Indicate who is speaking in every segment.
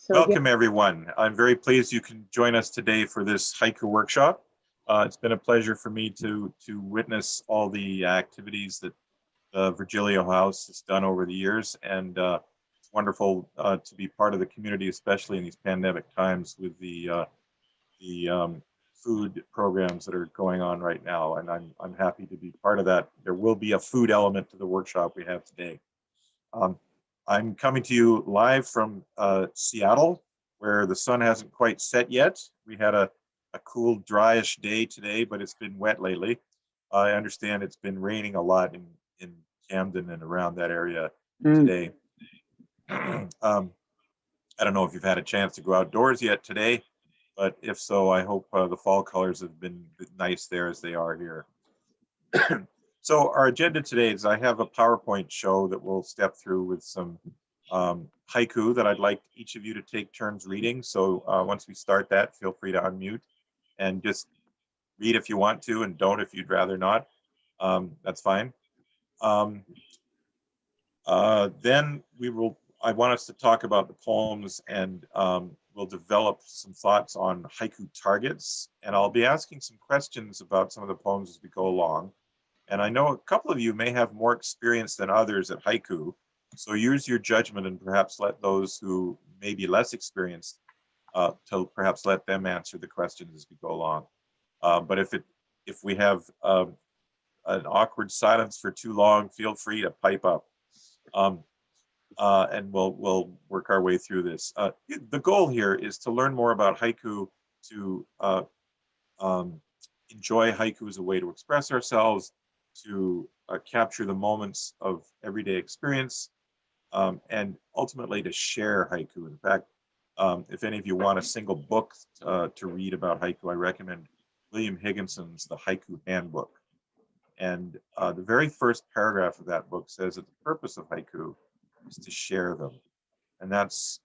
Speaker 1: So
Speaker 2: Welcome, everyone. I'm very pleased you can join us today for this haiku workshop. It's been a pleasure for me to witness all the activities that the Virgilio House has done over the years, and it's wonderful to be part of the community, especially in these pandemic times with the food programs that are going on right now, and I'm happy to be part of that. There will be a food element to the workshop we have today. I'm coming to you live from Seattle, where the sun hasn't quite set yet. We had a cool, dryish day today, but it's been wet lately. I understand it's been raining a lot in Camden and around that area today. I don't know if you've had a chance to go outdoors yet today, but if so, I hope the fall colors have been nice there as they are here. So our agenda today is I have a PowerPoint show that we'll step through with some haiku that I'd like each of you to take turns reading. So once we start that, feel free to unmute and just read if you want to, and don't if you'd rather not. That's fine. Then I want us to talk about the poems, and we'll develop some thoughts on haiku targets. And I'll be asking some questions about some of the poems as we go along. And I know a couple of you may have more experience than others at haiku, so use your judgment and perhaps let those who may be less experienced to perhaps let them answer the questions as we go along. But if we have an awkward silence for too long, feel free to pipe up, and we'll work our way through this. The goal here is to learn more about haiku, to enjoy haiku as a way to express ourselves, to capture the moments of everyday experience, and ultimately to share haiku. In fact, if any of you want a single book to read about haiku, I recommend William Higginson's The Haiku Handbook. And the very first paragraph of that book says that the purpose of haiku is to share them. And that's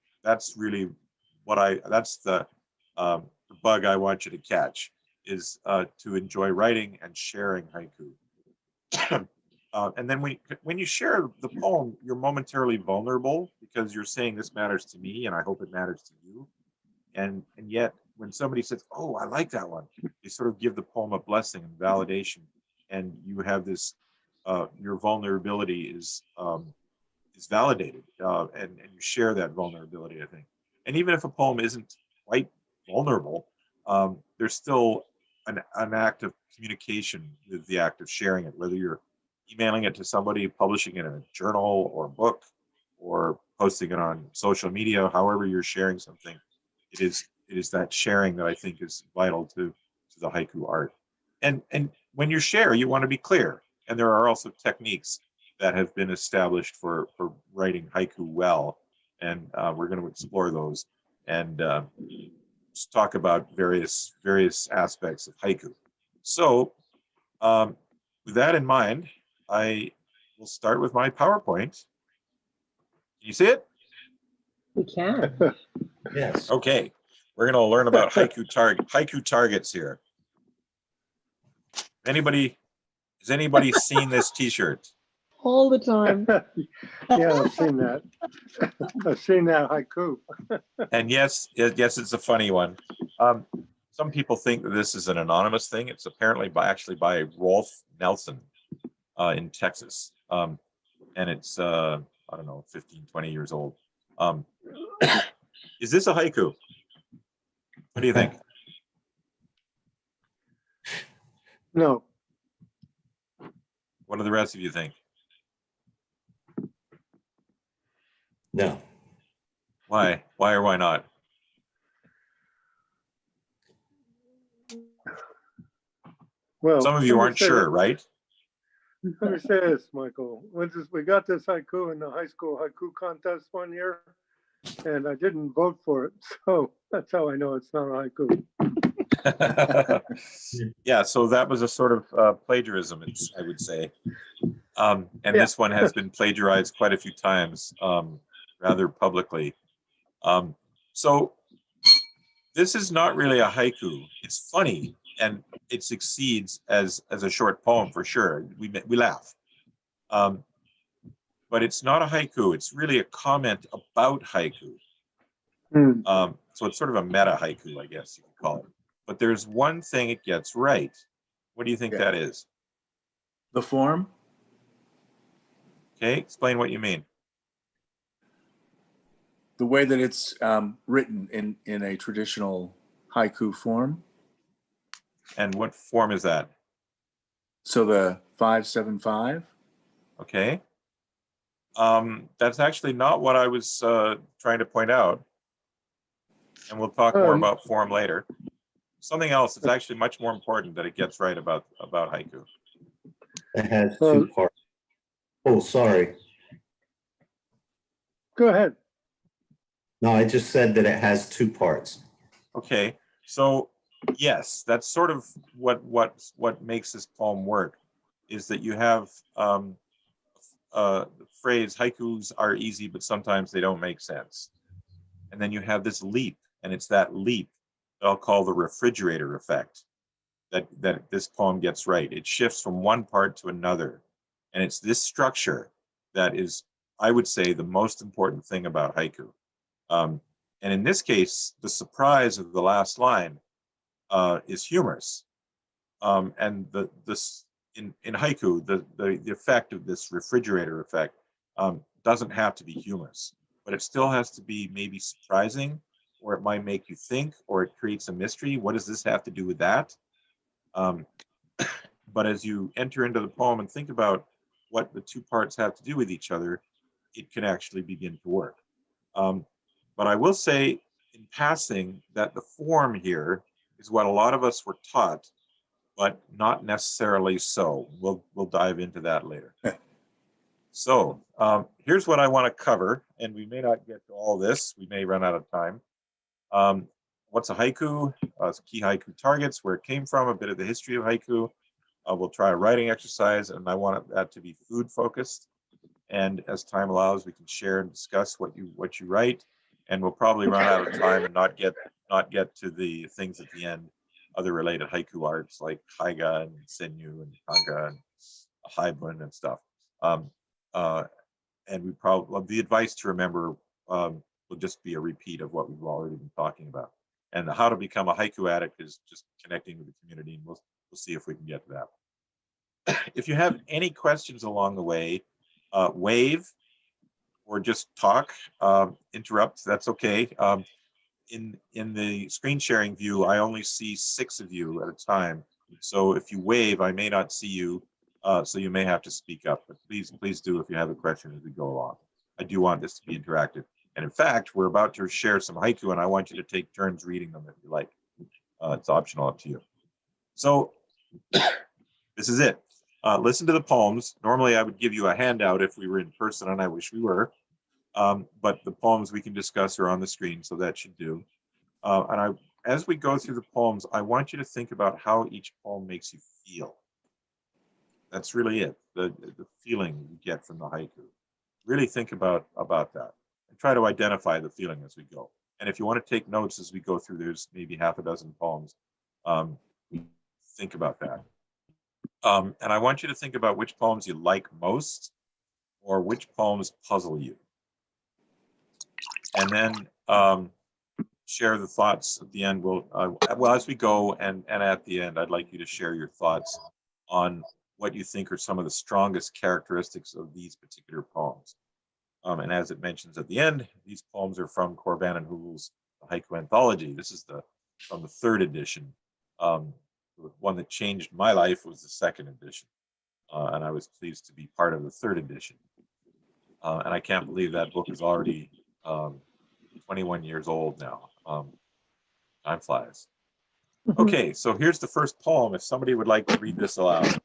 Speaker 2: really that's the bug I want you to catch, is to enjoy writing and sharing haiku. And then when you share the poem, you're momentarily vulnerable because you're saying this matters to me and I hope it matters to you. And yet when somebody says, oh, I like that one, you sort of give the poem a blessing and validation, and you have this, your vulnerability is validated, and you share that vulnerability, I think. And even if a poem isn't quite vulnerable, there's still an act of communication with the act of sharing it, whether you're emailing it to somebody, publishing it in a journal or a book, or posting it on social media. However you're sharing something, it is that sharing that I think is vital to the haiku art. And when you share, you want to be clear, and there are also techniques that have been established for writing haiku well, and we're going to explore those and just talk about various aspects of haiku. So with that in mind, I will start with my PowerPoint. Can you see it?
Speaker 1: we can.
Speaker 3: Yes.
Speaker 2: Okay, we're going to learn about haiku targets here. Has anybody seen this T-shirt?
Speaker 1: All the time.
Speaker 4: Yeah, I've seen that. I've seen that haiku.
Speaker 2: And yes, it's a funny one. Some people think that this is an anonymous thing. It's apparently actually by Rolf Nelson in Texas. And it's, I don't know, 15, 20 years old. Is this a haiku? What do you think?
Speaker 4: No.
Speaker 2: What do the rest of you think?
Speaker 3: No.
Speaker 2: Why? Why or why not?
Speaker 4: Well,
Speaker 2: Some of you aren't sure, right?
Speaker 4: Let me say this, Michael. We got this haiku in the high school haiku contest one year, and I didn't vote for it. So that's how I know it's not a haiku.
Speaker 2: Yeah, so that was a sort of plagiarism, I would say. And yeah. This one has been plagiarized quite a few times, rather publicly. So this is not really a haiku. It's funny, and it succeeds as a short poem for sure. We laugh. But it's not a haiku. It's really a comment about haiku.
Speaker 4: Hmm.
Speaker 2: So it's sort of a meta haiku, I guess you could call it. But there's one thing it gets right. What do you think
Speaker 5: Yeah.
Speaker 2: that is?
Speaker 5: The form?
Speaker 2: Okay, explain what you mean.
Speaker 5: The way that it's written in a traditional haiku form.
Speaker 2: And what form is that?
Speaker 5: So the 5-7-5.
Speaker 2: Okay. That's actually not what I was trying to point out. And we'll talk more about form later. Something else that's actually much more important that it gets right about haiku.
Speaker 3: It has two parts. Oh, sorry.
Speaker 4: Go ahead.
Speaker 3: No, I just said that it has two parts.
Speaker 2: Okay, so yes, that's sort of what makes this poem work, is that you have the phrase haikus are easy, but sometimes they don't make sense. And then you have this leap, and it's that leap that I'll call the refrigerator effect that this poem gets right. It shifts from one part to another. And it's this structure that is, I would say, the most important thing about haiku. And in this case, the surprise of the last line is humorous. And in haiku, the effect of this refrigerator effect doesn't have to be humorous, but it still has to be maybe surprising, or it might make you think, or it creates a mystery. What does this have to do with that? But as you enter into the poem and think about what the two parts have to do with each other, it can actually begin to work. But I will say in passing that the form here is what a lot of us were taught, but not necessarily so. We'll dive into that later. So here's what I want to cover, and we may not get to all this. We may run out of time. What's a haiku? Key haiku targets, where it came from, a bit of the history of haiku. We'll try a writing exercise, and I want that to be food focused. And as time allows, we can share and discuss what you write. And we'll probably run out of time and not get to the things at the end, other related haiku arts like haiga and senyu and kanga and haibun and stuff. And we probably, the advice to remember will just be a repeat of what we've already been talking about. And how to become a haiku addict is just connecting with the community, and we'll see if we can get to that. If you have any questions along the way, wave or just talk, interrupt, that's okay. In the screen sharing view, I only see 6 of you at a time. So if you wave, I may not see you, so you may have to speak up. But please do if you have a question as we go along. I do want this to be interactive. And in fact, we're about to share some haiku, and I want you to take turns reading them if you like. It's optional, up to you. So this is it. Listen to the poems. Normally, I would give you a handout if we were in person, and I wish we were. But the poems we can discuss are on the screen, so that should do. As we go through the poems, I want you to think about how each poem makes you feel. That's really it, the feeling you get from the haiku. Really think about that and try to identify the feeling as we go. And if you want to take notes as we go through, there's maybe half a dozen poems. Think about that. And I want you to think about which poems you like most or which poems puzzle you. And then share the thoughts at the end. Well, as we go and at the end, I'd like you to share your thoughts on what you think are some of the strongest characteristics of these particular poems. And as it mentions at the end, these poems are from Corban and Hugel's Haiku Anthology. This is from the 3rd edition. The one that changed my life was the 2nd edition. And I was pleased to be part of the 3rd edition. And I can't believe that book is already 21 years old now. Time flies. Okay, so here's the first poem. If somebody would like to read this aloud.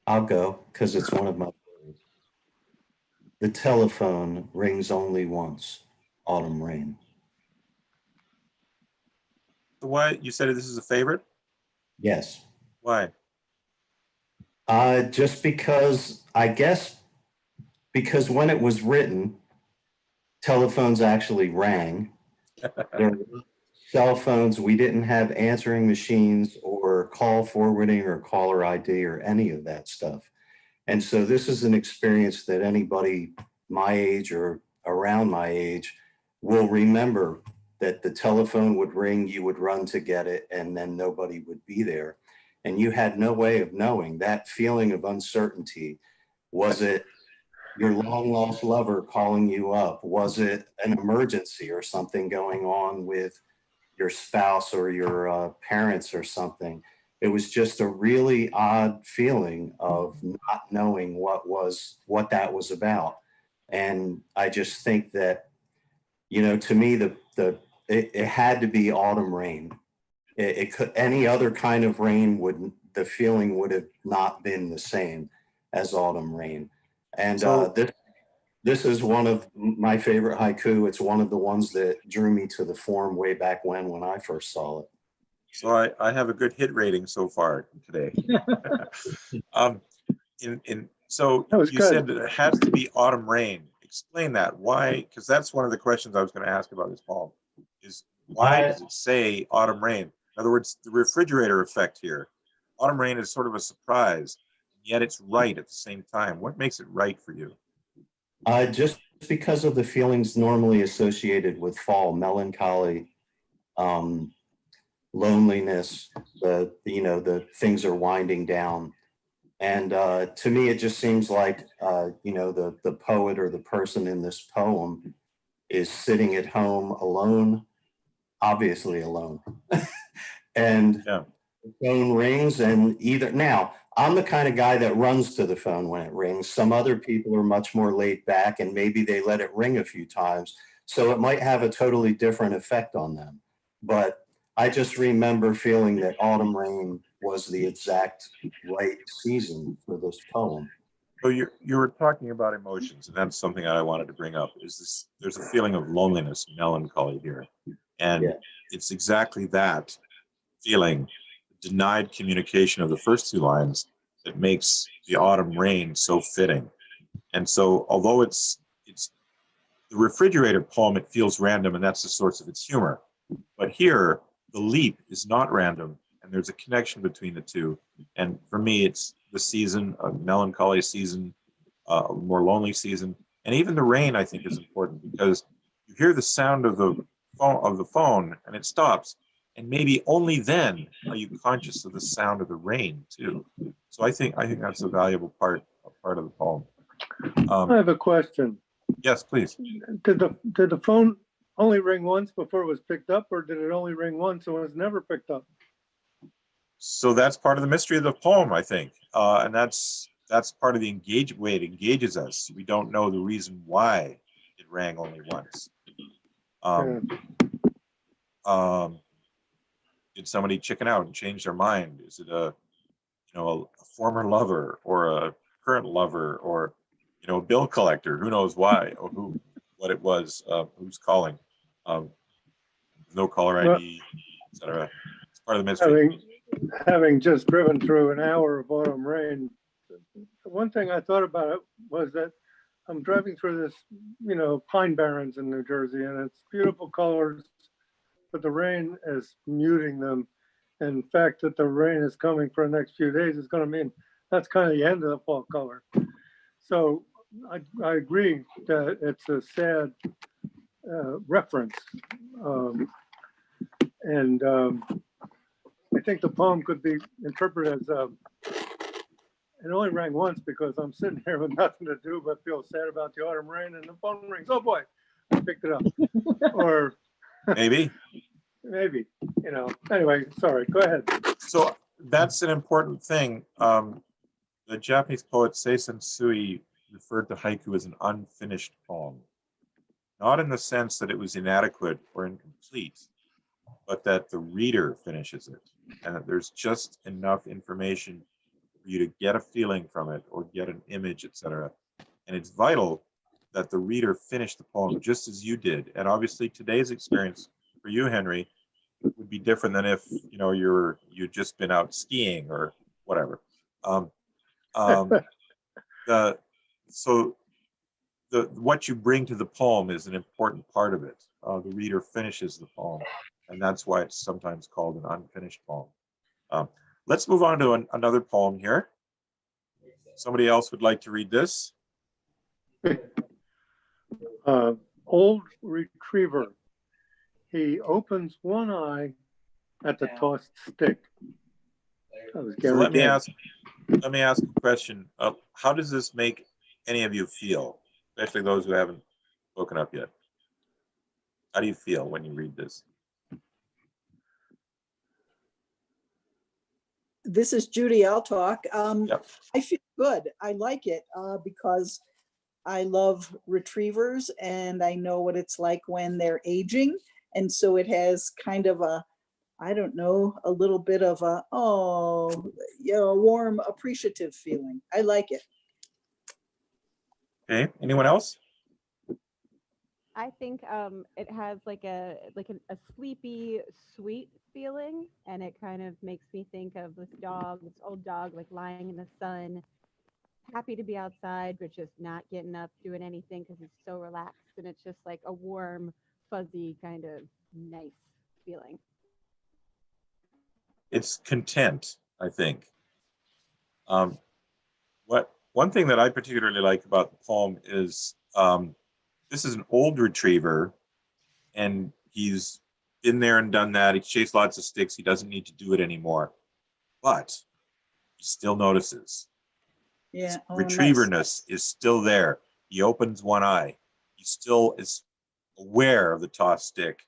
Speaker 3: I'll go, because it's one of my favorites. The telephone rings only once. Autumn rain.
Speaker 2: So why, you said this is a favorite?
Speaker 3: Yes.
Speaker 2: Why?
Speaker 3: Just because, I guess, because when it was written, telephones actually rang. There were cell phones. We didn't have answering machines or call forwarding or caller ID or any of that stuff. And so this is an experience that anybody my age or around my age will remember that the telephone would ring, you would run to get it, and then nobody would be there. And you had no way of knowing that feeling of uncertainty. Was it your long lost lover calling you up? Was it an emergency or something going on with your spouse or your parents or something? It was just a really odd feeling of not knowing what that was about. And I just think that, you know, to me, it had to be autumn rain. It could, any other kind of rain wouldn't, the feeling would have not been the same as autumn rain. And
Speaker 2: So-
Speaker 3: this is one of my favorite haiku. It's one of the ones that drew me to the form way back when I first saw it.
Speaker 2: So I have a good hit rating so far today. So
Speaker 4: That was
Speaker 2: you
Speaker 4: good.
Speaker 2: said that it has to be autumn rain. Explain that. Why? Because that's one of the questions I was going to ask about this poem. Is why does it say autumn rain? In other words, the refrigerator effect here. Autumn rain is sort of a surprise, yet it's right at the same time. What makes it right for you?
Speaker 3: Just because of the feelings normally associated with fall, melancholy, loneliness, the things are winding down. And to me, it just seems like, the poet or the person in this poem is sitting at home alone, obviously alone. And
Speaker 2: Yeah.
Speaker 3: the phone rings, and now I'm the kind of guy that runs to the phone when it rings. Some other people are much more laid back and maybe they let it ring a few times. So it might have a totally different effect on them. But I just remember feeling that autumn rain was the exact right season for this poem.
Speaker 2: So you were talking about emotions, and that's something I wanted to bring up. There's a feeling of loneliness, melancholy here, and
Speaker 3: Yeah.
Speaker 2: it's exactly that feeling, denied communication of the first two lines, that makes the autumn rain so fitting. And so, although it's the refrigerator poem, it feels random, and that's the source of its humor. But here, the leap is not random, and there's a connection between the two. And for me, it's the season, a melancholy season, a more lonely season, and even the rain, I think, is important because you hear the sound of the phone, and it stops, and maybe only then are you conscious of the sound of the rain too. So I think that's a valuable part of the poem.
Speaker 4: I have a question.
Speaker 2: Yes, please.
Speaker 4: Did the phone only ring once before it was picked up, or did it only ring once and was never picked up?
Speaker 2: So that's part of the mystery of the poem, I think, and that's part of the way it engages us. We don't know the reason why it rang only once. Did somebody chicken out and change their mind? Is it a former lover or a current lover or a bill collector? Who knows why or what it was? Who's calling? No caller ID, etc. It's part of the mystery.
Speaker 4: Having just driven through an hour of autumn rain, one thing I thought about it was that I'm driving through this, pine barrens in New Jersey, and it's beautiful colors, but the rain is muting them. And the fact that the rain is coming for the next few days is going to mean that's kind of the end of the fall color. So I agree that it's a sad reference. I think the poem could be interpreted as it only rang once because I'm sitting here with nothing to do but feel sad about the autumn rain, and the phone rings. Oh boy, I picked it up. Or
Speaker 2: maybe.
Speaker 4: Anyway, sorry, go ahead.
Speaker 2: So that's an important thing. The Japanese poet Seisen Sui referred to haiku as an unfinished poem, not in the sense that it was inadequate or incomplete, but that the reader finishes it, and that there's just enough information for you to get a feeling from it or get an image, etc. And it's vital that the reader finish the poem just as you did. And obviously today's experience for you, Henry, would be different than if you'd just been out skiing or whatever. What you bring to the poem is an important part of it. The reader finishes the poem, and that's why it's sometimes called an unfinished poem. Let's move on to another poem here. Somebody else would like to read this?
Speaker 4: Old retriever. He opens one eye at the tossed stick. That was
Speaker 2: So
Speaker 4: Gary
Speaker 2: let me
Speaker 4: Gibbs.
Speaker 2: ask a question. How does this make any of you feel, especially those who haven't spoken up yet? How do you feel when you read this?
Speaker 6: This is Judy. I'll talk.
Speaker 2: Yep.
Speaker 6: I feel good. I like it because I love retrievers and I know what it's like when they're aging. And so it has kind of a, I don't know, a little bit of a, a warm, appreciative feeling. I like it.
Speaker 2: Okay, anyone else?
Speaker 7: I think it has like a sleepy, sweet feeling, and it kind of makes me think of this old dog, like lying in the sun, happy to be outside, but just not getting up, doing anything because he's so relaxed, and it's just like a warm, fuzzy kind of nice feeling.
Speaker 2: It's content, I think. One thing that I particularly like about the poem is this is an old retriever, and he's been there and done that. He's chased lots of sticks. He doesn't need to do it anymore, but he still notices.
Speaker 6: Yeah.
Speaker 2: His retrieverness is still there. He opens one eye. He still is aware of the tossed stick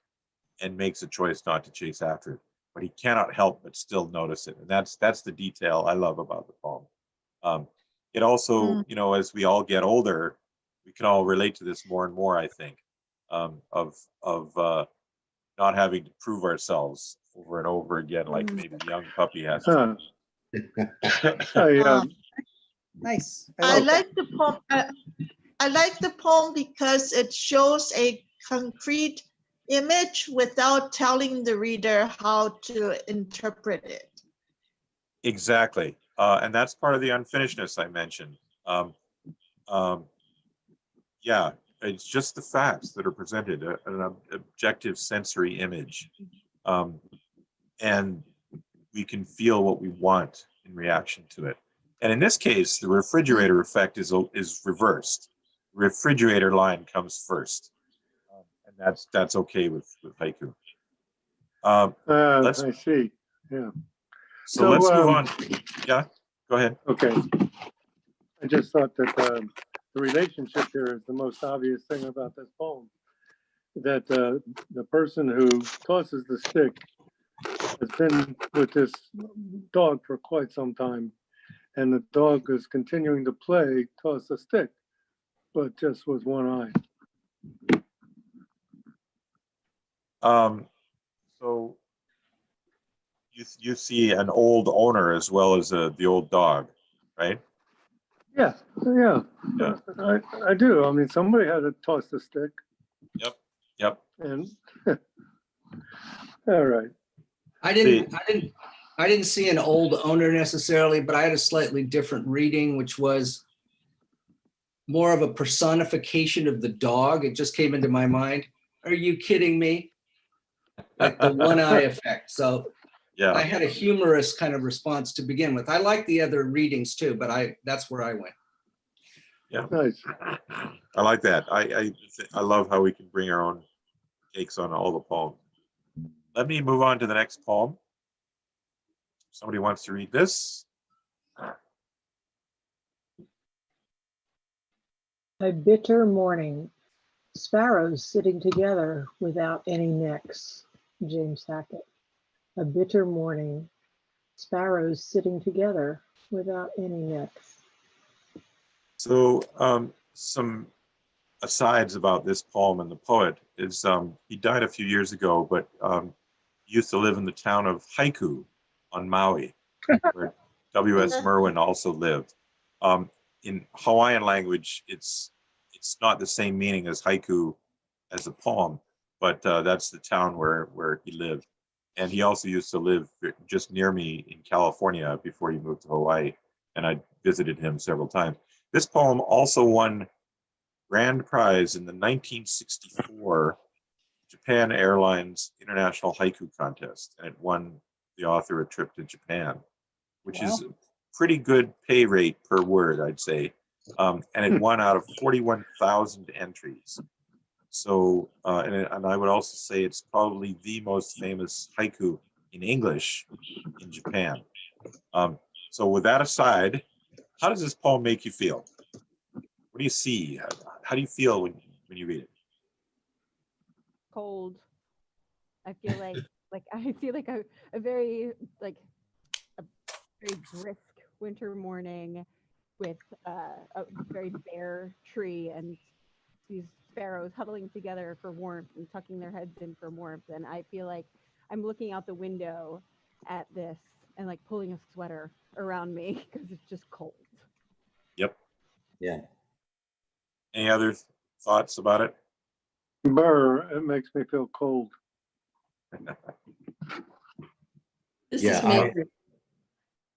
Speaker 2: and makes a choice not to chase after it. But he cannot help but still notice it. And that's the detail I love about the poem. It also, as we all get older, we can all relate to this more and more, I think, of not having to prove ourselves over and over again, like maybe the young puppy has to.
Speaker 6: Nice.
Speaker 8: I like the poem. I like the poem because it shows a concrete image without telling the reader how to interpret it.
Speaker 2: Exactly. And that's part of the unfinishedness I mentioned. Yeah, it's just the facts that are presented, an objective sensory image. And we can feel what we want in reaction to it. And in this case, the refrigerator effect is reversed. The refrigerator line comes first. And that's okay with haiku.
Speaker 4: I see. Yeah.
Speaker 2: So let's move on. Yeah, go ahead.
Speaker 4: Okay. I just thought that the relationship here is the most obvious thing about this poem. That the person who tosses the stick has been with this dog for quite some time, and the dog is continuing to play toss the stick, but just with one eye.
Speaker 2: So you see an old owner as well as the old dog, right?
Speaker 4: Yeah. I do. I mean, somebody had to toss the stick.
Speaker 2: Yep.
Speaker 4: And all right.
Speaker 9: I didn't see an old owner necessarily, but I had a slightly different reading, which was more of a personification of the dog. It just came into my mind. Are you kidding me? Like the one eye effect. So yeah, I had a humorous kind of response to begin with. I like the other readings too, but that's where I went.
Speaker 2: Yeah,
Speaker 4: nice.
Speaker 2: I like that. I love how we can bring our own takes on all the poems. Let me move on to the next poem. Somebody wants to read this.
Speaker 1: A bitter morning. Sparrows sitting together without any necks. James Hackett. A bitter morning. Sparrows sitting together without any necks.
Speaker 2: So some asides about this poem and the poet is he died a few years ago, but he used to live in the town of Haiku on Maui, where W.S. Merwin also lived. In Hawaiian language, it's not the same meaning as haiku as a poem, but that's the town where he lived. And he also used to live just near me in California before he moved to Hawaii, and I visited him several times. This poem also won grand prize in the 1964 Japan Airlines International Haiku Contest, and it won the author a trip to Japan, which is a pretty good pay rate per word, I'd say. And it won out of 41,000 entries. So, and I would also say it's probably the most famous haiku in English in Japan. So with that aside, how does this poem make you feel? What do you see? How do you feel when you read it?
Speaker 7: Cold. I feel like I feel like a very like a very brisk winter morning with a very bare tree and these sparrows huddling together for warmth and tucking their heads in for warmth. And I feel like I'm looking out the window at this and like pulling a sweater around me because it's just cold.
Speaker 2: Yep.
Speaker 3: Yeah.
Speaker 2: Any other thoughts about it?
Speaker 4: Burr, it makes me feel cold.
Speaker 10: This
Speaker 3: Yeah,
Speaker 10: is Mary.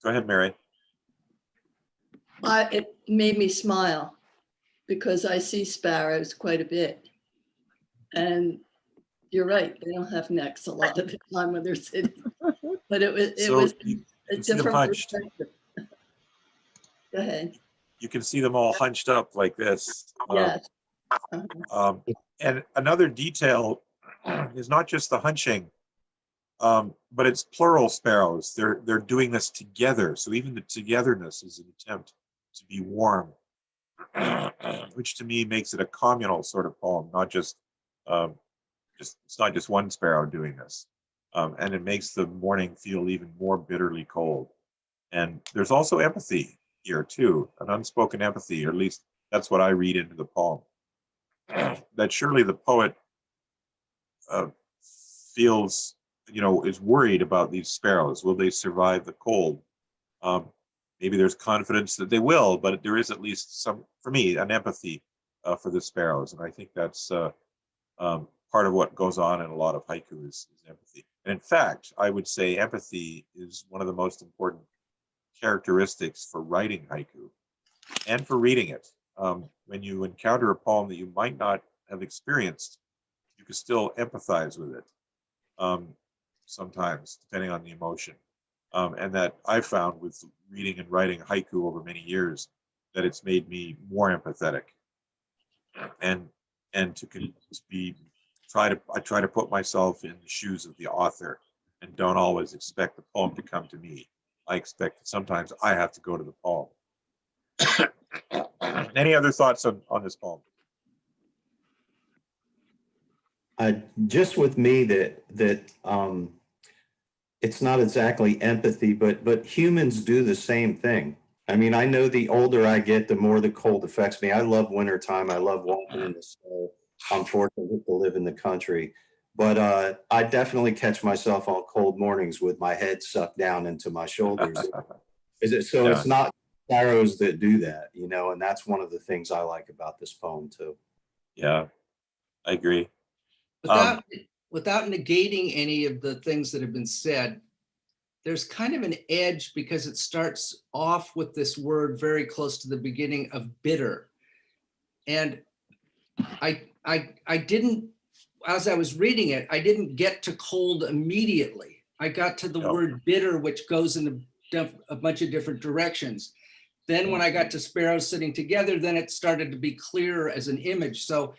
Speaker 2: Go ahead, Mary.
Speaker 10: It made me smile because I see sparrows quite a bit. And you're right, they don't have necks a lot of the time when they're sitting. But it was
Speaker 2: You
Speaker 10: a
Speaker 2: can see them
Speaker 10: different
Speaker 2: hunched.
Speaker 10: perspective. Go ahead.
Speaker 2: You can see them all hunched up like this.
Speaker 10: Yes.
Speaker 2: And another detail is not just the hunching, but it's plural sparrows. They're doing this together. So even the togetherness is an attempt to be warm, which to me makes it a communal sort of poem, not just it's not just one sparrow doing this. And it makes the morning feel even more bitterly cold. And there's also empathy here too, an unspoken empathy, or at least that's what I read into the poem. That surely the poet feels, is worried about these sparrows. Will they survive the cold? Maybe there's confidence that they will, but there is at least some, for me, an empathy for the sparrows. And I think that's part of what goes on in a lot of haiku is empathy. And in fact, I would say empathy is one of the most important characteristics for writing haiku and for reading it. When you encounter a poem that you might not have experienced, you can still empathize with it sometimes, depending on the emotion. And that I found with reading and writing haiku over many years, that it's made me more empathetic. And I try to put myself in the shoes of the author and don't always expect the poem to come to me. I expect that sometimes I have to go to the poem. Any other thoughts on this poem?
Speaker 3: Just with me that it's not exactly empathy, but humans do the same thing. I mean, I know the older I get, the more the cold affects me. I love wintertime. I love walking in the snow. I'm fortunate to live in the country, but I definitely catch myself on cold mornings with my head sucked down into my shoulders.
Speaker 2: Yeah.
Speaker 3: It's not sparrows that do that, and that's one of the things I like about this poem too.
Speaker 2: Yeah, I agree.
Speaker 9: Without negating any of the things that have been said, there's kind of an edge because it starts off with this word very close to the beginning of bitter. And I didn't, as I was reading it, I didn't get to cold immediately. I got to the word bitter, which goes in a bunch of different directions. Then when I got to sparrows sitting together, then it started to be clearer as an image. So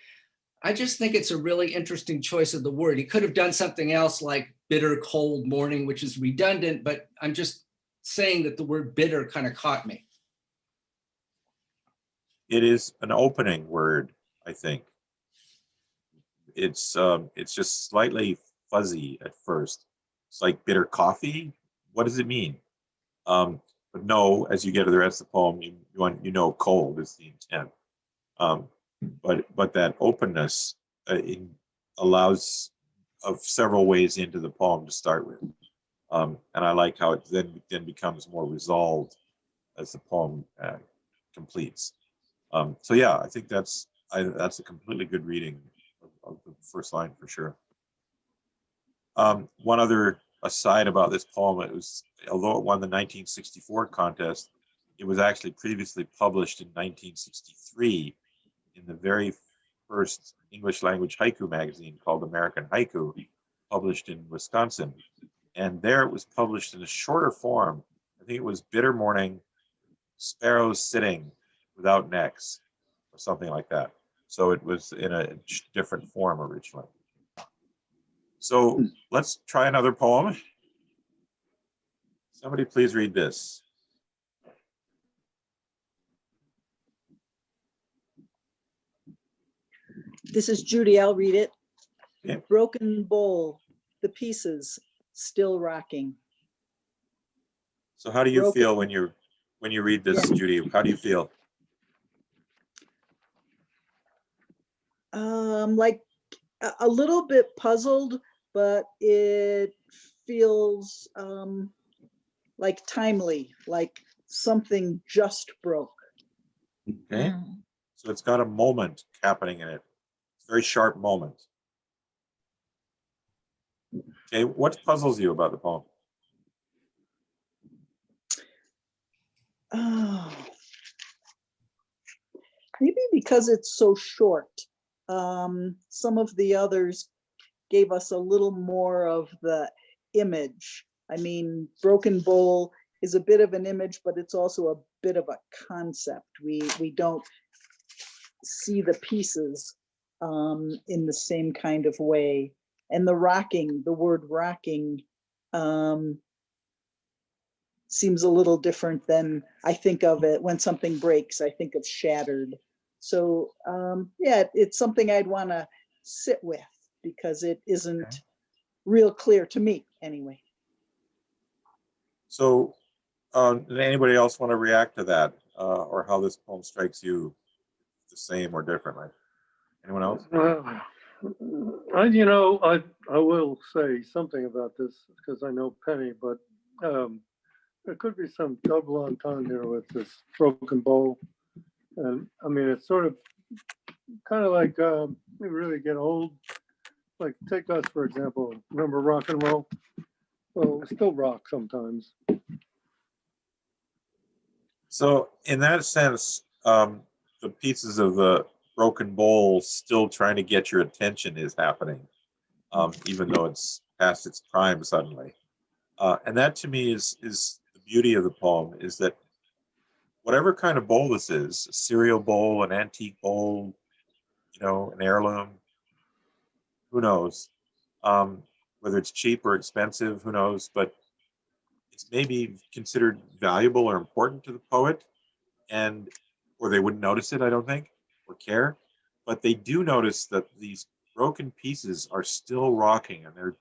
Speaker 9: I just think it's a really interesting choice of the word. He could have done something else like bitter cold morning, which is redundant, but I'm just saying that the word bitter kind of caught me.
Speaker 2: It is an opening word, I think. It's just slightly fuzzy at first. It's like bitter coffee. What does it mean? But no, as you get to the rest of the poem, cold is the intent. But that openness allows of several ways into the poem to start with, and I like how it then becomes more resolved as the poem completes. So yeah, I think that's a completely good reading of the first line for sure. One other aside about this poem, although it won the 1964 contest, it was actually previously published in 1963 in the very first English language haiku magazine called American Haiku, published in Wisconsin. And there it was published in a shorter form. I think it was Bitter Morning, Sparrows Sitting Without Necks, or something like that. So it was in a different form originally. So let's try another poem. Somebody please read this.
Speaker 6: This is Judy, I'll read it.
Speaker 2: Okay.
Speaker 6: Broken bowl, the pieces still rocking.
Speaker 2: So how do you
Speaker 6: Broken.
Speaker 2: feel when you read this, Judy? How do you feel?
Speaker 6: Like a little bit puzzled, but it feels like timely, like something just broke.
Speaker 2: Okay. So it's got a moment happening in it. It's a very sharp moment. Okay, what puzzles you about the poem?
Speaker 6: Oh, maybe because it's so short. Some of the others gave us a little more of the image. I mean, Broken Bowl is a bit of an image, but it's also a bit of a concept. We don't see the pieces in the same kind of way. And the rocking, the word rocking, seems a little different than I think of it. When something breaks, I think of shattered. So yeah, it's something I'd want to sit with because it isn't real clear to me anyway.
Speaker 2: So did anybody else want to react to that or how this poem strikes you the same or differently? Anyone else?
Speaker 4: I will say something about this because I know Penny, but there could be some double entendre with this broken bowl. And I mean, it's sort of kind of like we really get old. Like take us, for example, remember rock and roll? Well, we still rock sometimes.
Speaker 2: So in that sense, the pieces of the broken bowl still trying to get your attention is happening, even though it's past its prime suddenly. And that to me is the beauty of the poem, is that whatever kind of bowl this is, a cereal bowl, an antique bowl, an heirloom, who knows? Whether it's cheap or expensive, who knows? But it's maybe considered valuable or important to the poet, or they wouldn't notice it, I don't think, or care. But they do notice that these broken pieces are still rocking, and they're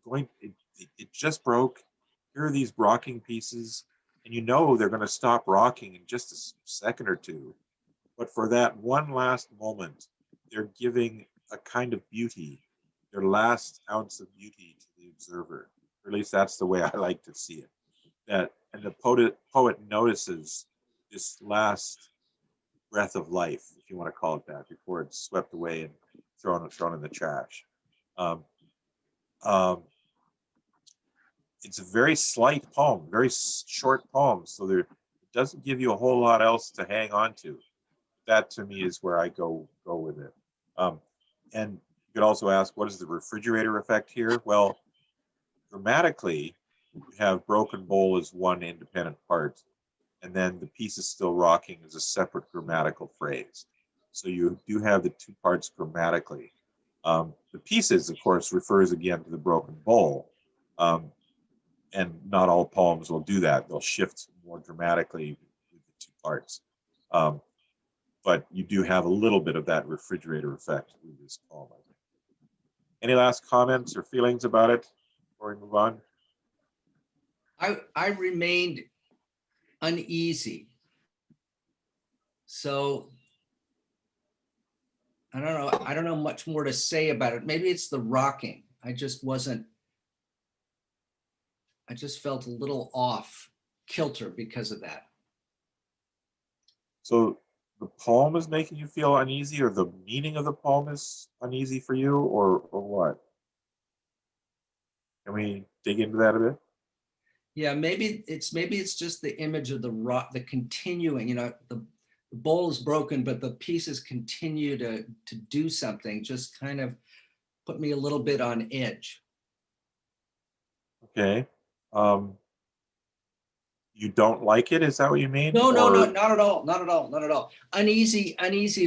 Speaker 2: going. It just broke. Here are these rocking pieces, and they're going to stop rocking in just a second or two. But for that one last moment, they're giving a kind of beauty, their last ounce of beauty to the observer. Or at least that's the way I like to see it. And the poet notices this last breath of life, if you want to call it that, before it's swept away and thrown in the trash. It's a very slight poem, very short poem, so it doesn't give you a whole lot else to hang on to. That to me is where I go with it. And you could also ask, what is the refrigerator effect here? Well, grammatically, you have broken bowl as one independent part, and then the piece is still rocking as a separate grammatical phrase. So you do have the two parts grammatically. The pieces, of course, refers again to the broken bowl. And not all poems will do that. They'll shift more dramatically with the two parts. But you do have a little bit of that refrigerator effect with this poem, I think. Any last comments or feelings about it before we move on?
Speaker 9: I remained uneasy. So I don't know much more to say about it. Maybe it's the rocking. I just felt a little off kilter because of that.
Speaker 2: So the poem is making you feel uneasy, or the meaning of the poem is uneasy for you, or what? Can we dig into that a bit?
Speaker 9: Yeah, maybe it's just the image of the rock, the continuing, the bowl is broken, but the pieces continue to do something, just kind of put me a little bit on edge.
Speaker 2: Okay. You don't like it? Is that what you mean?
Speaker 9: No, not at all. Uneasy,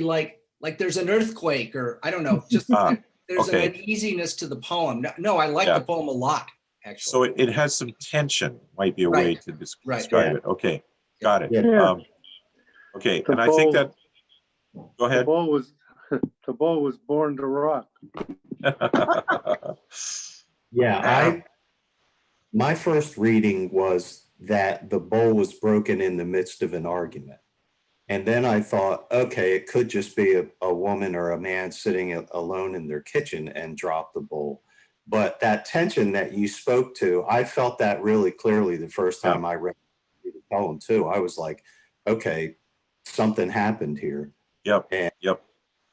Speaker 9: like like there's an earthquake, or I don't know, just there's
Speaker 2: okay.
Speaker 9: an uneasiness to the poem. No, I like
Speaker 2: Yeah.
Speaker 9: the poem a lot, actually.
Speaker 2: So it has some tension, might be a way
Speaker 9: Right.
Speaker 2: to
Speaker 9: Right.
Speaker 2: describe
Speaker 3: Yeah.
Speaker 2: it. Okay, got it.
Speaker 4: Yeah.
Speaker 2: Okay,
Speaker 4: The
Speaker 2: and I think
Speaker 4: bull-
Speaker 2: that, go
Speaker 4: The
Speaker 2: ahead.
Speaker 4: bull was, the bull was born to rock.
Speaker 3: Yeah, my first reading was that the bowl was broken in the midst of an argument. And then I thought, okay, it could just be a woman or a man sitting alone in their kitchen and drop the bowl. But that tension that you spoke to, I felt that really clearly the first time I read the poem too. I was like, okay, something happened here.
Speaker 2: Yep,
Speaker 3: And
Speaker 2: yep.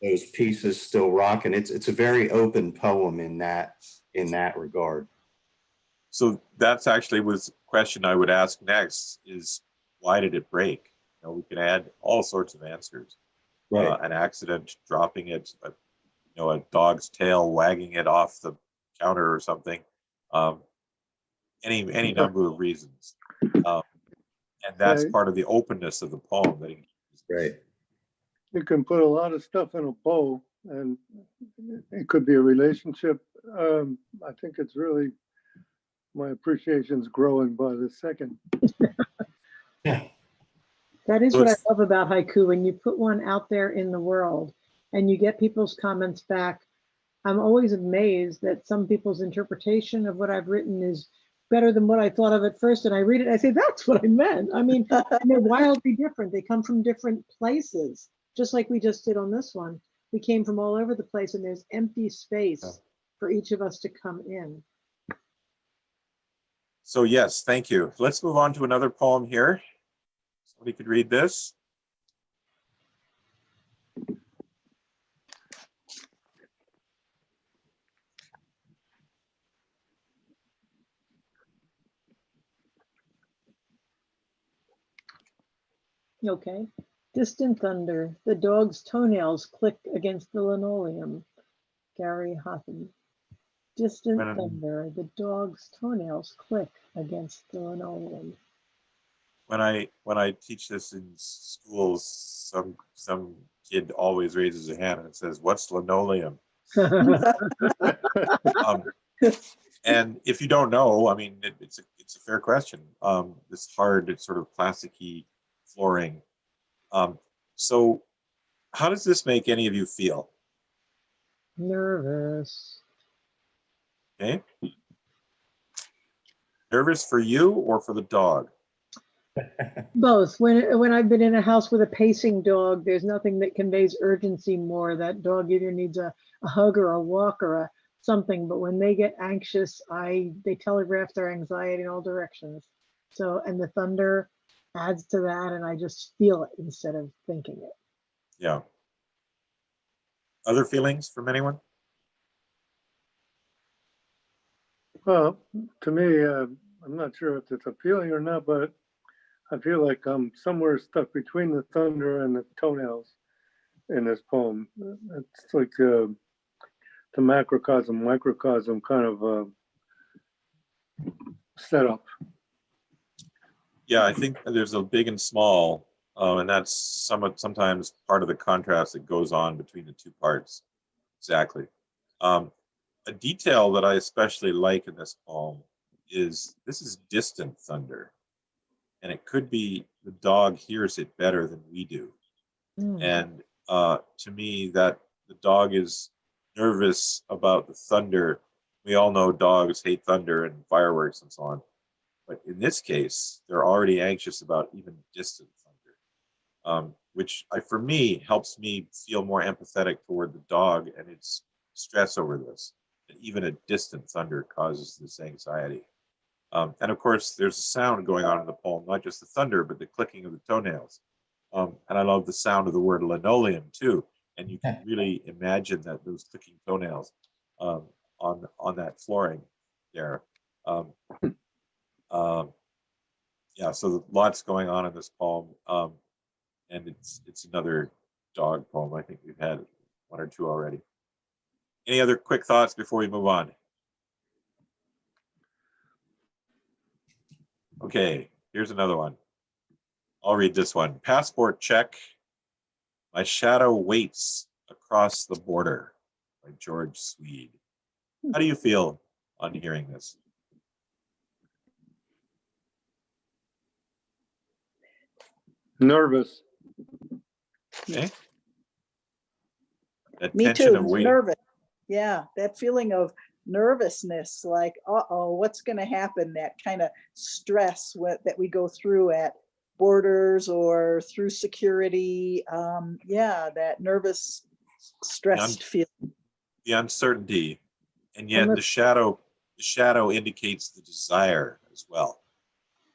Speaker 3: those pieces still rock. And it's a very open poem in that regard.
Speaker 2: So that's actually was a question I would ask next is, why did it break? You know, we can add all sorts of answers.
Speaker 3: Right.
Speaker 2: An accident, dropping it, a dog's tail wagging it off the counter or something. Any number of reasons. And that's
Speaker 4: Right.
Speaker 2: part of the openness of the poem. That
Speaker 3: Right.
Speaker 4: You can put a lot of stuff in a bowl, and it could be a relationship. I think it's really, my appreciation's growing by the second.
Speaker 3: Yeah.
Speaker 1: That is
Speaker 2: So
Speaker 1: what I
Speaker 2: it's-
Speaker 1: love about haiku. When you put one out there in the world and you get people's comments back, I'm always amazed that some people's interpretation of what I've written is better than what I thought of at first. And I read it, and I say, that's what I meant. I mean, and they're wildly different. They come from different places, just like we just did on this one. We came from all over the place, and there's empty space for each of us to come in.
Speaker 2: So yes, thank you. Let's move on to another poem here. Somebody could read this.
Speaker 1: Okay. Distant thunder, the dog's toenails click against the linoleum. Gary Hotham. Distant
Speaker 2: When-
Speaker 1: thunder, the dog's toenails click against the linoleum.
Speaker 2: When I teach this in schools, some kid always raises a hand and says, "What's linoleum?" And if you don't know, I mean, it's a fair question. This hard, it's sort of plasticky flooring. So how does this make any of you feel?
Speaker 1: Nervous.
Speaker 2: Okay. Nervous for you or for the dog?
Speaker 1: Both. When I've been in a house with a pacing dog, there's nothing that conveys urgency more. That dog either needs a hug or a walk or a something. But when they get anxious, they telegraph their anxiety in all directions. So, and the thunder adds to that, and I just feel it instead of thinking it.
Speaker 2: Yeah. Other feelings from anyone?
Speaker 4: Well, to me, I'm not sure if it's a feeling or not, but I feel like I'm somewhere stuck between the thunder and the toenails in this poem. It's like the macrocosm, microcosm kind of setup.
Speaker 2: Yeah, I think there's a big and small, and that's sometimes part of the contrast that goes on between the two parts. Exactly. A detail that I especially like in this poem is this is distant thunder, and it could be the dog hears it better than we do. And to me, that the dog is nervous about the thunder. We all know dogs hate thunder and fireworks and so on. But in this case, they're already anxious about even distant thunder, which for me helps me feel more empathetic toward the dog and its stress over this. That even a distant thunder causes this anxiety. And of course, there's a sound going on in the poem, not just the thunder, but the clicking of the toenails. And I love the sound of the word linoleum too. And you can really imagine that those clicking toenails on that flooring there. Yeah, so lots going on in this poem, and it's another dog poem. I think we've had one or two already. Any other quick thoughts before we move on? Okay, here's another one. I'll read this one. Passport check. My shadow waits Across the Border by George Swede. How do you feel on hearing this?
Speaker 4: Nervous.
Speaker 2: Okay. That
Speaker 6: Me
Speaker 2: tension
Speaker 6: too,
Speaker 2: of waiting.
Speaker 6: nervous. Yeah, that feeling of nervousness, like, uh-oh, what's going to happen? That kind of stress that we go through at borders or through security. Yeah, that nervous, stressed feeling.
Speaker 2: The uncertainty, and yet
Speaker 1: And
Speaker 2: the shadow indicates the desire as well.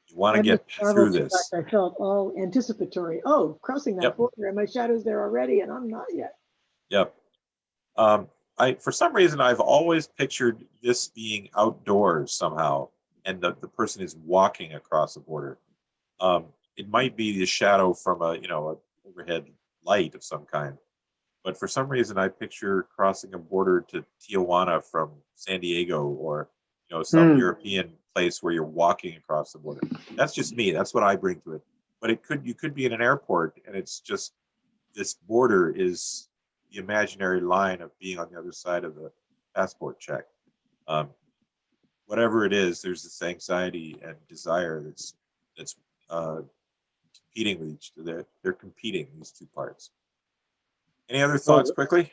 Speaker 2: You want to
Speaker 1: and
Speaker 2: get
Speaker 1: the travel
Speaker 2: through
Speaker 1: to
Speaker 2: this.
Speaker 1: back, I felt all anticipatory. Oh, crossing that
Speaker 2: Yep.
Speaker 1: border, and my shadow's there already, and I'm not yet.
Speaker 2: Yep. For some reason, I've always pictured this being outdoors somehow, and the person is walking across the border. It might be the shadow from a overhead light of some kind, but for some reason, I picture crossing a border to Tijuana from San Diego, or some European place where you're walking across the border. That's just me. That's what I bring to it. But you could be in an airport, and it's just this border is the imaginary line of being on the other side of the passport check. Whatever it is, there's this anxiety and desire that's competing with each other. They're competing, these two parts. Any other thoughts quickly?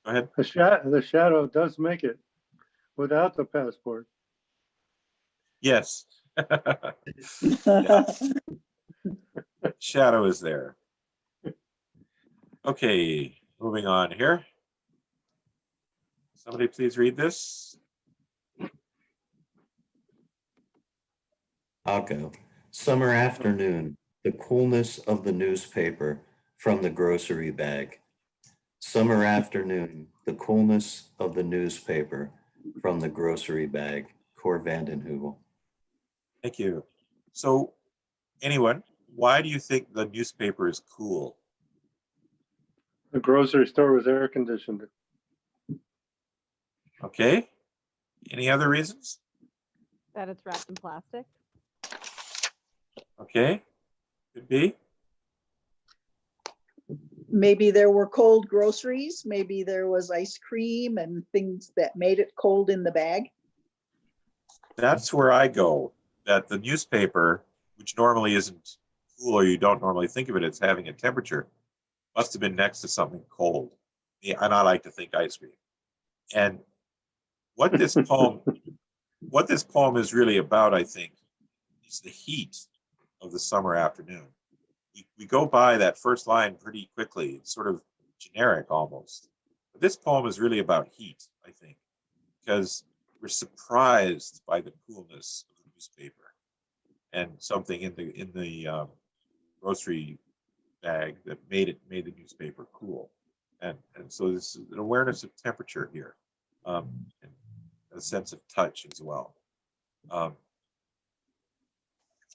Speaker 2: Go ahead.
Speaker 4: The shadow does make it without the passport.
Speaker 2: Yes. Yeah. Shadow is there. Okay, moving on here. Somebody please read this.
Speaker 3: I'll go. Summer afternoon, the coolness of the newspaper from the grocery bag. Summer afternoon, the coolness of the newspaper from the grocery bag. Cor Vanden Heuvel.
Speaker 2: Thank you. So, anyone, why do you think the newspaper is cool?
Speaker 4: The grocery store was air conditioned.
Speaker 2: Okay. Any other reasons?
Speaker 7: That it's wrapped in plastic.
Speaker 2: Okay. Could be.
Speaker 6: Maybe there were cold groceries. Maybe there was ice cream and things that made it cold in the bag.
Speaker 2: That's where I go. That the newspaper, which normally isn't cool, or you don't normally think of it as having a temperature, must have been next to something cold. Yeah, and I like to think ice cream. And what this poem is really about, I think, is the heat of the summer afternoon. We go by that first line pretty quickly. It's sort of generic almost. But this poem is really about heat, I think, because we're surprised by the coolness of the newspaper and something in the grocery bag that made the newspaper cool. And so this is an awareness of temperature here, and a sense of touch as well.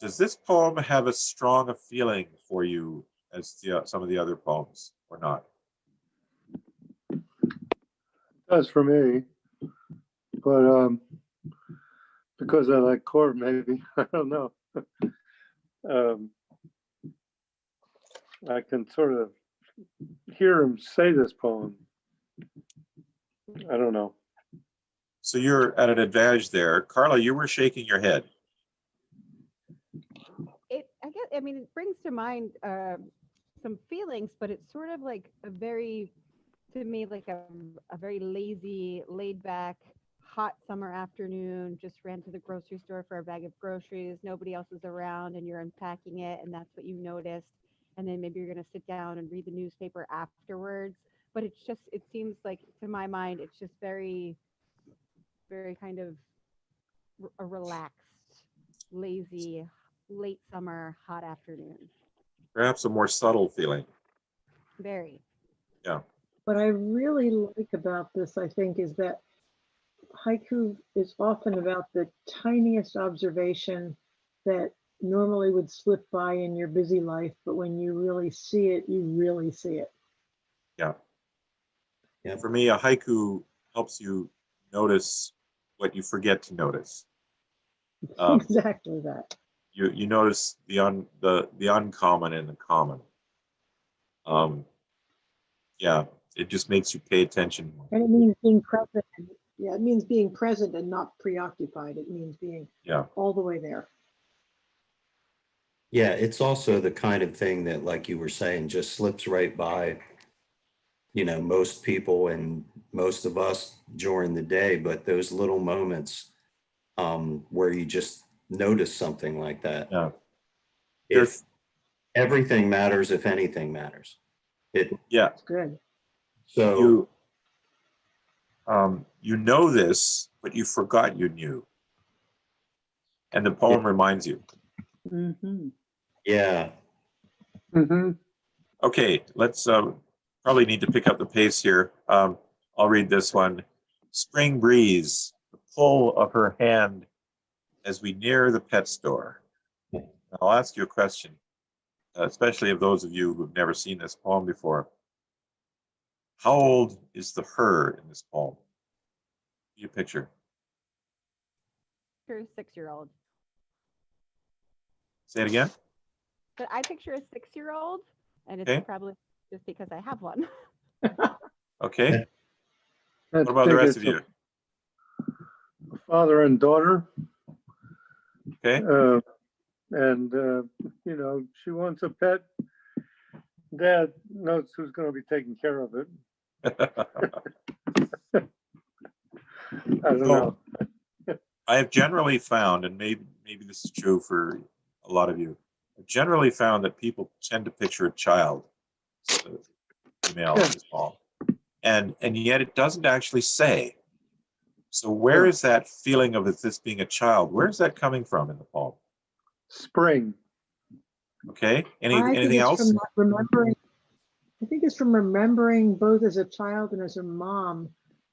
Speaker 2: Does this poem have as strong a feeling for you as some of the other poems, or not?
Speaker 4: It does for me, but because I like Cor, maybe. I don't know. I can sort of hear him say this poem. I don't know.
Speaker 2: So you're at an advantage there. Carla, you were shaking your head.
Speaker 7: It brings to mind some feelings, but it's sort of like a very lazy, laid back, hot summer afternoon. Just ran to the grocery store for a bag of groceries. Nobody else is around, and you're unpacking it, and that's what you noticed. And then maybe you're going to sit down and read the newspaper afterwards. But it seems like, to my mind, it's just very, very kind of a relaxed, lazy, late summer, hot afternoon.
Speaker 2: Perhaps a more subtle feeling.
Speaker 7: Very.
Speaker 2: Yeah.
Speaker 1: What I really like about this, I think, is that haiku is often about the tiniest observation that normally would slip by in your busy life, but when you really see it, you really see it.
Speaker 2: Yeah. Yeah. For me, a haiku helps you notice what you forget to notice.
Speaker 1: Exactly that.
Speaker 2: You notice the uncommon in the common. Yeah. It just makes you pay attention more.
Speaker 1: And it means being present. Yeah, it means being present and not preoccupied. It means being all the way there.
Speaker 3: Yeah, it's also the kind of thing that, like you were saying, just slips right by, most people and most of us during the day, but those little moments where you just notice something like that.
Speaker 2: Yeah.
Speaker 3: If everything matters, if anything matters.
Speaker 1: That's good.
Speaker 3: So
Speaker 2: you know this, but you forgot you knew. And the poem reminds you.
Speaker 6: Mhm.
Speaker 3: yeah.
Speaker 4: Mm-hmm.
Speaker 2: Okay, let's probably need to pick up the pace here. I'll read this one. Spring breeze, the pull of her hand as we near the pet store. I'll ask you a question, especially of those of you who've never seen this poem before. How old is the her in this poem? Give you a picture.
Speaker 7: Picture a 6-year-old.
Speaker 2: Say it again.
Speaker 7: But I picture a 6-year-old, and it's
Speaker 2: Okay.
Speaker 7: probably just because I have one.
Speaker 2: Okay.
Speaker 4: I
Speaker 2: What about the
Speaker 4: think
Speaker 2: rest
Speaker 4: it's
Speaker 2: of you?
Speaker 4: a father and daughter.
Speaker 2: Okay.
Speaker 4: She wants a pet. Dad knows who's going to be taking care of it. I don't know.
Speaker 2: I have generally found, and maybe this is true for a lot of you, I've generally found that people tend to picture a child, female in this poem, and yet it doesn't actually say. So where is that feeling of this being a child? Where is that coming from in the poem?
Speaker 4: Spring.
Speaker 2: Okay.
Speaker 1: I
Speaker 2: Anything else?
Speaker 1: From remembering. I think it's from remembering both as a child and as a mom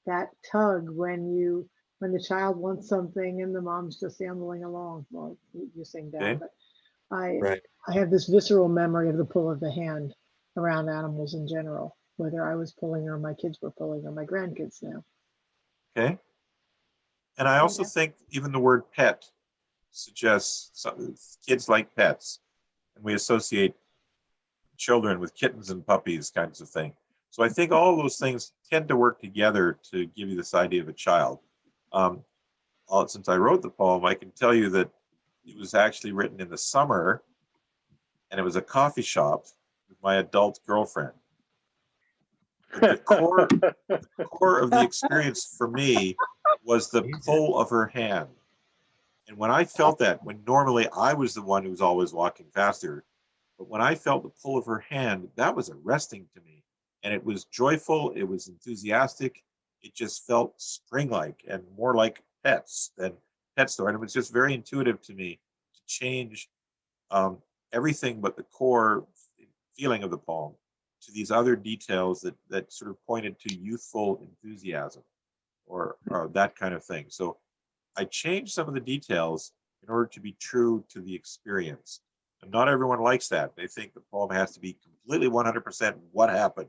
Speaker 1: that tug when the child wants something and the mom's just ambling along. Well, you're saying Dad,
Speaker 2: Okay.
Speaker 1: but I have this visceral memory of the pull of the hand around animals in general, whether I was pulling or my kids were pulling or my grandkids now.
Speaker 2: Okay. And I also think even the word pet suggests kids like pets, and we associate children with kittens and puppies kinds of thing. So I think all of those things tend to work together to give you this idea of a child. Since I wrote the poem, I can tell you that it was actually written in the summer, and it was a coffee shop with my adult girlfriend. But the core of the experience for me was the pull of her hand. And when I felt that, when normally I was the one who was always walking faster, but when I felt the pull of her hand, that was arresting to me. And it was joyful, it was enthusiastic, it just felt spring-like and more like pets than pet store. And it was just very intuitive to me to change everything but the core feeling of the poem to these other details that sort of pointed to youthful enthusiasm or that kind of thing. So I changed some of the details in order to be true to the experience. And not everyone likes that. They think the poem has to be completely 100% what happened.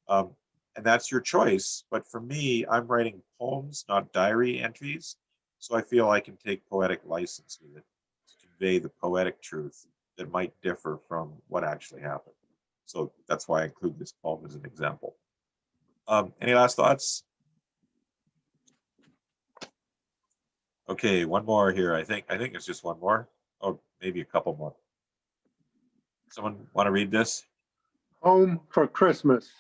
Speaker 2: And that's your choice. But for me, I'm writing poems, not diary entries. So I feel I can take poetic license with it to convey the poetic truth that might differ from what actually happened. So that's why I include this poem as an example. Any last thoughts? Okay, one more here. I think it's just one more. Oh, maybe a couple more. Someone want to read this?
Speaker 4: Home for Christmas.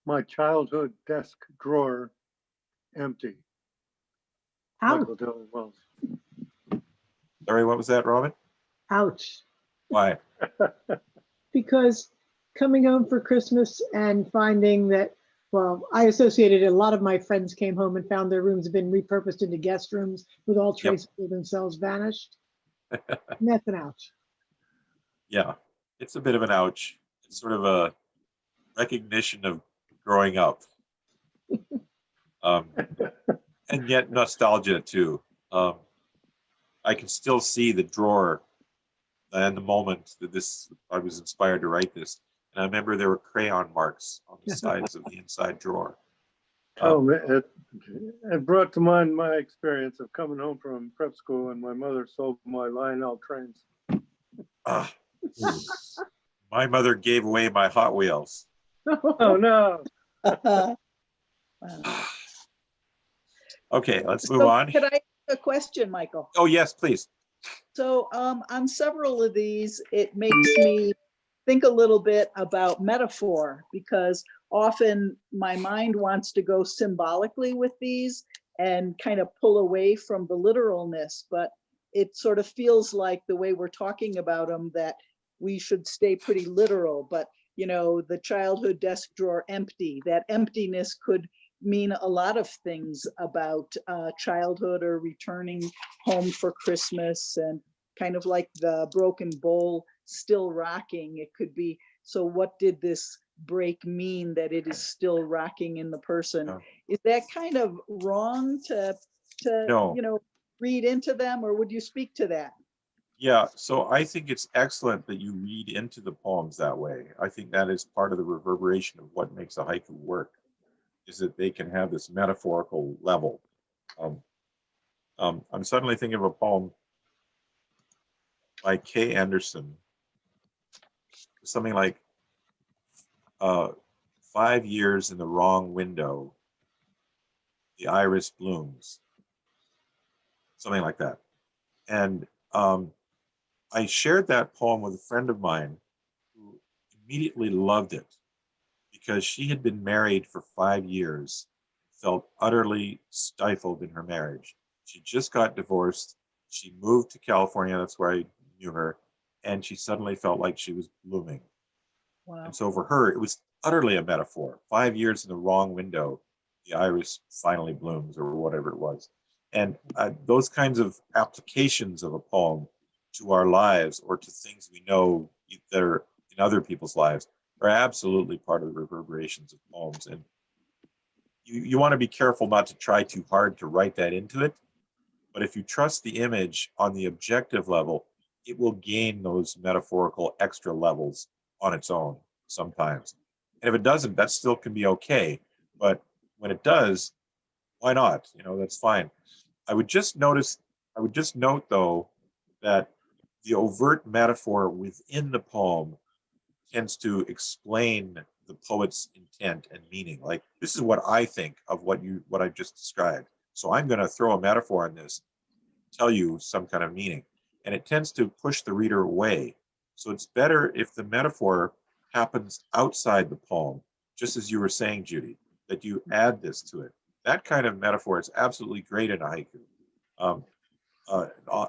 Speaker 4: My childhood desk drawer empty. Michael Dylan Welch.
Speaker 2: Sorry, what was that, Robin?
Speaker 1: Ouch.
Speaker 2: Why?
Speaker 1: Because coming home for Christmas and finding that, well, I associated a lot of my friends came home and found their rooms have been repurposed into guest rooms with all traces of themselves vanished. And that's an ouch.
Speaker 2: Yeah, it's a bit of an ouch. It's sort of a recognition of growing up. And yet nostalgia too. I can still see the drawer and the moment that I was inspired to write this. And I remember there were crayon marks on the sides of the inside drawer.
Speaker 4: It brought to mind my experience of coming home from prep school and my mother sold my Lionel trains.
Speaker 2: My mother gave away my Hot Wheels.
Speaker 4: Oh no.
Speaker 6: Wow.
Speaker 2: Okay, let's move
Speaker 6: So
Speaker 2: on.
Speaker 6: could I ask a question, Michael?
Speaker 2: Oh, yes, please.
Speaker 6: So on several of these, it makes me think a little bit about metaphor, because often my mind wants to go symbolically with these and kind of pull away from the literalness, but it sort of feels like the way we're talking about them that we should stay pretty literal. But you know, the childhood desk drawer empty, that emptiness could mean a lot of things about childhood or returning home for Christmas, and kind of like the broken bowl still rocking. It could be, so what did this break mean that it is still rocking in the person?
Speaker 2: No.
Speaker 6: Is that kind of wrong to
Speaker 2: No.
Speaker 6: you know, read into them, or would you speak to that?
Speaker 2: Yeah, so I think it's excellent that you read into the poems that way. I think that is part of the reverberation of what makes a haiku work, is that they can have this metaphorical level. I'm suddenly thinking of a poem by K. Anderson, something like 5 years in the wrong window, the iris blooms, something like that. And I shared that poem with a friend of mine who immediately loved it because she had been married for 5 years, felt utterly stifled in her marriage. She just got divorced. She moved to California, that's where I knew her, and she suddenly felt like she was blooming.
Speaker 6: Wow.
Speaker 2: And so for her, it was utterly a metaphor. 5 years in the wrong window, the iris finally blooms, or whatever it was. And those kinds of applications of a poem to our lives or to things we know that are in other people's lives are absolutely part of the reverberations of poems. And you want to be careful not to try too hard to write that into it. But if you trust the image on the objective level, it will gain those metaphorical extra levels on its own sometimes. And if it doesn't, that still can be okay. But when it does, why not? You know, that's fine. I would just note though, that the overt metaphor within the poem tends to explain the poet's intent and meaning. Like, this is what I think of what I just described. So I'm going to throw a metaphor in this, tell you some kind of meaning. And it tends to push the reader away. So it's better if the metaphor happens outside the poem, just as you were saying, Judy, that you add this to it. That kind of metaphor is absolutely great in a haiku.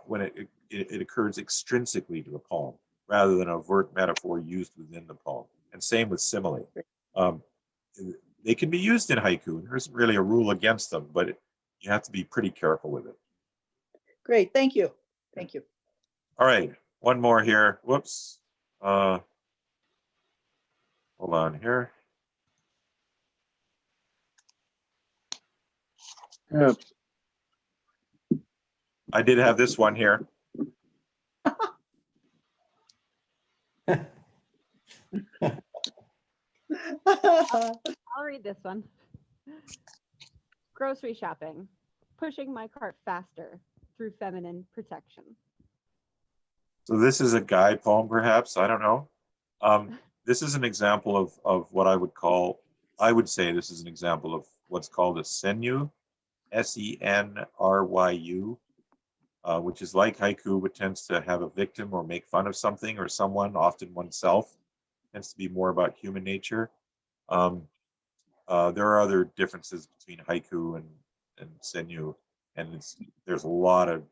Speaker 2: When it occurs extrinsically to the poem, rather than an overt metaphor used within the poem. And same with simile. They can be used in haiku. There isn't really a rule against them, but you have to be pretty careful with it.
Speaker 6: Great, thank you. Thank you.
Speaker 2: All right, one more here. Whoops. Hold on here.
Speaker 4: Yeah.
Speaker 2: I did have this one here.
Speaker 7: I'll read this one. Grocery shopping, pushing my cart faster through feminine protection.
Speaker 2: So this is a guy poem, perhaps. I don't know. This is an example of what I would say this is an example of what's called a senryu, S-E-N-R-Y-U, which is like haiku, but tends to have a victim or make fun of something or someone, often oneself. Tends to be more about human nature. There are other differences between haiku and senryu, and there's a lot of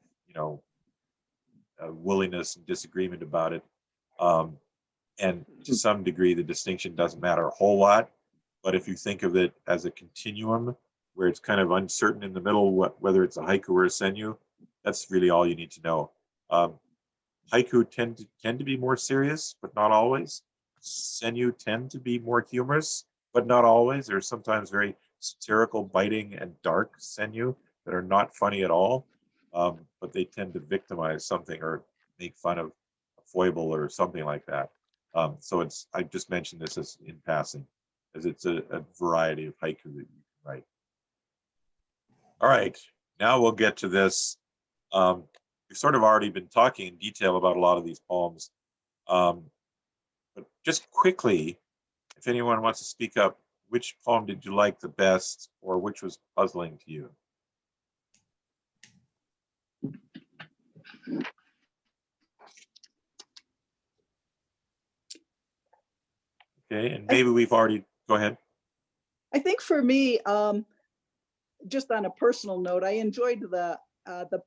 Speaker 2: willingness and disagreement about it. And to some degree, the distinction doesn't matter a whole lot. But if you think of it as a continuum where it's kind of uncertain in the middle, whether it's a haiku or a senryu, that's really all you need to know. Haiku tend to be more serious, but not always. Senryu tend to be more humorous, but not always. There's sometimes very satirical, biting, and dark senryu that are not funny at all, but they tend to victimize something or make fun of a foible or something like that. So I just mentioned this as in passing, as it's a variety of haiku that you can write. All right, now we'll get to this. We've sort of already been talking in detail about a lot of these poems. But just quickly, if anyone wants to speak up, which poem did you like the best, or which was puzzling to you? Okay, and maybe we've already, go ahead.
Speaker 6: I think for me, just on a personal note, I enjoyed the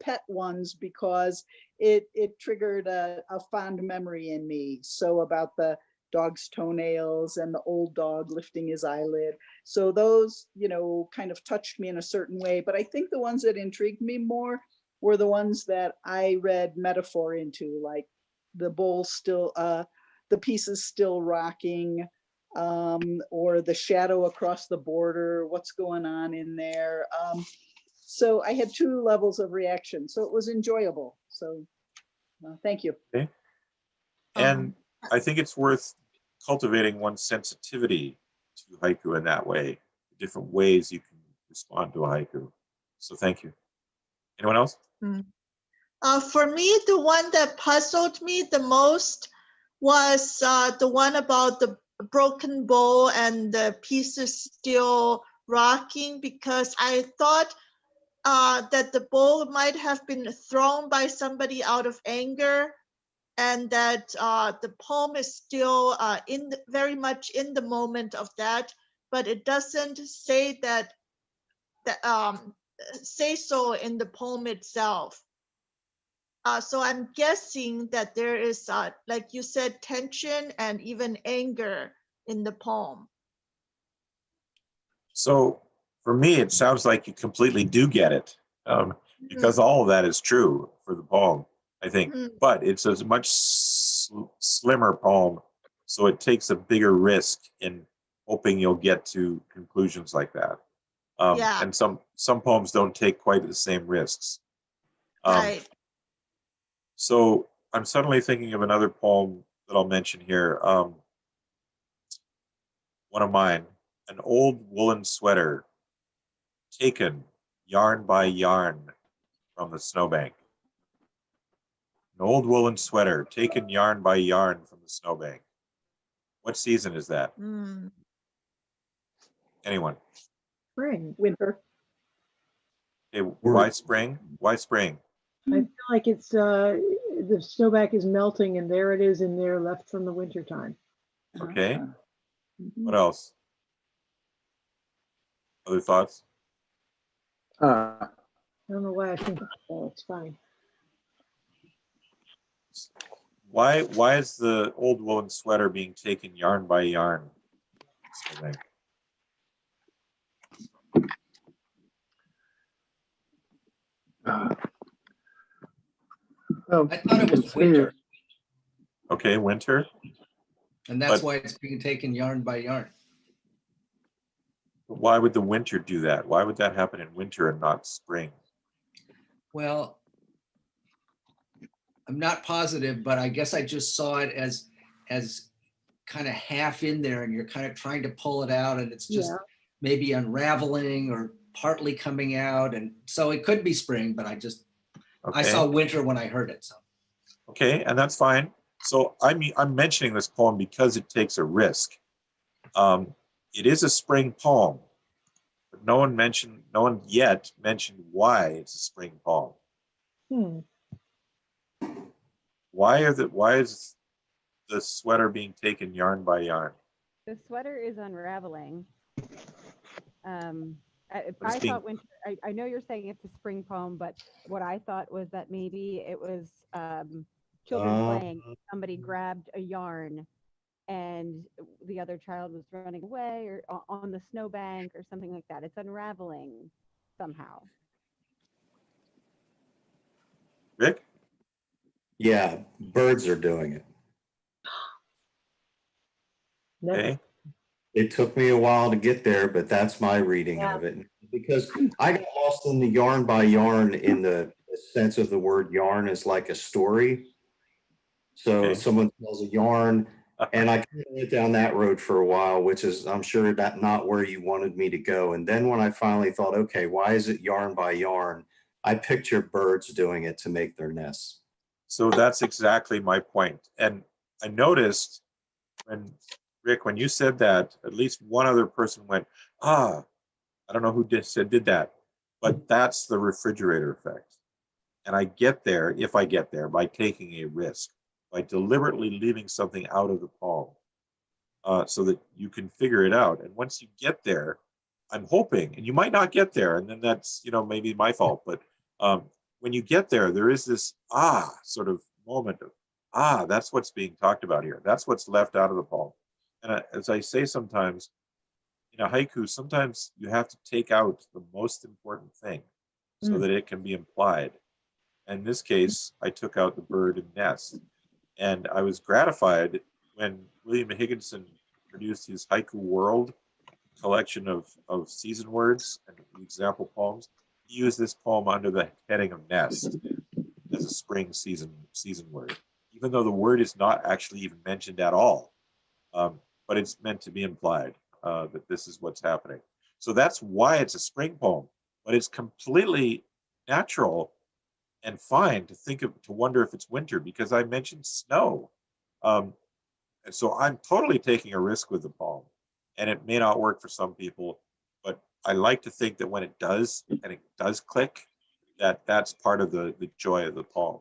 Speaker 6: pet ones because it triggered a fond memory in me. So about the dog's toenails and the old dog lifting his eyelid. So those, you know, kind of touched me in a certain way. But I think the ones that intrigued me more were the ones that I read metaphor into, like the bowl still, the pieces still rocking, or the shadow across the border, what's going on in there. So I had two levels of reaction, so it was enjoyable. So thank you.
Speaker 2: Okay. And I think it's worth cultivating one's sensitivity to haiku in that way, different ways you can respond to a haiku. So thank you. Anyone else?
Speaker 8: For me, the one that puzzled me the most was the one about the broken bowl and the pieces still rocking, because I thought that the bowl might have been thrown by somebody out of anger, and that the poem is still very much in the moment of that, but it doesn't say that, say so in the poem itself. So I'm guessing that there is, like you said, tension and even anger in the poem.
Speaker 2: So for me, it sounds like you completely do get it, because all of that is true for the poem, I think. But it's a much slimmer poem, so it takes a bigger risk in hoping you'll get to conclusions like that. And some poems don't take quite the same risks.
Speaker 8: Right.
Speaker 2: So I'm suddenly thinking of another poem that I'll mention here. One of mine, an old woolen sweater taken yarn by yarn from the snowbank. An old woolen sweater taken yarn by yarn from the snowbank. What season is that? Anyone?
Speaker 6: Spring, winter.
Speaker 2: Okay, why spring? Why spring?
Speaker 1: I feel like it's the snowbank is melting, and there it is in there left from the winter time.
Speaker 2: Okay. What else? Other thoughts?
Speaker 1: I don't know why I think it's fine.
Speaker 2: Why is the old woolen sweater being taken yarn by yarn? I
Speaker 9: thought it was winter.
Speaker 2: Okay, winter.
Speaker 9: And that's why it's being taken yarn by yarn.
Speaker 2: Why would the winter do that? Why would that happen in winter and not spring?
Speaker 9: Well, I'm not positive, but I guess I just saw it as kind of half in there, and you're kind of trying to pull it out, and it's just maybe unraveling or partly coming out. And so it could be spring, but I saw winter when I heard it. So
Speaker 2: okay, and that's fine. So I'm mentioning this poem because it takes a risk. It is a spring poem, but no one yet mentioned why it's a spring poem. Why is the sweater being taken yarn by yarn?
Speaker 7: The sweater is unraveling. I
Speaker 2: being...
Speaker 7: thought winter. I know you're saying it's a spring poem, but what I thought was that maybe it was children playing. Somebody grabbed a yarn, and the other child was running away or on the snowbank or something like that. It's unraveling somehow.
Speaker 2: Rick?
Speaker 3: Yeah, birds are doing it.
Speaker 2: Okay.
Speaker 3: It took me a while to get there, but that's my reading of it. Because I got lost in the yarn by yarn in the sense of the word yarn as like a story. So someone tells a yarn, and I kind of went down that road for a while, which is, I'm sure, that not where you wanted me to go. And then when I finally thought, okay, why is it yarn by yarn? I picture birds doing it to make their nests.
Speaker 2: So that's exactly my point. And I noticed when Rick, when you said that, at least one other person went, ah, I don't know who did that, but that's the refrigerator effect. And I get there, if I get there, by taking a risk, by deliberately leaving something out of the poem, so that you can figure it out. And once you get there, I'm hoping, and you might not get there, and then that's, maybe my fault, but when you get there, there is this sort of moment of, that's what's being talked about here. That's what's left out of the poem. And as I say sometimes, in a haiku, sometimes you have to take out the most important thing so that it can be implied. In this case, I took out the bird and nest. And I was gratified when William Higginson produced his Haiku World collection of season words and example poems. He used this poem under the heading of nest as a spring season word, even though the word is not actually even mentioned at all. But it's meant to be implied that this is what's happening. So that's why it's a spring poem, but it's completely natural and fine to wonder if it's winter, because I mentioned snow. And so I'm totally taking a risk with the poem, and it may not work for some people, but I like to think that when it does, and it does click, that's part of the joy of the poem.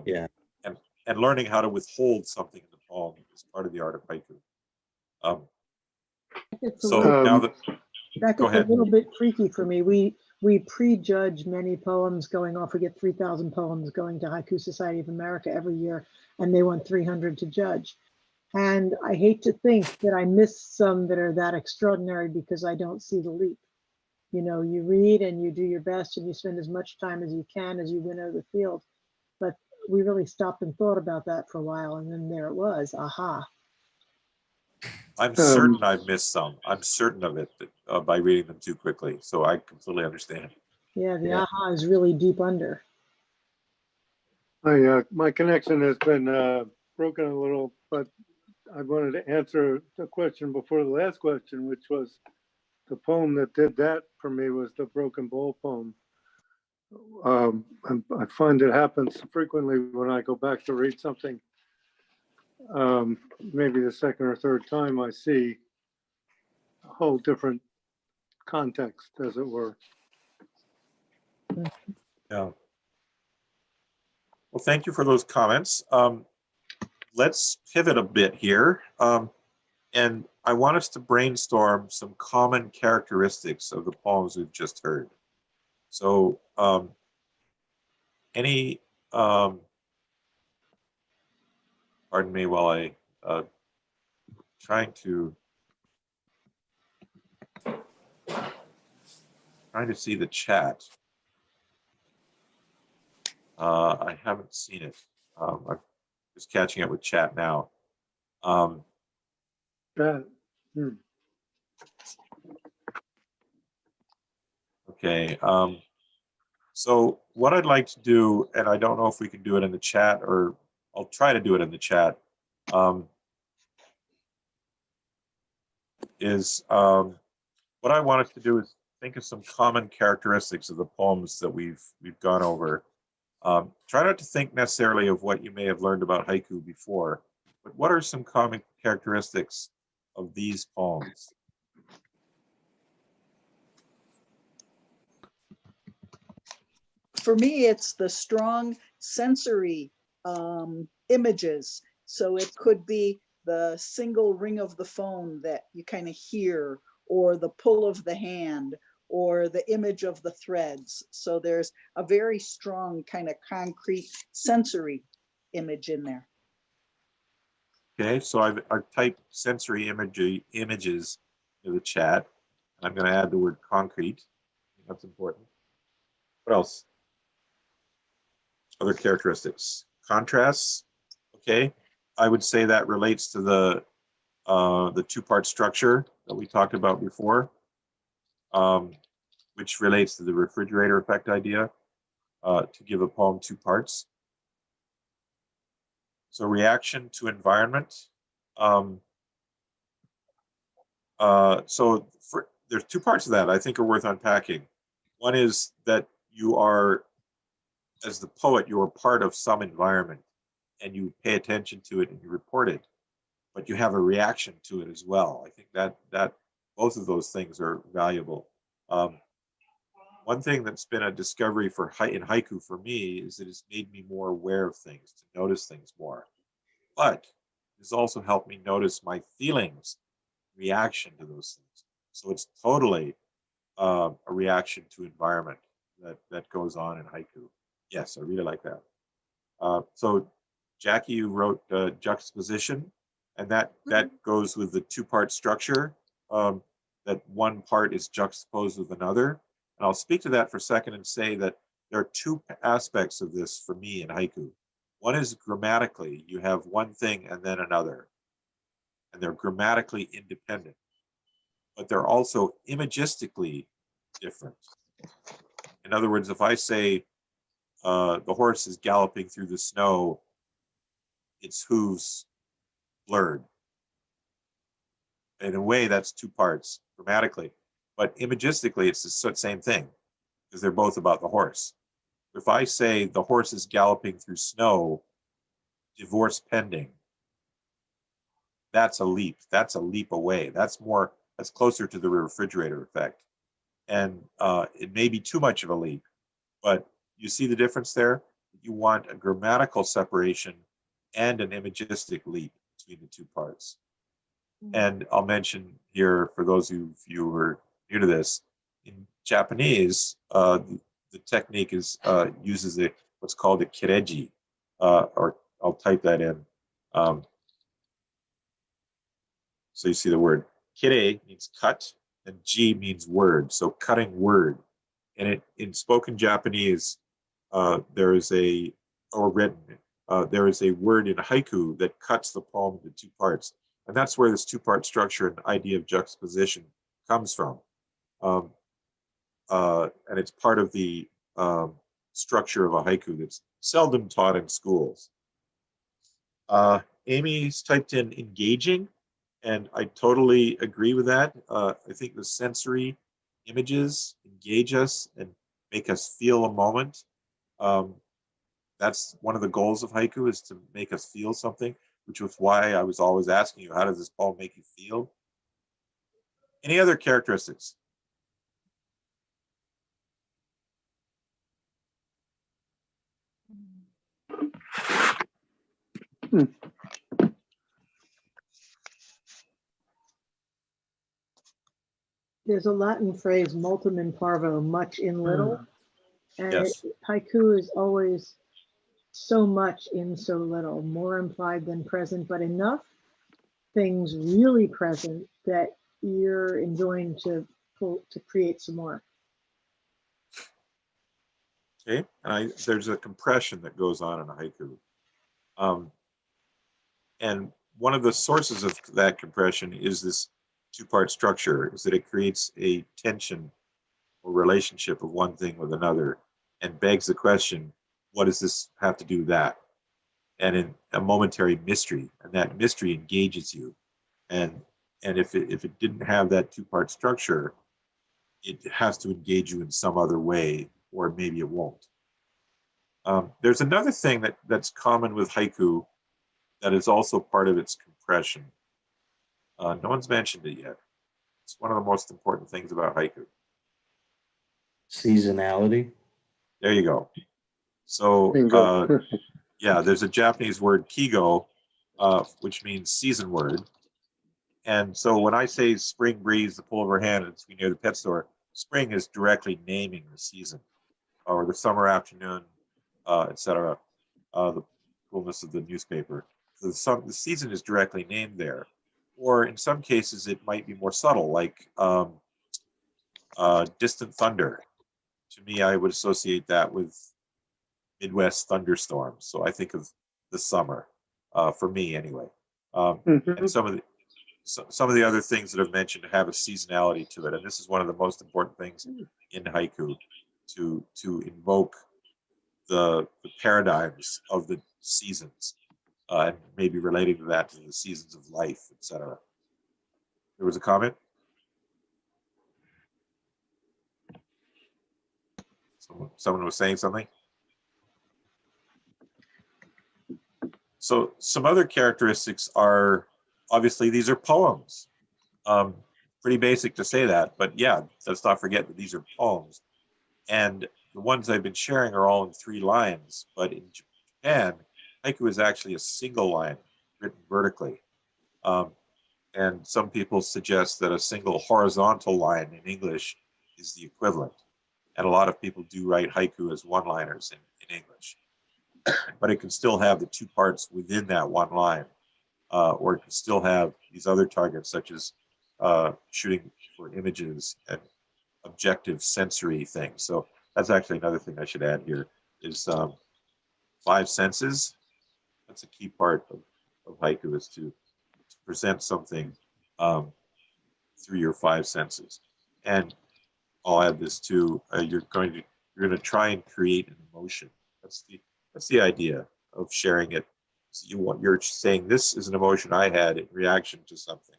Speaker 3: Yeah.
Speaker 2: And learning how to withhold something in the poem is part of the art of haiku. So now that,
Speaker 1: that
Speaker 2: go
Speaker 1: gets a
Speaker 2: ahead.
Speaker 1: little bit tricky for me. We prejudge many poems going off. We get 3,000 poems going to Haiku Society of America every year, and they want 300 to judge. And I hate to think that I miss some that are that extraordinary because I don't see the leap. You read and you do your best and you spend as much time as you can as you winnow the field. But we really stopped and thought about that for a while, and then there it was, aha.
Speaker 2: I'm certain I've missed some. I'm certain of it by reading them too quickly. So I completely understand.
Speaker 1: Yeah, the aha is really deep under.
Speaker 4: My connection has been broken a little, but I wanted to answer the question before the last question, which was the poem that did that for me was the Broken Bowl poem. I find it happens frequently when I go back to read something. Maybe the second or third time I see a whole different context, as it were.
Speaker 2: Yeah. Well, thank you for those comments. Let's pivot a bit here. And I want us to brainstorm some common characteristics of the poems we've just heard. So pardon me while I trying to see the chat. I haven't seen it. I'm just catching up with chat now. Okay. So what I'd like to do, and I don't know if we can do it in the chat, or I'll try to do it in the chat, is what I want us to do is think of some common characteristics of the poems that we've gone over. Try not to think necessarily of what you may have learned about haiku before, but what are some common characteristics of these poems?
Speaker 6: For me, it's the strong sensory images. So it could be the single ring of the phone that you kind of hear, or the pull of the hand, or the image of the threads. So there's a very strong kind of concrete sensory image in there.
Speaker 2: Okay, so I've typed sensory images in the chat, and I'm going to add the word concrete. That's important. What else? Other characteristics. Contrasts. Okay, I would say that relates to the two-part structure that we talked about before, which relates to the refrigerator effect idea, to give a poem two parts. So reaction to environment. There's two parts of that I think are worth unpacking. One is that you are, as the poet, you are part of some environment and you pay attention to it and you report it. but you have a reaction to it as well. I think that both of those things are valuable. One thing that's been a discovery in haiku for me is that it's made me more aware of things, to notice things more. But it's also helped me notice my feelings, reaction to those things. So it's totally a reaction to environment that goes on in haiku. Yes, I really like that. So Jackie, you wrote juxtaposition, and that goes with the two-part structure, that one part is juxtaposed with another. And I'll speak to that for a second and say that there are two aspects of this for me in haiku. One is grammatically, you have one thing and then another, and they're grammatically independent, but they're also imagistically different. In other words, if I say the horse is galloping through the snow, its hooves blurred. In a way, that's two parts grammatically, but imagistically, it's the same thing because they're both about the horse. If I say the horse is galloping through snow, divorce pending, that's a leap. That's a leap away. That's closer to the refrigerator effect. And it may be too much of a leap, but you see the difference there? You want a grammatical separation and an imagistic leap between the two parts. And I'll mention here, for those of you who are new to this, in Japanese, the technique uses what's called a kireji, or I'll type that in. So you see the word kire means cut, and ji means word, so cutting word. And in spoken Japanese, there is a word in haiku that cuts the poem into two parts. And that's where this two-part structure and idea of juxtaposition comes from. And it's part of the structure of a haiku that's seldom taught in schools. Amy's typed in engaging, and I totally agree with that. I think the sensory images engage us and make us feel a moment. That's one of the goals of haiku, is to make us feel something, which was why I was always asking you, how does this poem make you feel? Any other characteristics?
Speaker 1: There's a Latin phrase, multum in parvo, much in little. And
Speaker 2: Yes.
Speaker 1: Haiku is always so much in so little, more implied than present, but enough things really present that you're enjoying to create some more.
Speaker 2: Okay, and there's a compression that goes on in a haiku. And one of the sources of that compression is this two-part structure, is that it creates a tension or relationship of one thing with another and begs the question, what does this have to do with that? And in a momentary mystery, and that mystery engages you. And if it didn't have that two-part structure, it has to engage you in some other way, or maybe it won't. There's another thing that's common with haiku that is also part of its compression. No one's mentioned it yet. It's one of the most important things about haiku.
Speaker 3: Seasonality.
Speaker 2: There you go. So yeah, there's a Japanese word kigo, which means season word. And so when I say spring breeze, the pull of her hand, it's near the pet store, spring is directly naming the season, or the summer afternoon, etc. The coolness of the newspaper. So the season is directly named there. Or in some cases, it might be more subtle, like distant thunder. To me, I would associate that with Midwest thunderstorms. So I think of the summer, for me anyway. And some of the other things that I've mentioned have a seasonality to it. And this is one of the most important things in haiku, to invoke the paradigms of the seasons, and maybe relating to that to the seasons of life, etc. There was a comment? Someone was saying something? So some other characteristics are obviously these are poems. Pretty basic to say that, but yeah, let's not forget that these are poems. And the ones I've been sharing are all in 3 lines, but in Japan, haiku is actually a single line written vertically. And some people suggest that a single horizontal line in English is the equivalent. And a lot of people do write haiku as one-liners in English. But it can still have the 2 parts within that one line. Or it can still have these other targets, such as shooting for images and objective sensory things. So that's actually another thing I should add here is 5 senses. That's a key part of haiku, is to present something through your 5 senses. And I'll add this too. You're going to try and create an emotion. That's the idea of sharing it. So you're saying, this is an emotion I had in reaction to something,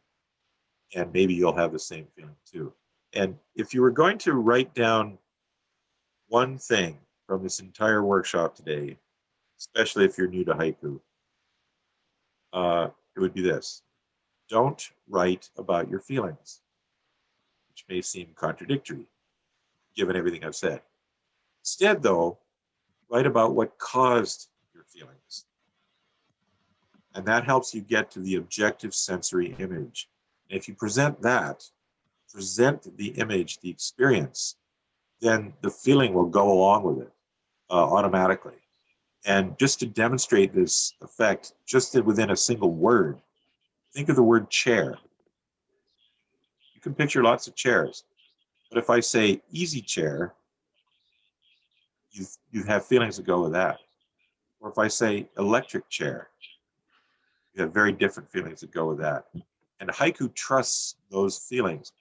Speaker 2: and maybe you'll have the same feeling too. And if you were going to write down one thing from this entire workshop today, especially if you're new to haiku, it would be this: don't write about your feelings, which may seem contradictory given everything I've said. Instead, though, write about what caused your feelings. And that helps you get to the objective sensory image. And if you present the image, the experience, then the feeling will go along with it automatically. And just to demonstrate this effect, just within a single word, think of the word chair. You can picture lots of chairs. But if I say easy chair, you have feelings that go with that. Or if I say electric chair, you have very different feelings that go with that. And haiku trusts those feelings,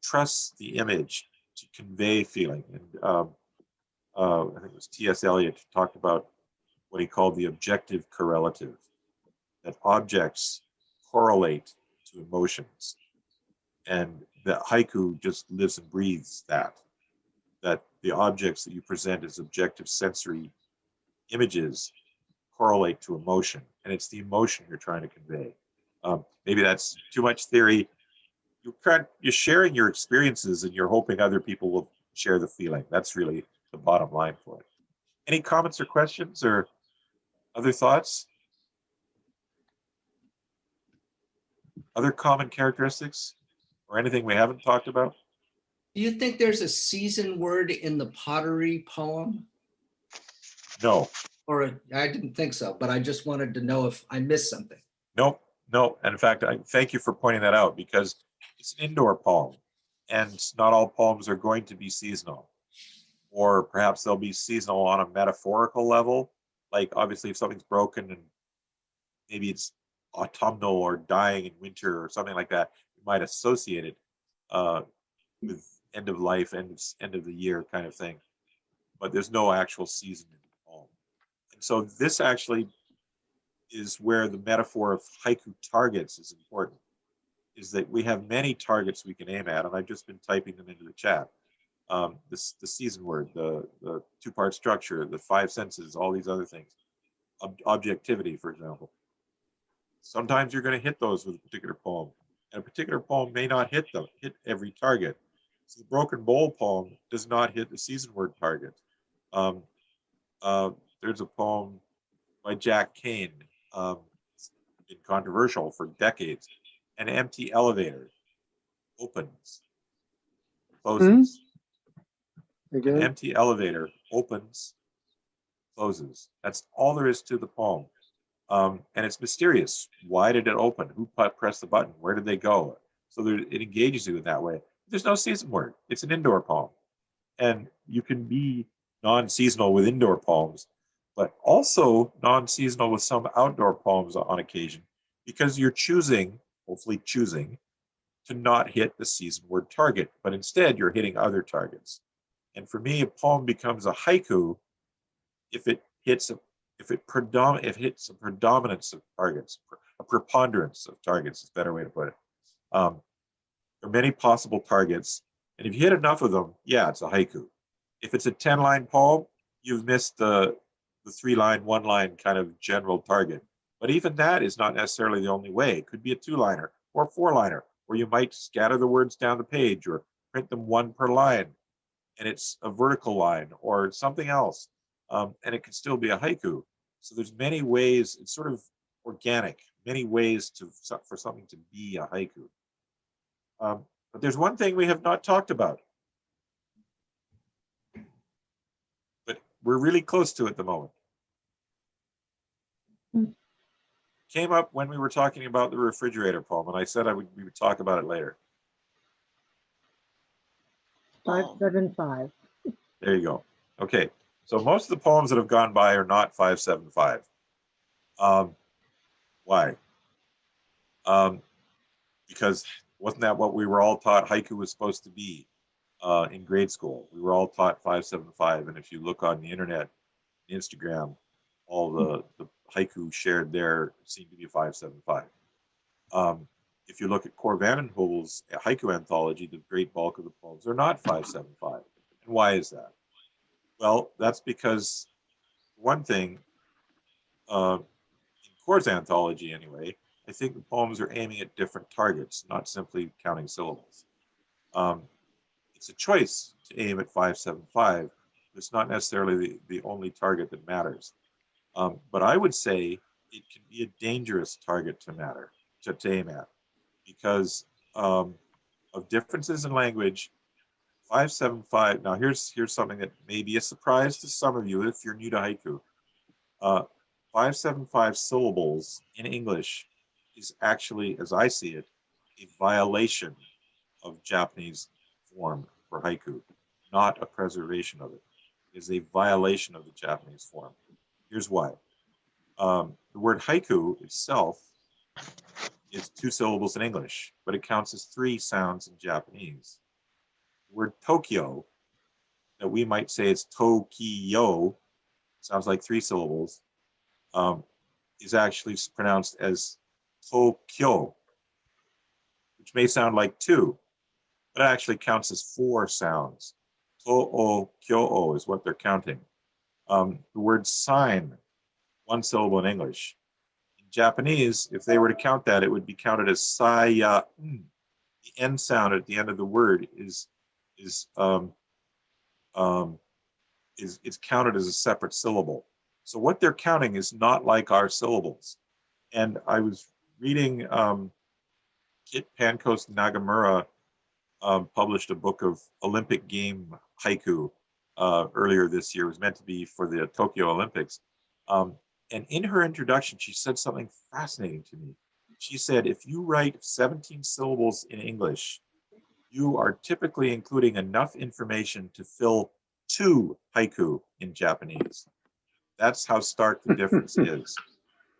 Speaker 2: trusts the image to convey feeling. And I think it was T.S. Eliot who talked about what he called the objective correlative, that objects correlate to emotions. And the haiku just lives and breathes that the objects that you present as objective sensory images correlate to emotion, and it's the emotion you're trying to convey. Maybe that's too much theory. You're sharing your experiences, and you're hoping other people will share the feeling. That's really the bottom line for it. Any comments or questions or other thoughts? Other common characteristics or anything we haven't talked about?
Speaker 9: Do you think there's a season word in the pottery poem?
Speaker 2: No.
Speaker 9: I didn't think so, but I just wanted to know if I missed something.
Speaker 2: Nope. And in fact, I thank you for pointing that out, because it's an indoor poem, and not all poems are going to be seasonal. Or perhaps they'll be seasonal on a metaphorical level. Like, obviously, if something's broken and maybe it's autumnal or dying in winter or something like that, you might associate it with end of life, end of the year kind of thing. But there's no actual season in the poem. And so this actually is where the metaphor of haiku targets is important, is that we have many targets we can aim at, and I've just been typing them into the chat. The season word, the 2-part structure, the 5 senses, all these other things. Objectivity, for example. Sometimes you're going to hit those with a particular poem, and a particular poem may not hit every target. So the Broken Bowl poem does not hit the season word target. There's a poem by Jack Kane, been controversial for decades. An empty elevator opens, closes.
Speaker 4: Again?
Speaker 2: An empty elevator opens, closes. That's all there is to the poem. And it's mysterious. Why did it open? Who pressed the button? Where did they go? So it engages you in that way. There's no season word. It's an indoor poem. And you can be non-seasonal with indoor poems, but also non-seasonal with some outdoor poems on occasion, because you're hopefully choosing, to not hit the season word target, but instead you're hitting other targets. And for me, a poem becomes a haiku if it hits a predominance of targets, a preponderance of targets is a better way to put it. There are many possible targets, and if you hit enough of them, yeah, it's a haiku. If it's a 10-line poem, you've missed the 3-line, 1-line kind of general target. But even that is not necessarily the only way. It could be a two-liner or a four-liner, where you might scatter the words down the page or print them one per line, and it's a vertical line or something else, and it can still be a haiku. So there's many ways. It's sort of organic, many ways for something to be a haiku. But there's one thing we have not talked about, but we're really close to it at the moment. Came up when we were talking about the refrigerator poem, and I said we would talk about it later.
Speaker 1: 575.
Speaker 2: There you go. Okay, so most of the poems that have gone by are not 575. Why? Because wasn't that what we were all taught haiku was supposed to be in grade school? We were all taught 575, and if you look on the internet, Instagram, all the haiku shared there seem to be 575. If you look at Cor Vandenhovel's haiku anthology, the great bulk of the poems are not 575. And why is that? Well, that's because one thing, in Cor's anthology anyway, I think the poems are aiming at different targets, not simply counting syllables. It's a choice to aim at 575. It's not necessarily the only target that matters. But I would say it can be a dangerous target to aim at, because of differences in language. 575. Now here's something that may be a surprise to some of you if you're new to haiku. 575 syllables in English is actually, as I see it, a violation of Japanese form for haiku, not a preservation of it. It is a violation of the Japanese form. Here's why. The word haiku itself is 2 syllables in English, but it counts as 3 sounds in Japanese. The word Tokyo, that we might say it's Tokyo, sounds like 3 syllables, is actually pronounced as Tokyo, which may sound like 2, but it actually counts as 4 sounds. To-o-kyo-o is what they're counting. The word sign, 1 syllable in English. In Japanese, if they were to count that, it would be counted as saya. The N sound at the end of the word is counted as a separate syllable. So what they're counting is not like our syllables. And I was reading Kit Pankos Nagamura published a book of Olympic game haiku earlier this year. It was meant to be for the Tokyo Olympics. And in her introduction, she said something fascinating to me. She said, if you write 17 syllables in English, you are typically including enough information to fill 2 haiku in Japanese. That's how stark the difference is.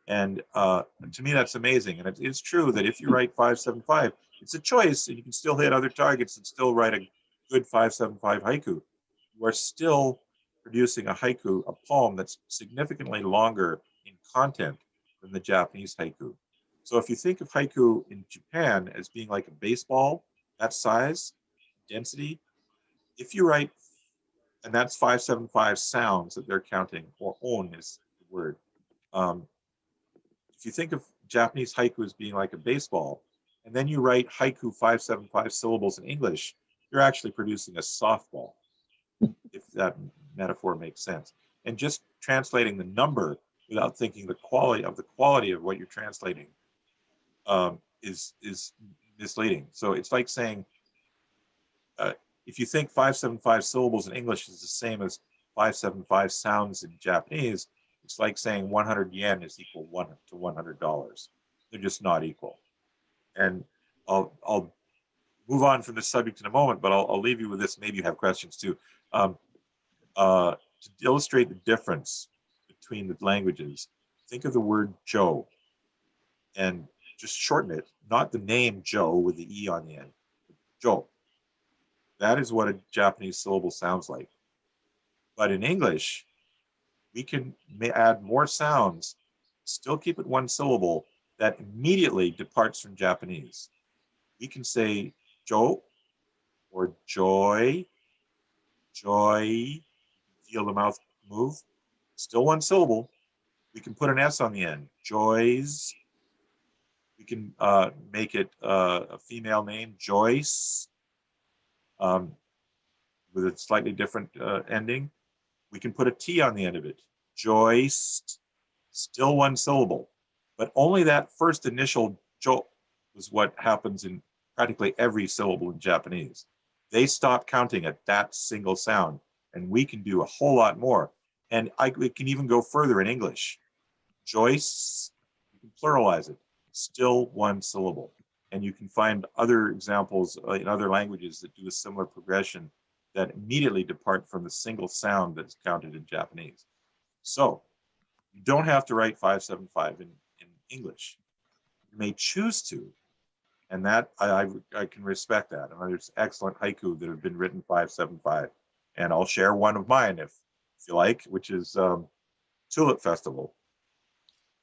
Speaker 2: And to me, that's amazing. And it's true that if you write 575, it's a choice, and you can still hit other targets and still write a good 575 haiku. You are still producing a haiku, a poem that's significantly longer in content than the Japanese haiku. So if you think of haiku in Japan as being like a baseball, that size, density, if you write, and that's 575 sounds that they're counting, or on is the word. If you think of Japanese haiku as being like a baseball, and then you write haiku 575 syllables in English, you're actually producing a softball, if that metaphor makes sense. And just translating the number without thinking the quality of what you're translating is misleading. So it's like saying, if you think 575 syllables in English is the same as 575 sounds in Japanese, it's like saying 100 yen is equal to $100. They're just not equal. And I'll move on from this subject in a moment, but I'll leave you with this. Maybe you have questions too. To illustrate the difference between the languages, think of the word Joe and just shorten it, not the name Joe with the E on the end, Joe. That is what a Japanese syllable sounds like. But in English, we can add more sounds, still keep it 1 syllable, that immediately departs from Japanese. We can say jo or joy, joy, feel the mouth move, still 1 syllable, We can put an S on the end, joys. We can make it a female name, Joyce, with a slightly different ending. We can put a T on the end of it, Joyce, still one syllable, but only that first initial jo was what happens in practically every syllable in Japanese. They stop counting at that single sound, and we can do a whole lot more. And we can even go further in English. Joyce, you can pluralize it, still one syllable. And you can find other examples in other languages that do a similar progression that immediately depart from the single sound that's counted in Japanese. So you don't have to write 575 in English. You may choose to, and that I can respect that. And there's excellent haiku that have been written 575. And I'll share one of mine if you like, which is Tulip Festival.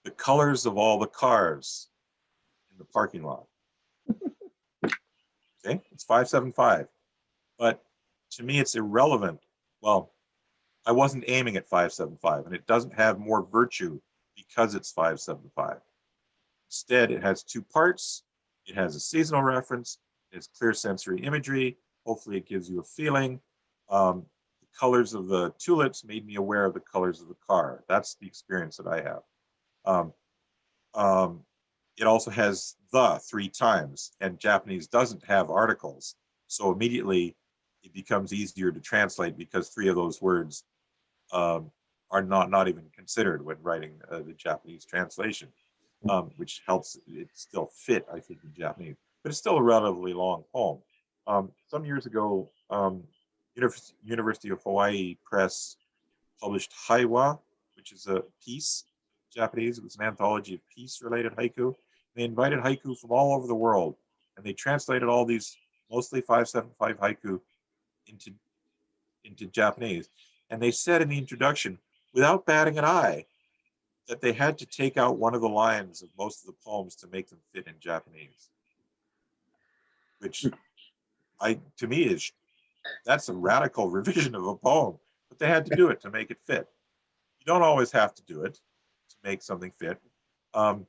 Speaker 2: The colors of all the cars in the parking lot. Okay, it's 575. But to me, it's irrelevant. Well, I wasn't aiming at 575, and it doesn't have more virtue because it's 575. Instead, it has two parts. It has a seasonal reference. It has clear sensory imagery. Hopefully, it gives you a feeling. The colors of the tulips made me aware of the colors of the car. That's the experience that I have. It also has the 3 times, and Japanese doesn't have articles. So immediately it becomes easier to translate because 3 of those words are not even considered when writing the Japanese translation, which helps it still fit, I think, in Japanese. But it's still a relatively long poem. Some years ago, University of Hawaii Press published Haiwa, which is a piece, Japanese. It was an anthology of peace-related haiku. They invited haiku from all over the world, and they translated all these mostly 575 haiku into Japanese. And they said in the introduction, without batting an eye, that they had to take out one of the lines of most of the poems to make them fit in Japanese. Which, to me, that's a radical revision of a poem, but they had to do it to make it fit. You don't always have to do it to make something fit. But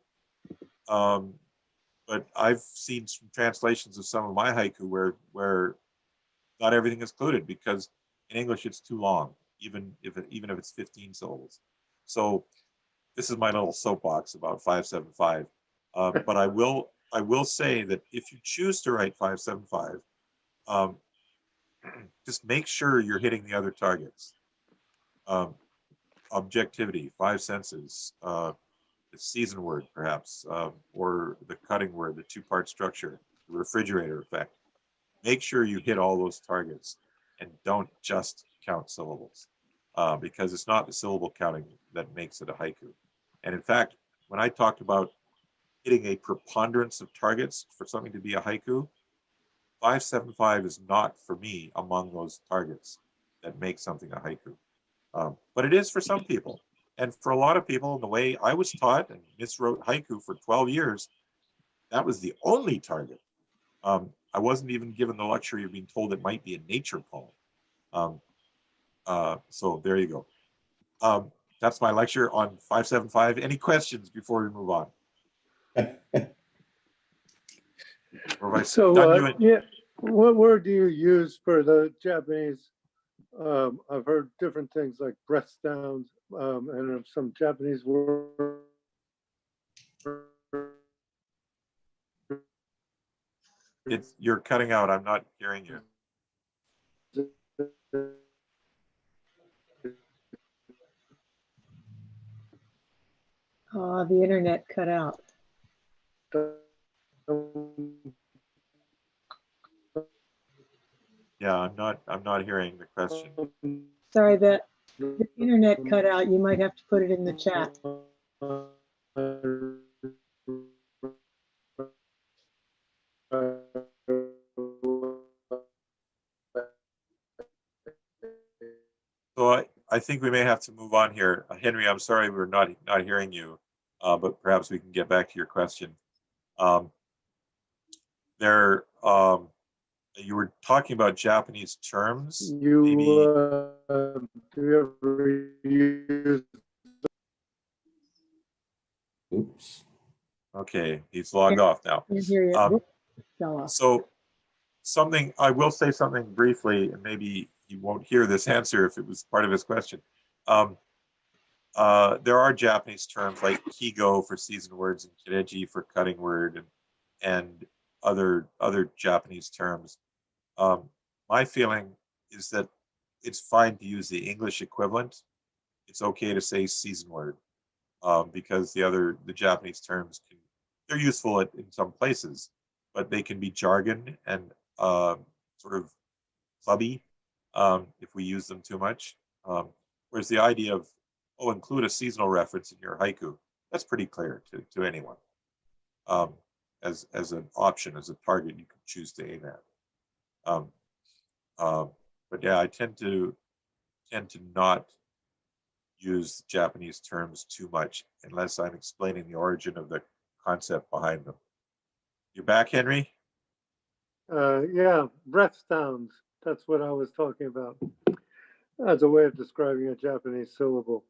Speaker 2: I've seen some translations of some of my haiku where not everything is included because in English it's too long, even if it's 15 syllables. So this is my little soapbox about 575. But I will say that if you choose to write 575, just make sure you're hitting the other targets. Objectivity, 5 senses, the season word perhaps, or the cutting word, the 2-part structure, the refrigerator effect. Make sure you hit all those targets and don't just count syllables, because it's not the syllable counting that makes it a haiku. And in fact, when I talked about hitting a preponderance of targets for something to be a haiku, 575 is not for me among those targets that make something a haiku. But it is for some people. And for a lot of people, in the way I was taught and miswrote haiku for 12 years, that was the only target. I wasn't even given the luxury of being told it might be a nature poem. So there you go. That's my lecture on 575. Any questions before we move on?
Speaker 4: So, yeah, what word do you use for the Japanese? I've heard different things like breath sounds, and some Japanese words.
Speaker 2: You're cutting out. I'm not hearing you.
Speaker 1: The internet cut out.
Speaker 2: Yeah, I'm not hearing the question.
Speaker 1: Sorry, the internet cut out. You might have to put it in the chat.
Speaker 2: So I think we may have to move on here. Henry, I'm sorry we're not hearing you, but perhaps we can get back to your question. You were talking about Japanese terms.
Speaker 4: Do you ever use
Speaker 2: Okay, he's logged off now.
Speaker 1: Can't hear you.
Speaker 2: Um,
Speaker 1: Whoop, fell off.
Speaker 2: So I will say something briefly, and maybe he won't hear this answer if it was part of his question. There are Japanese terms like kigo for season words and kireji for cutting word, and other Japanese terms. My feeling is that it's fine to use the English equivalent. It's okay to say season word, because the Japanese terms they're useful in some places, but they can be jargon and sort of clubby if we use them too much. Whereas the idea of include a seasonal reference in your haiku, that's pretty clear to anyone. As an option, as a target you can choose to aim at. But yeah, I tend to not use Japanese terms too much unless I'm explaining the origin of the concept behind them. You back, Henry?
Speaker 4: Yeah, breath sounds. That's what I was talking about. As a way of describing a Japanese syllable.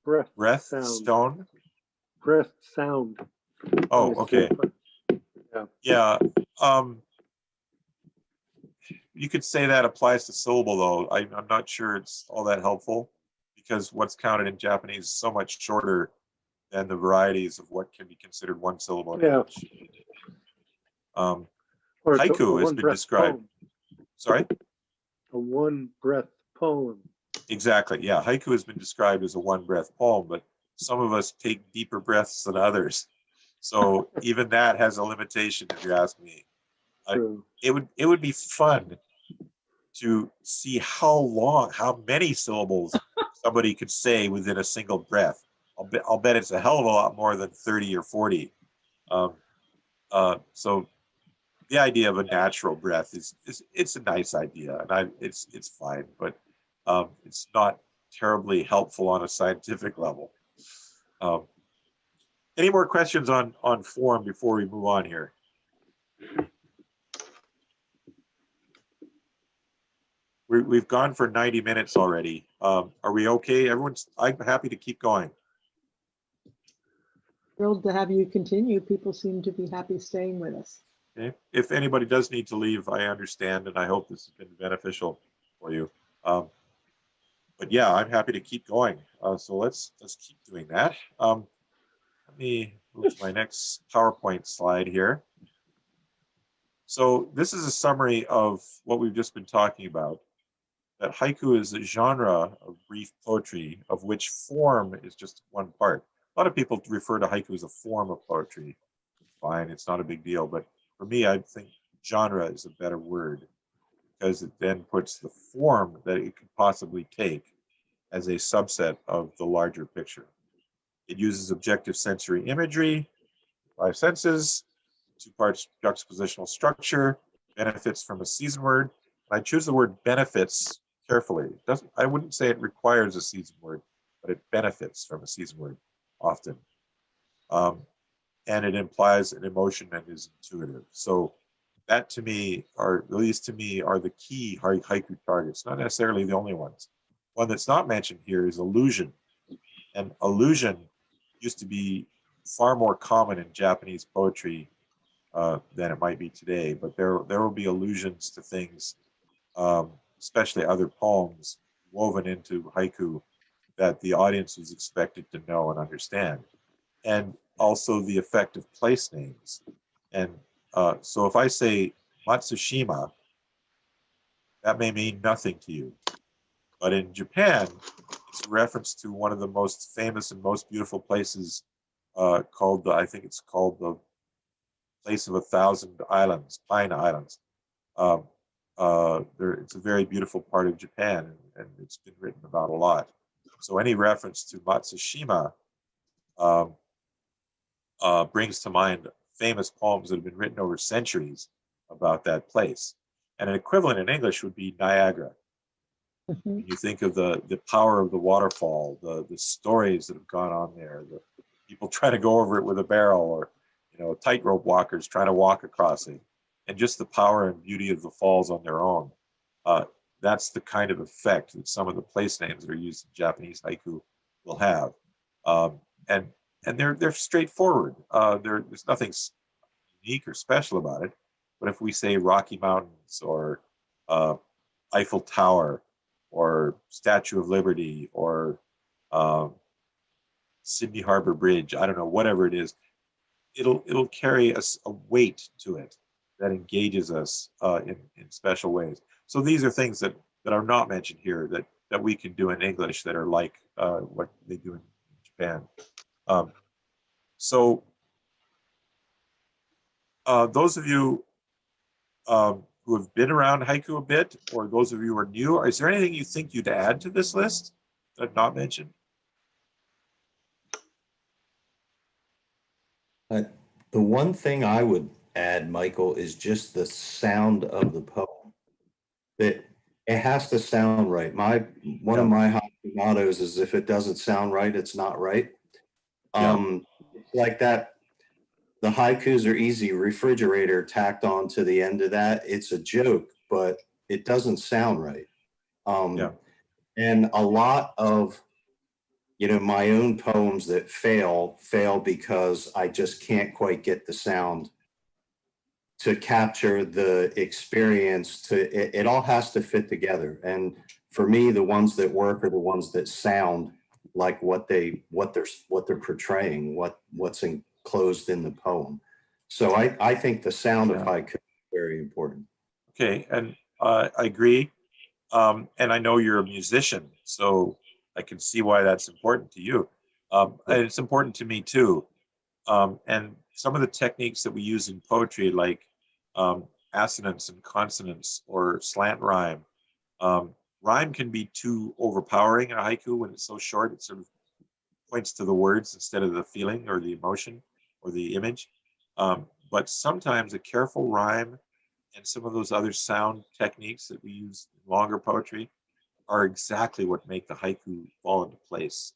Speaker 4: Breath sound.
Speaker 2: Stone?
Speaker 4: Breath sound.
Speaker 2: Oh, okay. Yeah. You could say that applies to syllable, though. I'm not sure it's all that helpful, because what's counted in Japanese is so much shorter than the varieties of what can be considered one syllable in English. Haiku has been described.
Speaker 4: Poem.
Speaker 2: Sorry?
Speaker 4: A one breath poem.
Speaker 2: Exactly. Yeah. Haiku has been described as a one breath poem, but some of us take deeper breaths than others. So even that has a limitation, if you ask me. It would be fun to see how many syllables somebody could say within a single breath. I'll bet it's a hell of a lot more than 30 or 40. So the idea of a natural breath it's a nice idea, and it's fine, but it's not terribly helpful on a scientific level. Any more questions on form before we move on here? We've gone for 90 minutes already. Are we okay? I'm happy to keep going.
Speaker 1: Thrilled to have you continue. People seem to be happy staying with us.
Speaker 2: Okay. If anybody does need to leave, I understand, and I hope this has been beneficial for you. But yeah, I'm happy to keep going. So let's keep doing that. Let me move to my next PowerPoint slide here. So this is a summary of what we've just been talking about. That haiku is a genre of brief poetry of which form is just one part. A lot of people refer to haiku as a form of poetry. Fine, it's not a big deal, but for me, I think genre is a better word, because it then puts the form that it could possibly take as a subset of the larger picture. It uses objective sensory imagery, 5 senses, 2 parts juxtapositional structure, benefits from a season word. I choose the word benefits carefully. I wouldn't say it requires a season word, but it benefits from a season word often. And it implies an emotion and is intuitive. So that to me, or at least to me, are the key haiku targets, not necessarily the only ones. One that's not mentioned here is allusion. And allusion used to be far more common in Japanese poetry than it might be today, but there will be allusions to things, especially other poems woven into haiku that the audience was expected to know and understand. And also the effect of place names. And so if I say Matsushima, that may mean nothing to you. But in Japan, it's a reference to one of the most famous and most beautiful places called, I think it's called the Place of 1,000 Islands, Pine Islands. It's a very beautiful part of Japan, and it's been written about a lot. So any reference to Matsushima brings to mind famous poems that have been written over centuries about that place. And an equivalent in English would be Niagara. When you think of the power of the waterfall, the stories that have gone on there, the people trying to go over it with a barrel, or tightrope walkers trying to walk across it, and just the power and beauty of the falls on their own. That's the kind of effect that some of the place names that are used in Japanese haiku will have. And and they're straightforward. There's nothing unique or special about it. But if we say Rocky Mountains or Eiffel Tower or Statue of Liberty or Sydney Harbor Bridge, I don't know, whatever it is, it'll carry a weight to it that engages us in special ways. So these are things that are not mentioned here that we can do in English that are like what they do in Japan. So those of you who have been around haiku a bit, or those of you who are new, is there anything you think you'd add to this list that I've not mentioned?
Speaker 3: The one thing I would add, Michael, is just the sound of the poem. That it has to sound right. One of my haiku mottos is if it doesn't sound right, it's not right. It's like that. The haikus are easy. Refrigerator tacked on to the end of that. It's a joke, but it doesn't sound right. And a lot of, my own poems that fail because I just can't quite get the sound to capture the experience. It all has to fit together. And for me, the ones that work are the ones that sound like what they're portraying, what's enclosed in the poem. So I think the sound of haiku is very important.
Speaker 2: Okay, and I agree. And I know you're a musician, so I can see why that's important to you. And it's important to me too. And some of the techniques that we use in poetry, like assonance and consonance or slant rhyme, rhyme can be too overpowering in a haiku when it's so short. It sort of points to the words instead of the feeling or the emotion or the image. But sometimes a careful rhyme and some of those other sound techniques that we use in longer poetry are exactly what make the haiku fall into place.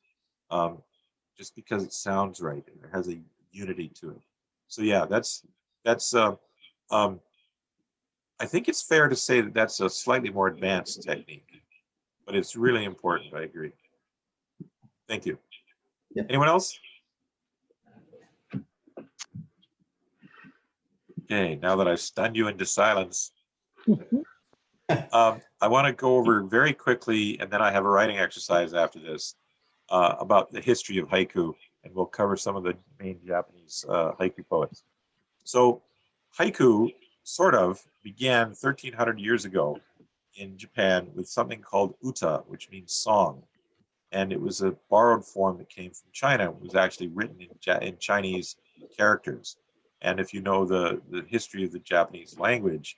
Speaker 2: Just because it sounds right and it has a unity to it. So yeah, that's I think it's fair to say that that's a slightly more advanced technique, but it's really important. I agree. Thank you.
Speaker 3: Yeah.
Speaker 2: Anyone else? Okay, now that I've stunned you into silence, I want to go over very quickly, and then I have a writing exercise after this, about the history of haiku, and we'll cover some of the main Japanese haiku poets. So haiku sort of began 1,300 years ago in Japan with something called uta, which means song. And it was a borrowed form that came from China. It was actually written in Chinese characters. And if you know the history of the Japanese language,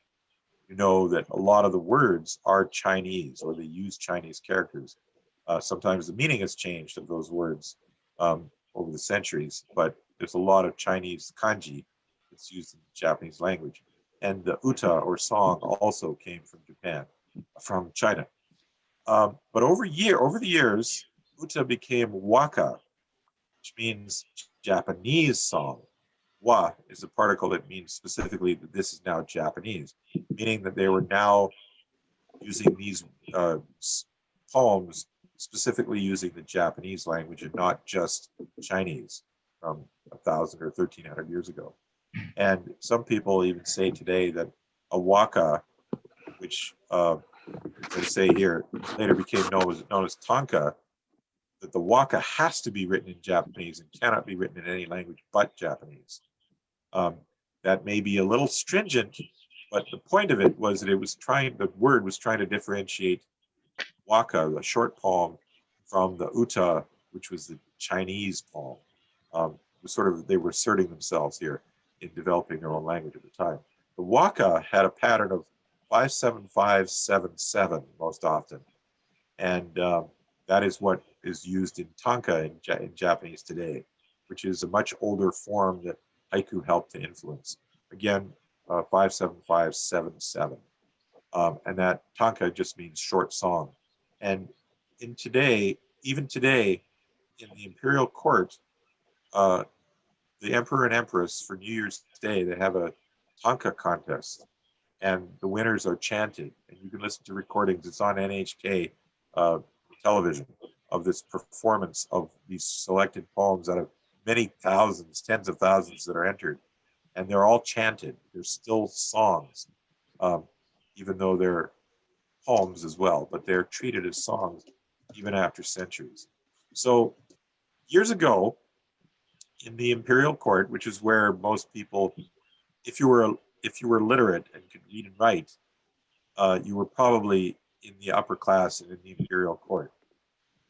Speaker 2: you know that a lot of the words are Chinese, or they use Chinese characters. Sometimes the meaning has changed of those words over the centuries, but there's a lot of Chinese kanji that's used in the Japanese language. And the uta, or song, also came from China. But over the years, uta became waka, which means Japanese song. Wa is a particle that means specifically that this is now Japanese, meaning that they were now using these poems specifically using the Japanese language and not just Chinese from 1,000 or 1,300 years ago. And some people even say today that a waka, which they say here later became known as tanka, that the waka has to be written in Japanese and cannot be written in any language but Japanese. That may be a little stringent, but the point of it was that the word was trying to differentiate waka, the short poem, from the uta, which was the Chinese poem. They were asserting themselves here in developing their own language at the time. The waka had a pattern of 5-7-5-7-7 most often, and that is what is used in tanka in Japanese today, which is a much older form that haiku helped to influence. Again, 5-7-5-7-7, and that tanka just means short song. And even today, in the imperial court, the emperor and empress, for New Year's Day, they have a tanka contest, and the winners are chanted. And you can listen to recordings. It's on NHK television of this performance of these selected poems out of many thousands, tens of thousands that are entered, and they're all chanted. They're still songs, even though they're poems as well, but they're treated as songs even after centuries. So years ago, in the imperial court, which is where most people, if you were literate and could read and write, you were probably in the upper class and in the imperial court.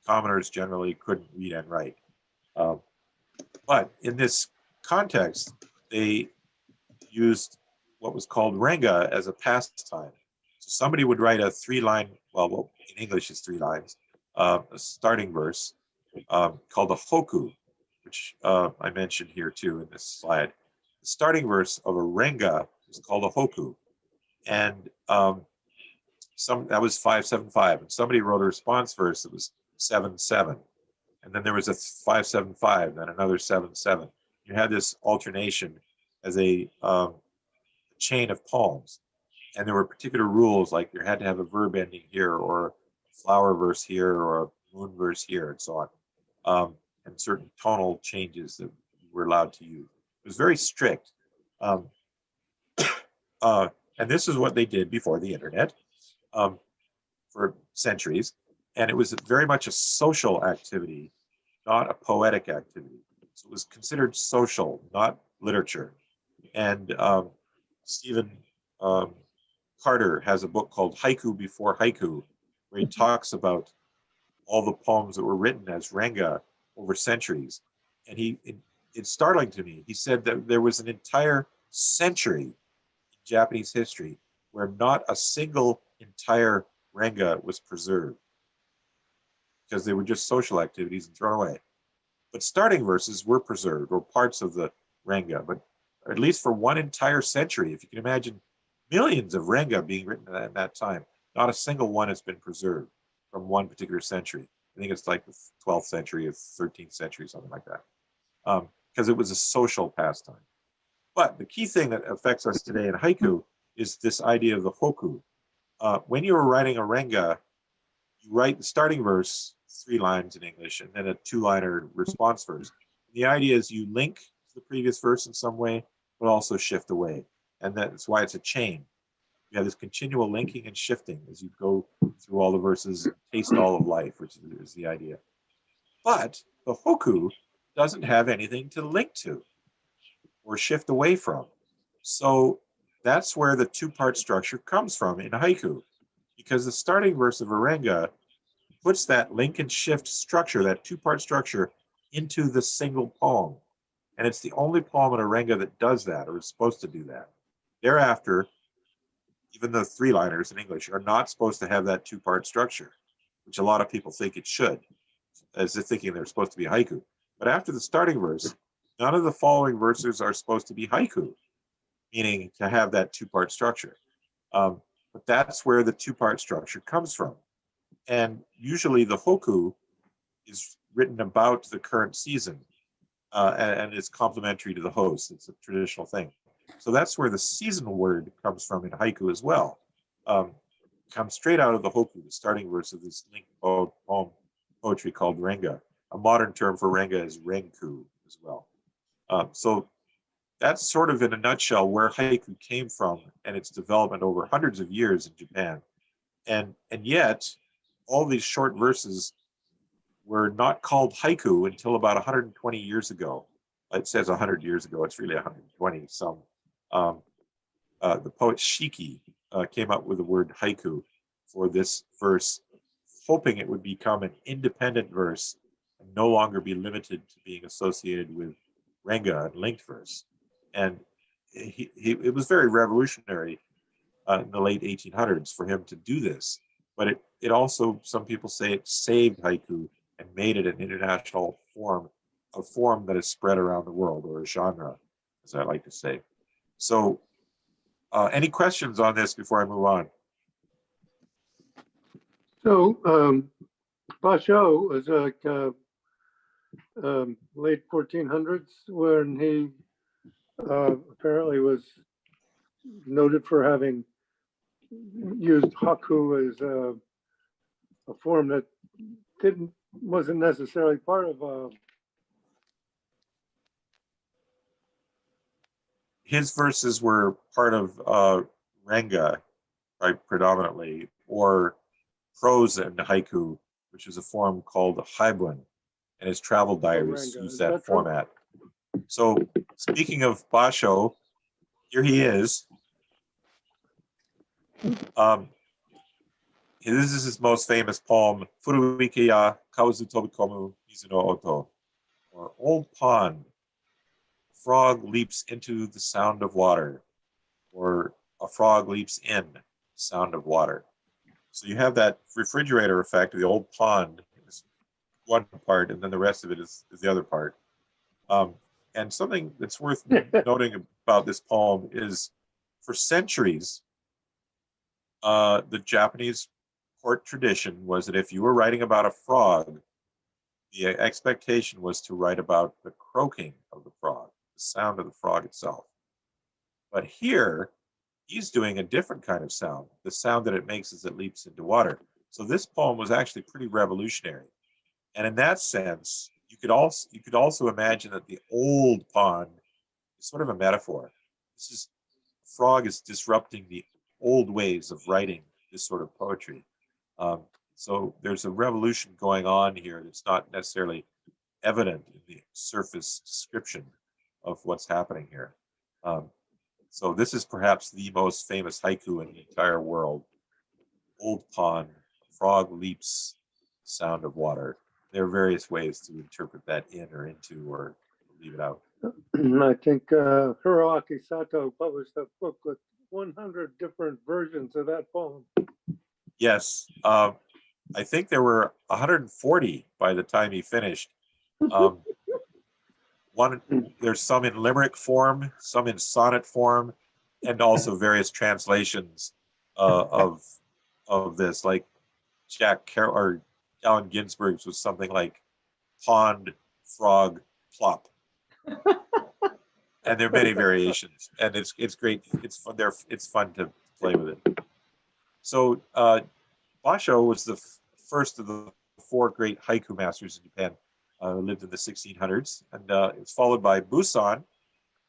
Speaker 2: Commoners generally couldn't read and write. But in this context, they used what was called renga as a pastime. So somebody would write a 3-line, well, in English it's 3 lines, a starting verse called a hoku, which I mentioned here too in this slide. The starting verse of a renga is called a hoku. And that was 575. And somebody wrote a response verse that was 7-7. And then there was a 575, then another 7-7. You had this alternation as a chain of poems. And there were particular rules, like you had to have a verb ending here, or a flower verse here, or a moon verse here, and so on. And certain tonal changes that you were allowed to use. It was very strict. And this is what they did before the internet for centuries. And it was very much a social activity, not a poetic activity. So it was considered social, not literature. And Stephen Carter has a book called Haiku Before Haiku, where he talks about all the poems that were written as renga over centuries. And it's startling to me. He said that there was an entire century in Japanese history where not a single entire renga was preserved because they were just social activities and thrown away. But starting verses were preserved, or parts of the renga, but at least for one entire century, if you can imagine millions of renga being written at that time, not a single one has been preserved from one particular century. I think it's like the 12th century or 13th century, something like that, because it was a social pastime. But the key thing that affects us today in haiku is this idea of the hoku. When you were writing a renga, you write the starting verse, 3 lines in English, and then a 2-liner response verse. The idea is you link to the previous verse in some way, but also shift away. And that's why it's a chain. You have this continual linking and shifting as you go through all the verses, taste all of life, which is the idea. But the hoku doesn't have anything to link to or shift away from. So that's where the 2-part structure comes from in haiku, because the starting verse of a renga puts that link and shift structure, that 2-part structure, into the single poem. And it's the only poem in a renga that does that, or is supposed to do that. Thereafter, even the 3-liners in English are not supposed to have that 2-part structure, which a lot of people think it should, as if thinking they're supposed to be haiku. But after the starting verse, none of the following verses are supposed to be haiku, meaning to have that 2-part structure. But that's where the 2-part structure comes from. And usually the hoku is written about the current season, and it's complementary to the host. It's a traditional thing. So that's where the seasonal word comes from in haiku as well. Comes straight out of the hoku, the starting verse of this linked poem poetry called renga. A modern term for renga is renku as well. So that's sort of in a nutshell where haiku came from and its development over hundreds of years in Japan. And yet, all these short verses were not called haiku until about 120 years ago. It says 100 years ago, it's really 120 some. The poet Shiki came up with the word haiku for this verse, hoping it would become an independent verse and no longer be limited to being associated with renga and linked verse. And it was very revolutionary in the late 1800s for him to do this. But it also, some people say, it saved haiku and made it an international form, a form that is spread around the world, or a genre, as I like to say. So any questions on this before I move on?
Speaker 4: So Basho was like late 1400s when he apparently was noted for having used haku as a form that wasn't necessarily part of
Speaker 2: his verses were part of Renga, right, predominantly, or prose and haiku, which is a form called haibun, and his travel diaries
Speaker 4: Renga,
Speaker 2: use
Speaker 4: is
Speaker 2: that
Speaker 4: that true?
Speaker 2: format. So speaking of Basho, here he is. This is his most famous poem, Furuike ya Kawazu Tobikomu Mizu no Oto, or Old Pond, frog leaps into the sound of water, or a frog leaps in the sound of water. So you have that refrigerator effect of the old pond is one part, and then the rest of it is the other part. And something that's worth noting about this poem is, for centuries, the Japanese court tradition was that if you were writing about a frog, the expectation was to write about the croaking of the frog, the sound of the frog itself. But here, he's doing a different kind of sound, the sound that it makes as it leaps into water. So this poem was actually pretty revolutionary. And in that sense, you could also imagine that the old pond is sort of a metaphor. This is frog is disrupting the old ways of writing this sort of poetry. So there's a revolution going on here that's not necessarily evident in the surface description of what's happening here. So this is perhaps the most famous haiku in the entire world. Old pond, frog leaps, sound of water. There are various ways to interpret that in or into or leave it out.
Speaker 4: I think Hiroaki Sato published a book with 100 different versions of that poem.
Speaker 2: Yes, I think there were 140 by the time he finished. There's some in limerick form, some in sonnet form, and also various translations of this, like Jack Carroll or Allen Ginsberg's was something like pond, frog, plop. And there are many variations, and it's great. It's fun. It's fun to play with it. So Basho was the first of the four great haiku masters in Japan. Who lived in the 1600s, and it's followed by Busan,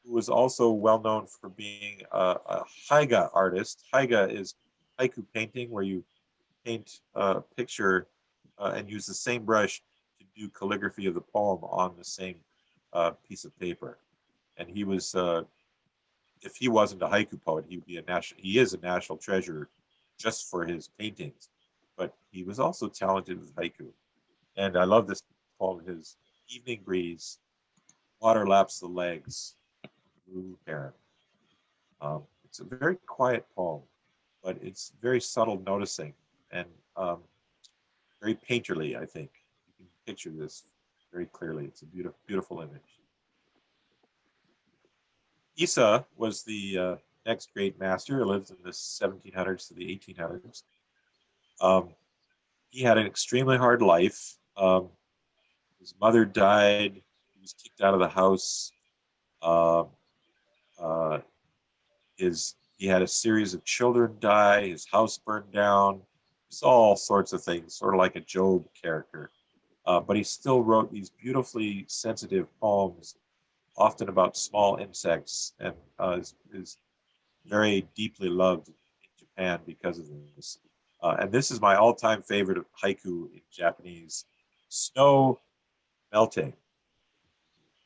Speaker 2: who was also well known for being a haiga artist. Haiga is haiku painting, where you paint a picture and use the same brush to do calligraphy of the poem on the same piece of paper. And he was, if he wasn't a haiku poet, he would be he is a national treasure just for his paintings. But he was also talented with haiku. And I love this poem, his evening breeze, water laps the legs, blue heron. It's a very quiet poem, but it's very subtle noticing and very painterly, I think. You can picture this very clearly. It's a beautiful, beautiful image. Issa was the next great master who lived in the 1700s to the 1800s. He had an extremely hard life. His mother died. He was kicked out of the house. He had a series of children die. His house burned down. It's all sorts of things, sort of like a Job character. But he still wrote these beautifully sensitive poems, often about small insects, and is very deeply loved in Japan because of this. And this is my all-time favorite of haiku in Japanese. Snow melting.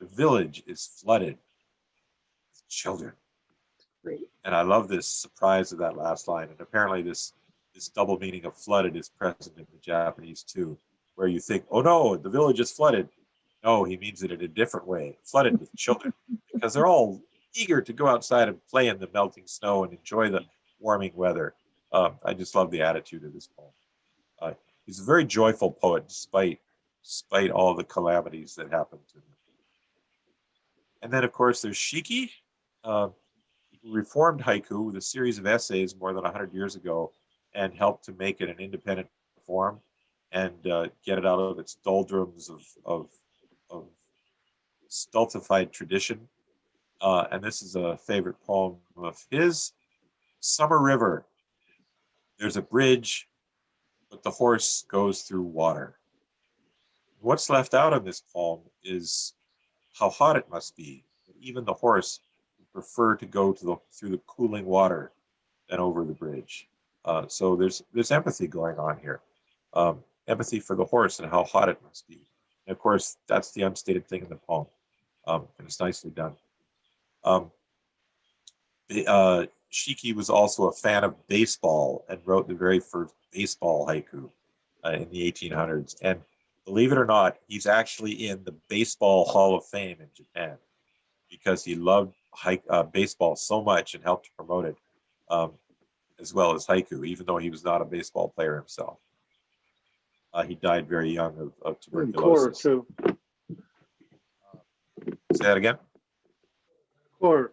Speaker 2: The village is flooded with children.
Speaker 1: Great.
Speaker 2: And I love this surprise of that last line. And apparently this double meaning of flooded is present in the Japanese too, where you think, oh no, the village is flooded. No, he means it in a different way, flooded with children, because they're all eager to go outside and play in the melting snow and enjoy the warming weather. I just love the attitude of this poem. He's a very joyful poet, despite all the calamities that happened to him. And then, of course, there's Shiki, who reformed haiku with a series of essays more than 100 years ago and helped to make it an independent form and get it out of its doldrums of stultified tradition. And this is a favorite poem of his, Summer River. There's a bridge, but the horse goes through water. What's left out of this poem is how hot it must be. Even the horse prefer to go through the cooling water than over the bridge. So there's empathy going on here. Empathy for the horse and how hot it must be. And of course, that's the unstated thing in the poem. And it's nicely done. Shiki was also a fan of baseball and wrote the very first baseball haiku in the 1800s. And believe it or not, he's actually in the Baseball Hall of Fame in Japan because he loved baseball so much and helped to promote it, as well as haiku, even though he was not a baseball player himself. He died very young of tuberculosis.
Speaker 4: Core too.
Speaker 2: Say that again?
Speaker 4: Core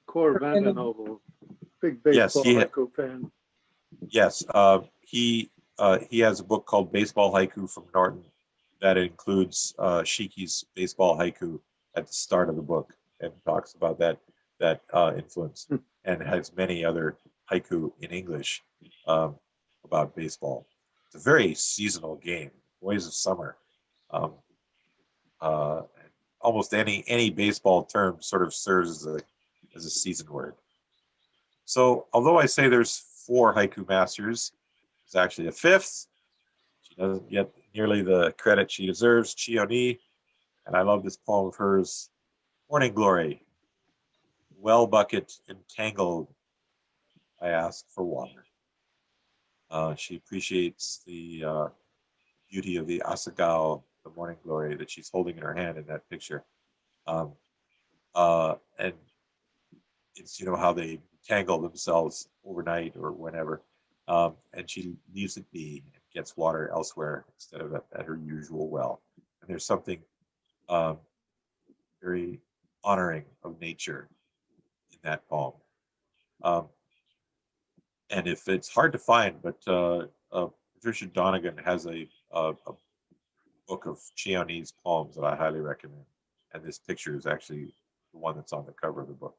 Speaker 4: Vandenhove, big baseball haiku fan.
Speaker 2: Yes, he has a book called Baseball Haiku from Norton that includes Shiki's baseball haiku at the start of the book and talks about that influence, and has many other haiku in English about baseball. It's a very seasonal game. Boys of summer. Almost any baseball term sort of serves as a season word. So although I say there's 4 haiku masters, there's actually a 5th. She doesn't get nearly the credit she deserves, Chioni. And I love this poem of hers, Morning Glory. Well bucket entangled, I ask for water. She appreciates the beauty of the asagao, the morning glory that she's holding in her hand in that picture. And it's, how they tangle themselves overnight or whenever. And she leaves it be and gets water elsewhere instead of at her usual well. And there's something very honoring of nature in that poem. And if it's hard to find, but Patricia Donegan has a book of Chioni's poems that I highly recommend. And this picture is actually the one that's on the cover of the book.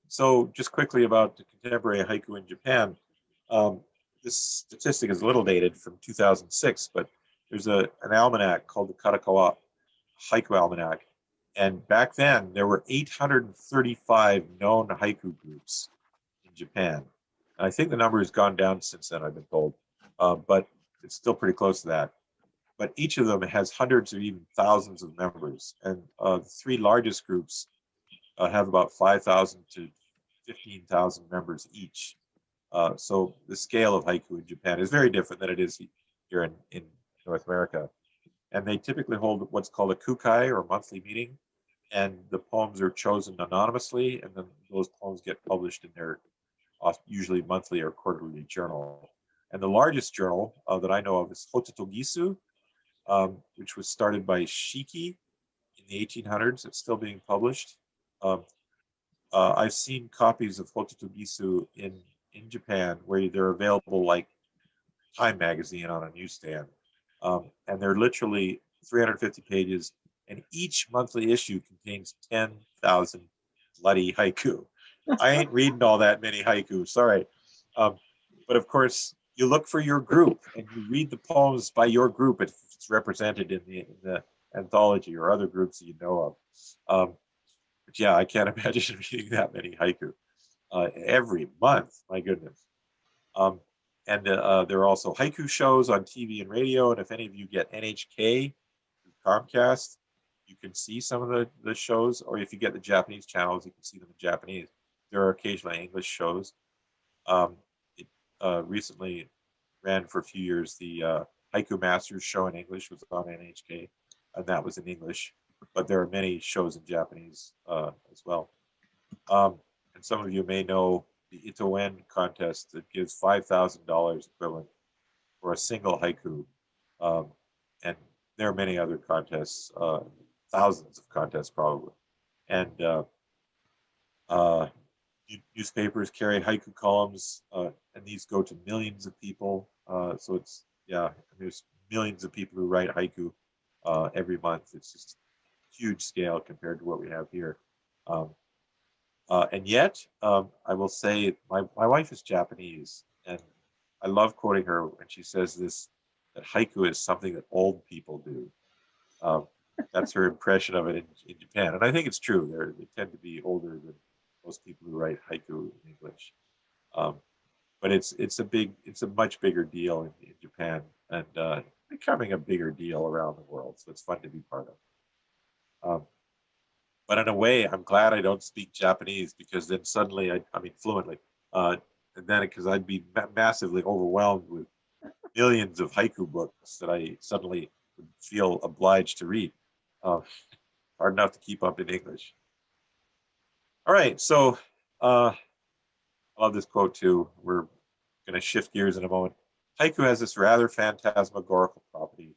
Speaker 2: So just quickly about the contemporary haiku in Japan. This statistic is a little dated from 2006, but there's an almanac called the Karakawa Haiku Almanac. And back then, there were 835 known haiku groups in Japan. And I think the number has gone down since then, I've been told, but it's still pretty close to that. But each of them has hundreds or even thousands of members. And the 3 largest groups have about 5,000 to 15,000 members each. So the scale of haiku in Japan is very different than it is here in North America. And they typically hold what's called a kukai, or monthly meeting. And the poems are chosen anonymously, and then those poems get published in their usually monthly or quarterly journal. And the largest journal that I know of is Hototogisu, which was started by Shiki in the 1800s. It's still being published. I've seen copies of Hototogisu in Japan where they're available like Time magazine on a newsstand. And they're literally 350 pages, and each monthly issue contains 10,000 bloody haiku. I ain't reading all that many haiku, sorry. But of course, you look for your group and you read the poems by your group if it's represented in the anthology or other groups that you know of. But yeah, I can't imagine reading that many haiku every month, my goodness. And there are also haiku shows on TV and radio. And if any of you get NHK, Comcast, you can see some of the shows. Or if you get the Japanese channels, you can see them in Japanese. There are occasionally English shows. It recently ran for a few years. The Haiku Masters show in English was on NHK, and that was in English. But there are many shows in Japanese as well. And some of you may know the Itoen contest that gives $5,000 equivalent for a single haiku. And there are many other contests, thousands of contests probably. And newspapers carry haiku columns, and these go to millions of people. So it's, there's millions of people who write haiku every month. It's just huge scale compared to what we have here. And yet, I will say my wife is Japanese, and I love quoting her when she says this, that haiku is something that old people do. that's her impression of it in Japan. And I think it's true. They tend to be older than most people who write haiku in English. But it's a much bigger deal in Japan, and becoming a bigger deal around the world. So it's fun to be part of. But in a way, I'm glad I don't speak Japanese, because then suddenly, I mean fluently, and then because I'd be massively overwhelmed with millions of haiku books that I suddenly would feel obliged to read. Hard enough to keep up in English. All right, so I love this quote too. We're going to shift gears in a moment. Haiku has this rather phantasmagorical property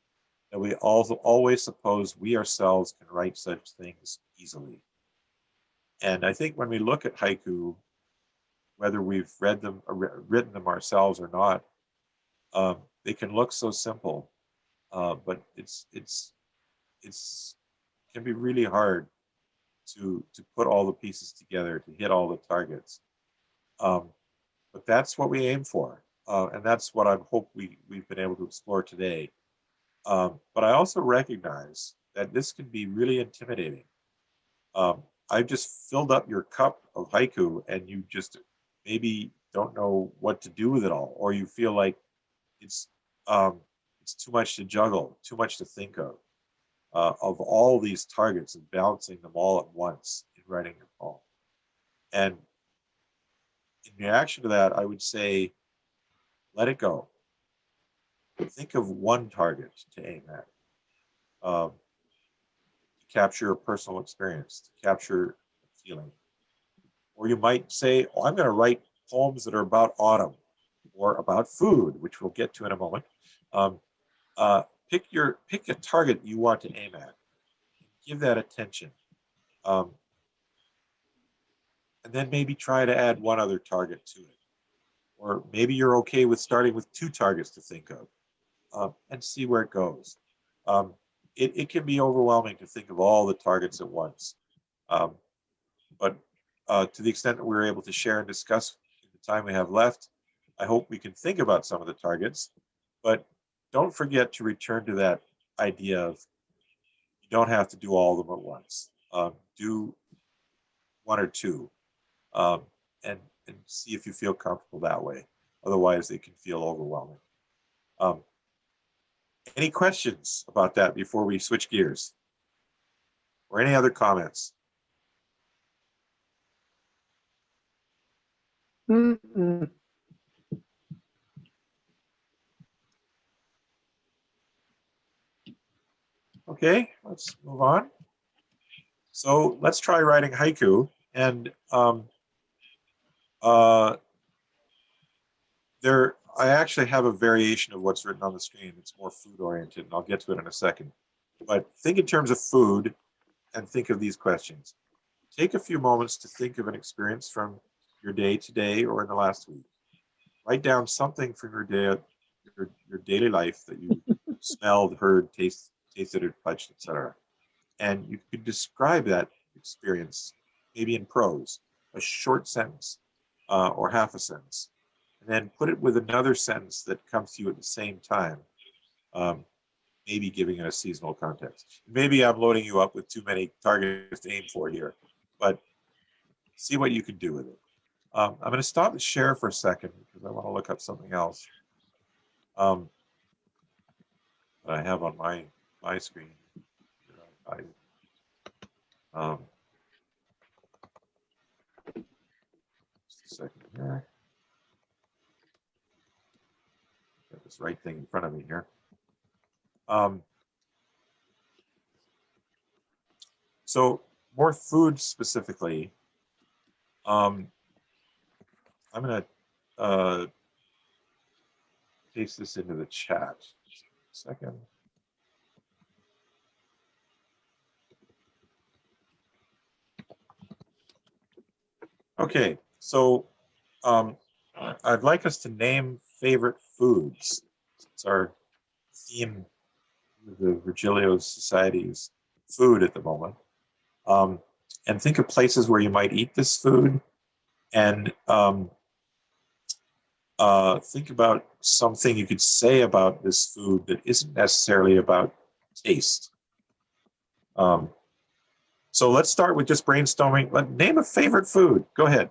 Speaker 2: that we also always suppose we ourselves can write such things easily. And I think when we look at haiku, whether we've read them or written them ourselves or not, they can look so simple, but it's can be really hard to put all the pieces together to hit all the targets. But that's what we aim for, and that's what I hope we've been able to explore today. But I also recognize that this can be really intimidating. I've just filled up your cup of haiku, and you just maybe don't know what to do with it all, or you feel like it's too much to juggle, too much to think of all these targets and balancing them all at once in writing your poem. And in reaction to that, I would say, let it go. Think of one target to aim at, to capture a personal experience, to capture a feeling. Or you might say, oh, I'm going to write poems that are about autumn or about food, which we'll get to in a moment. Pick a target you want to aim at. Give that attention. And then maybe try to add one other target to it. Or maybe you're okay with starting with 2 targets to think of, and see where it goes. It can be overwhelming to think of all the targets at once. But to the extent that we're able to share and discuss in the time we have left, I hope we can think about some of the targets, but don't forget to return to that idea of you don't have to do all of them at once. Do 1 or 2, and see if you feel comfortable that way. Otherwise, they can feel overwhelming. Any questions about that before we switch gears? Or any other comments?
Speaker 4: Mm-mm.
Speaker 2: Okay, let's move on. So let's try writing haiku. And I actually have a variation of what's written on the screen. It's more food oriented, and I'll get to it in a second. But think in terms of food and think of these questions. Take a few moments to think of an experience from your day today or in the last week. Write down something from your day, your daily life that you smelled, heard, tasted, or touched, etc. And you could describe that experience maybe in prose, a short sentence or half a sentence, and then put it with another sentence that comes to you at the same time, maybe giving it a seasonal context. Maybe I'm loading you up with too many targets to aim for here, but see what you can do with it. I'm going to stop the share for a second because I want to look up something else that I have on my screen. Just a second here. Got this right thing in front of me here. So more food specifically, I'm going to paste this into the chat. Just a second. Okay, so I'd like us to name favorite foods. It's our theme with the Virgilio Society's food at the moment. And think of places where you might eat this food, and think about something you could say about this food that isn't necessarily about taste. So let's start with just brainstorming. Name a favorite food. Go ahead.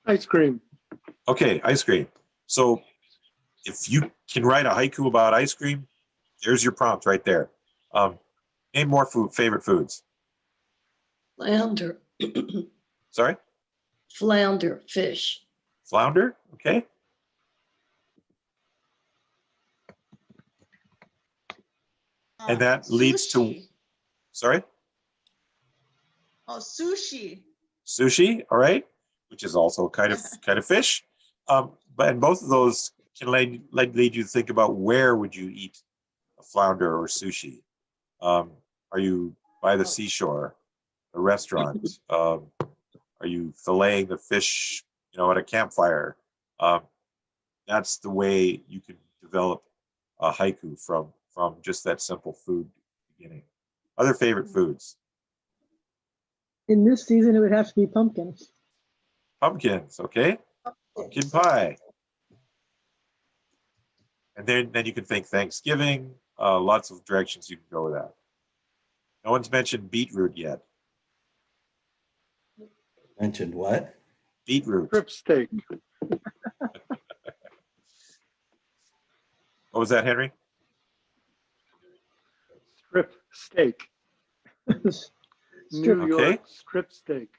Speaker 4: Ice cream.
Speaker 2: Okay, ice cream. So if you can write a haiku about ice cream, there's your prompt right there. Name more favorite foods.
Speaker 10: Flounder.
Speaker 2: Sorry?
Speaker 10: Flounder fish.
Speaker 2: Flounder, okay. And that leads to,
Speaker 8: Sushi.
Speaker 2: sorry?
Speaker 8: Oh, sushi.
Speaker 2: Sushi, all right, which is also kind of fish. And both of those can lead you to think about where would you eat a flounder or sushi. Are you by the seashore, a restaurant? Are you filleting the fish, at a campfire? That's the way you can develop a haiku from just that simple food beginning. Other favorite foods?
Speaker 1: In this season, it would have to be pumpkins.
Speaker 2: Pumpkins, okay. Pumpkin pie. And then you can think Thanksgiving. Lots of directions you can go with that. No one's mentioned beetroot yet.
Speaker 3: Mentioned what?
Speaker 2: Beetroot.
Speaker 4: Strip steak.
Speaker 2: What was that, Henry?
Speaker 4: Strip steak. New
Speaker 1: Strip.
Speaker 4: York
Speaker 2: Okay.
Speaker 4: strip steak.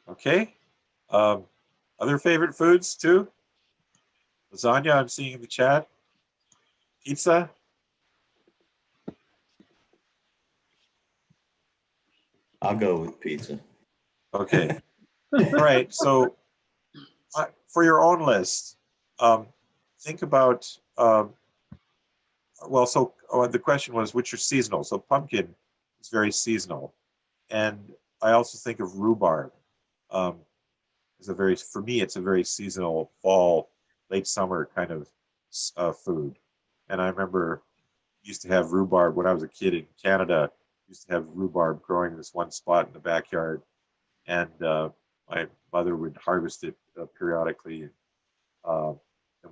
Speaker 2: Okay. Other favorite foods too? Lasagna, I'm seeing in the chat. Pizza.
Speaker 3: I'll go with pizza.
Speaker 2: Okay. All right. So for your own list, think about, the question was which are seasonal. So pumpkin is very seasonal. And I also think of rhubarb. For me, it's a very seasonal fall, late summer kind of food. And I remember used to have rhubarb when I was a kid in Canada. Used to have rhubarb growing in this one spot in the backyard, and my mother would harvest it periodically, and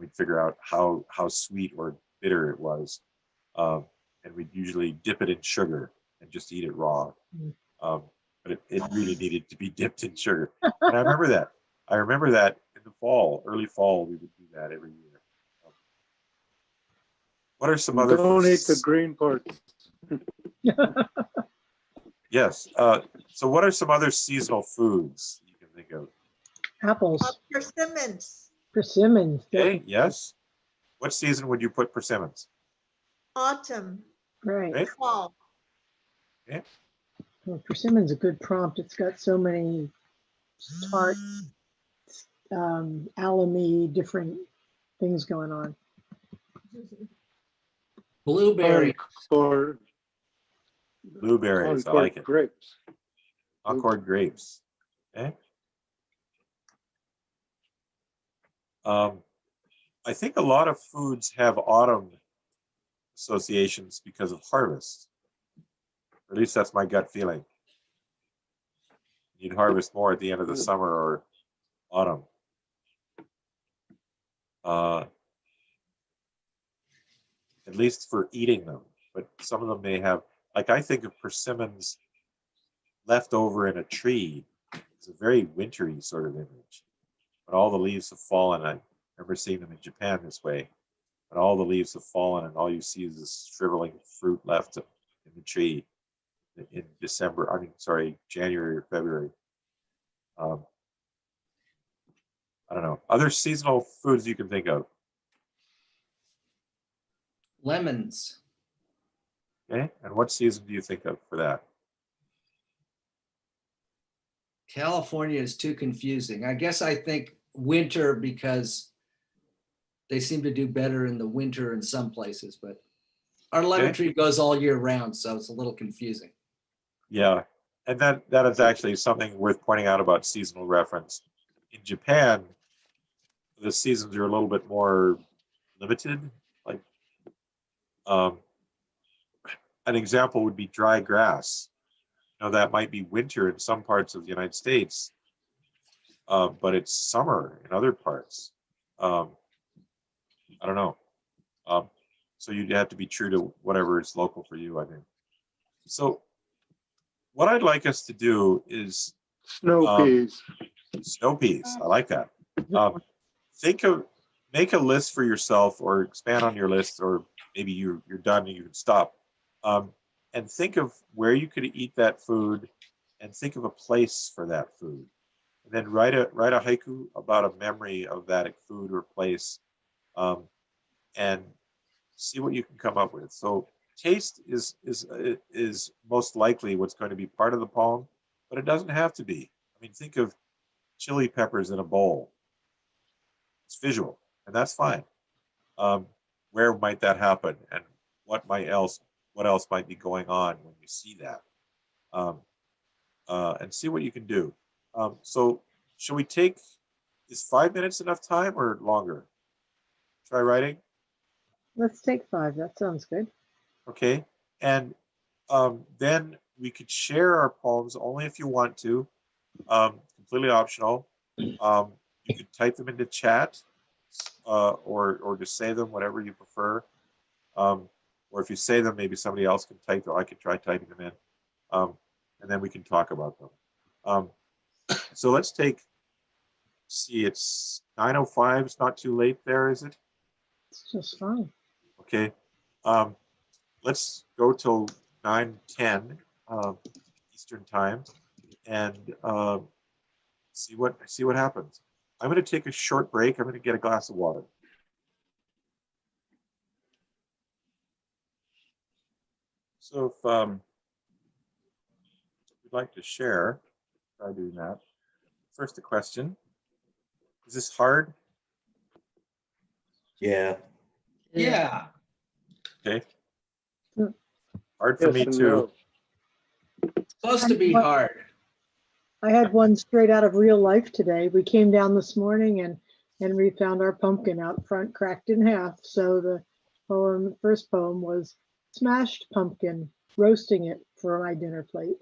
Speaker 2: we'd figure out how sweet or bitter it was, and we'd usually dip it in sugar and just eat it raw. But it really needed to be dipped in sugar, and I remember that. In the fall, early fall, we would do that every year. What are some other?
Speaker 4: Don't eat the green parts.
Speaker 2: Yes. So what are some other seasonal foods you can think of?
Speaker 1: Apples.
Speaker 8: Persimmons.
Speaker 1: Persimmons.
Speaker 2: Okay. Yes. What season would you put persimmons?
Speaker 8: Autumn.
Speaker 1: Right.
Speaker 2: Okay.
Speaker 8: Fall.
Speaker 2: Okay.
Speaker 1: Well, persimmon's a good prompt. It's got so many tart, alamy, different things going on.
Speaker 9: Blueberry.
Speaker 4: Or
Speaker 2: Blueberries. I like it.
Speaker 4: grapes.
Speaker 2: Concord grapes. Okay. I think a lot of foods have autumn associations because of harvest. Or at least that's my gut feeling. You'd harvest more at the end of the summer or autumn. At least for eating them. But some of them may have, like I think of persimmons left over in a tree. It's a very wintry sort of image. But all the leaves have fallen. I remember seeing them in Japan this way. But all the leaves have fallen and all you see is this shriveling fruit left in the tree in January or February. I don't know. Other seasonal foods you can think of?
Speaker 9: Lemons.
Speaker 2: Okay. And what season do you think of for that?
Speaker 9: California is too confusing. I guess I think winter because they seem to do better in the winter in some places, but our lemon tree goes all year round, so it's a little confusing.
Speaker 2: Yeah, and that is actually something worth pointing out about seasonal reference. In Japan, the seasons are a little bit more limited. Like, an example would be dry grass. That might be winter in some parts of the United States, but it's summer in other parts. I don't know. So you'd have to be true to whatever is local for you, I think. So what I'd like us to do is
Speaker 4: Snow peas.
Speaker 2: snow peas. I like that. Make a list for yourself, or expand on your list, or maybe you're done and you can stop. And think of where you could eat that food, and think of a place for that food. And then write a haiku about a memory of that food or place, and see what you can come up with. So taste is most likely what's going to be part of the poem, but it doesn't have to be. I mean, think of chili peppers in a bowl. It's visual, and that's fine. Where might that happen, and what else might be going on when you see that, and see what you can do. So should we take, is 5 minutes enough time or longer? Try writing.
Speaker 1: Let's take 5. That sounds good.
Speaker 2: Okay, and then we could share our poems only if you want to, completely optional. You could type them into chat, or just say them, whatever you prefer. Or if you say them, maybe somebody else can type them. I could try typing them in, and then we can talk about them. So let's take, see, it's 9:05. It's not too late there, is it?
Speaker 1: It's just fine.
Speaker 2: Okay. Let's go till 9:10 Eastern time, and see what happens. I'm going to take a short break. I'm going to get a glass of water. So if you'd like to share, try doing that. First, a question. Is this hard?
Speaker 3: Yeah.
Speaker 9: Yeah.
Speaker 2: Okay.
Speaker 1: Mm.
Speaker 2: Hard for me
Speaker 4: and
Speaker 2: too.
Speaker 4: no.
Speaker 9: It's supposed to be hard.
Speaker 1: I had one straight out of real life today. We came down this morning and we found our pumpkin out front cracked in half. So the first poem was smashed pumpkin, roasting it for my dinner plate.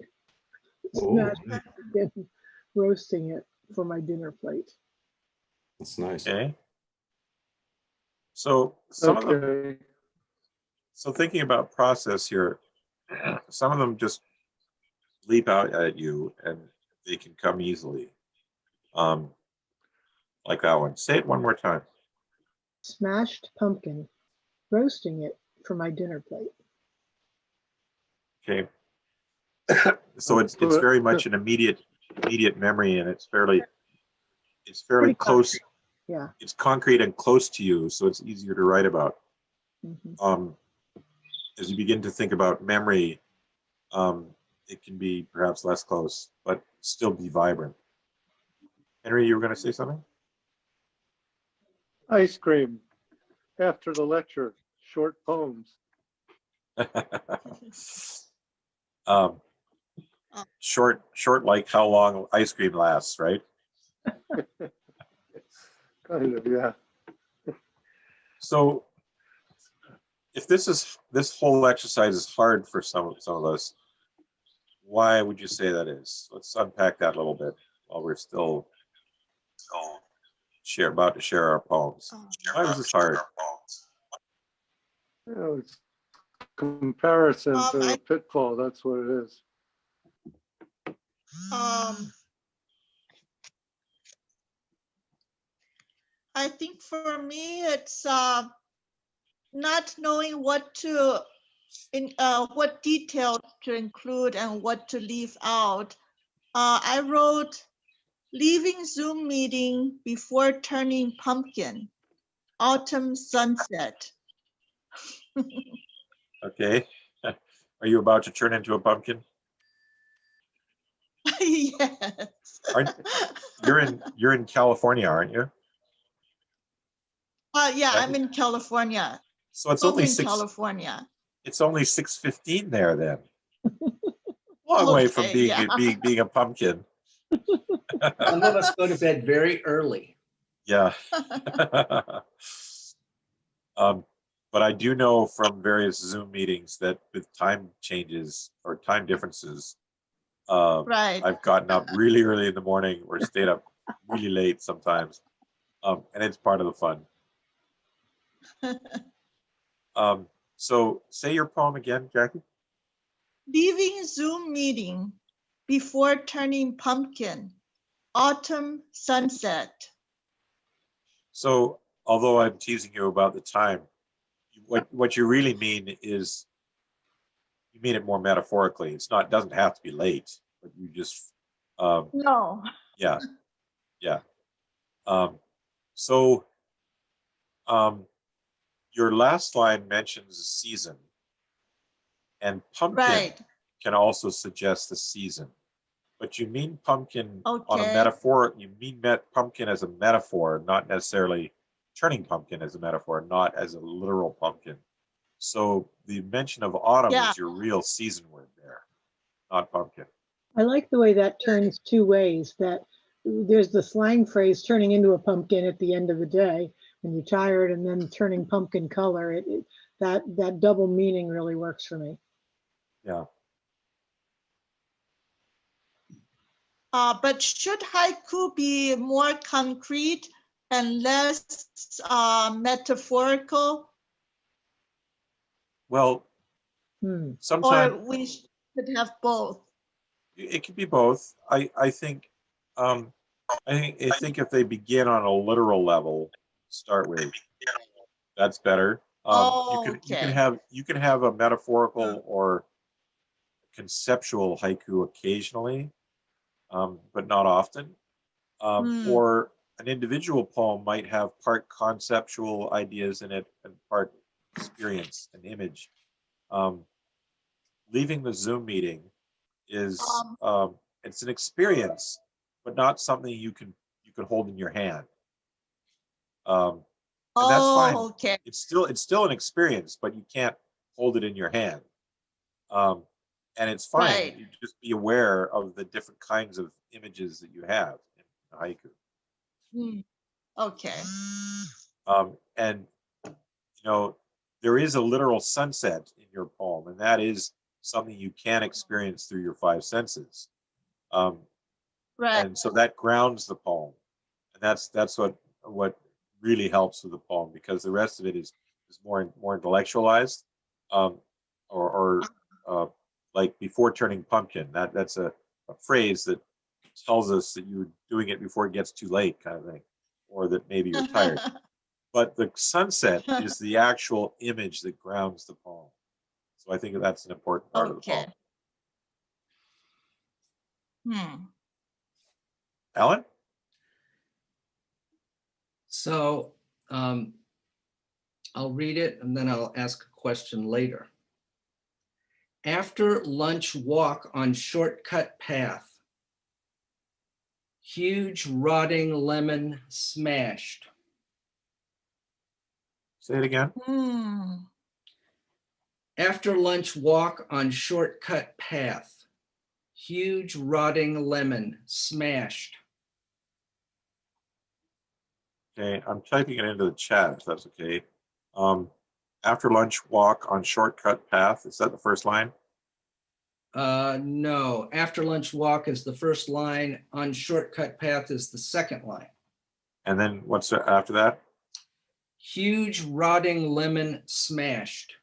Speaker 1: Smashed pumpkin, roasting it for my dinner plate.
Speaker 3: That's nice.
Speaker 2: Okay. So some of them,
Speaker 4: Okay.
Speaker 2: so thinking about process here, some of them just leap out at you and they can come easily. Like that one. Say it one more time.
Speaker 1: Smashed pumpkin, roasting it for my dinner plate.
Speaker 2: Okay. So it's very much an immediate memory, and it's fairly
Speaker 1: Pretty
Speaker 2: close.
Speaker 1: concrete. Yeah.
Speaker 2: It's concrete and close to you, so it's easier to write about.
Speaker 1: Mhm.
Speaker 2: As you begin to think about memory, it can be perhaps less close, but still be vibrant. Henry, you were going to say something?
Speaker 4: Ice cream. After the lecture, short poems.
Speaker 2: Short, like how long ice cream lasts, right?
Speaker 4: Kind of, yeah.
Speaker 2: So, if this whole exercise is hard for some of us, why would you say that is? Let's unpack that a little bit while we're still about to share our poems. Why was this hard?
Speaker 4: You know, it's comparison to a pitfall. That's what it is.
Speaker 8: I think for me, it's not knowing what detail to include and what to leave out. I wrote, leaving Zoom meeting before turning pumpkin, autumn sunset.
Speaker 2: Okay. Are you about to turn into a pumpkin?
Speaker 8: Yes.
Speaker 2: You're in California, aren't you?
Speaker 8: Yeah, I'm in California.
Speaker 2: So it's only
Speaker 8: California.
Speaker 2: It's only 6:15 there then. Long way from being a pumpkin.
Speaker 9: Some of us go to bed very early.
Speaker 2: Yeah. But I do know from various Zoom meetings that with time changes or time differences,
Speaker 8: right.
Speaker 2: I've gotten up really early in the morning or stayed up really late sometimes, and it's part of the fun. So say your poem again, Jackie.
Speaker 8: Leaving Zoom meeting before turning pumpkin, autumn sunset.
Speaker 2: So although I'm teasing you about the time, what you really mean is you mean it more metaphorically. It's not, doesn't have to be late, but you just,
Speaker 8: No.
Speaker 2: yeah, yeah. So your last line mentions a season, and pumpkin
Speaker 8: Right.
Speaker 2: can also suggest the season. But you mean pumpkin on a
Speaker 8: Okay.
Speaker 2: metaphor, you mean pumpkin as a metaphor, not necessarily turning pumpkin as a metaphor, not as a literal pumpkin. So the mention of autumn
Speaker 8: Yeah.
Speaker 2: is your real season word there, not pumpkin.
Speaker 1: I like the way that turns two ways, that there's the slang phrase turning into a pumpkin at the end of the day when you're tired, and then turning pumpkin color. That double meaning really works for me.
Speaker 2: Yeah.
Speaker 8: But should haiku be more concrete and less metaphorical,
Speaker 2: Well,
Speaker 1: Hmm.
Speaker 8: or
Speaker 2: sometimes
Speaker 8: we should have both?
Speaker 2: it could be both. I think if they begin on a literal level, start with, that's better. You can
Speaker 8: Okay.
Speaker 2: have a metaphorical or conceptual haiku occasionally, but not often. Or an individual poem might have part conceptual ideas in it and part experience and image. Leaving the Zoom meeting is it's an experience, but not something you can hold in your hand. And that's fine.
Speaker 8: Oh, okay.
Speaker 2: It's still an experience, but you can't hold it in your hand. And it's fine.
Speaker 8: Right.
Speaker 2: You just be aware of the different kinds of images that you have in haiku.
Speaker 8: Okay.
Speaker 2: And there is a literal sunset in your poem, and that is something you can experience through your five senses.
Speaker 8: Right.
Speaker 2: And so that grounds the poem, and that's what really helps with the poem, because the rest of it is more intellectualized, or like before turning pumpkin. That's a phrase that tells us that you're doing it before it gets too late, kind of thing, or that maybe you're tired. But the sunset is the actual image that grounds the poem. So I think that's an important part of the poem. Alan?
Speaker 9: So I'll read it and then I'll ask a question later. After lunch walk on shortcut path, huge rotting lemon smashed.
Speaker 2: Say it again.
Speaker 9: After lunch walk on shortcut path, huge rotting lemon smashed.
Speaker 2: Okay, I'm typing it into the chat if that's okay. After lunch walk on shortcut path, is that the first line?
Speaker 9: No, after lunch walk is the first line, on shortcut path is the second line.
Speaker 2: And then what's after that?
Speaker 9: Huge rotting lemon smashed.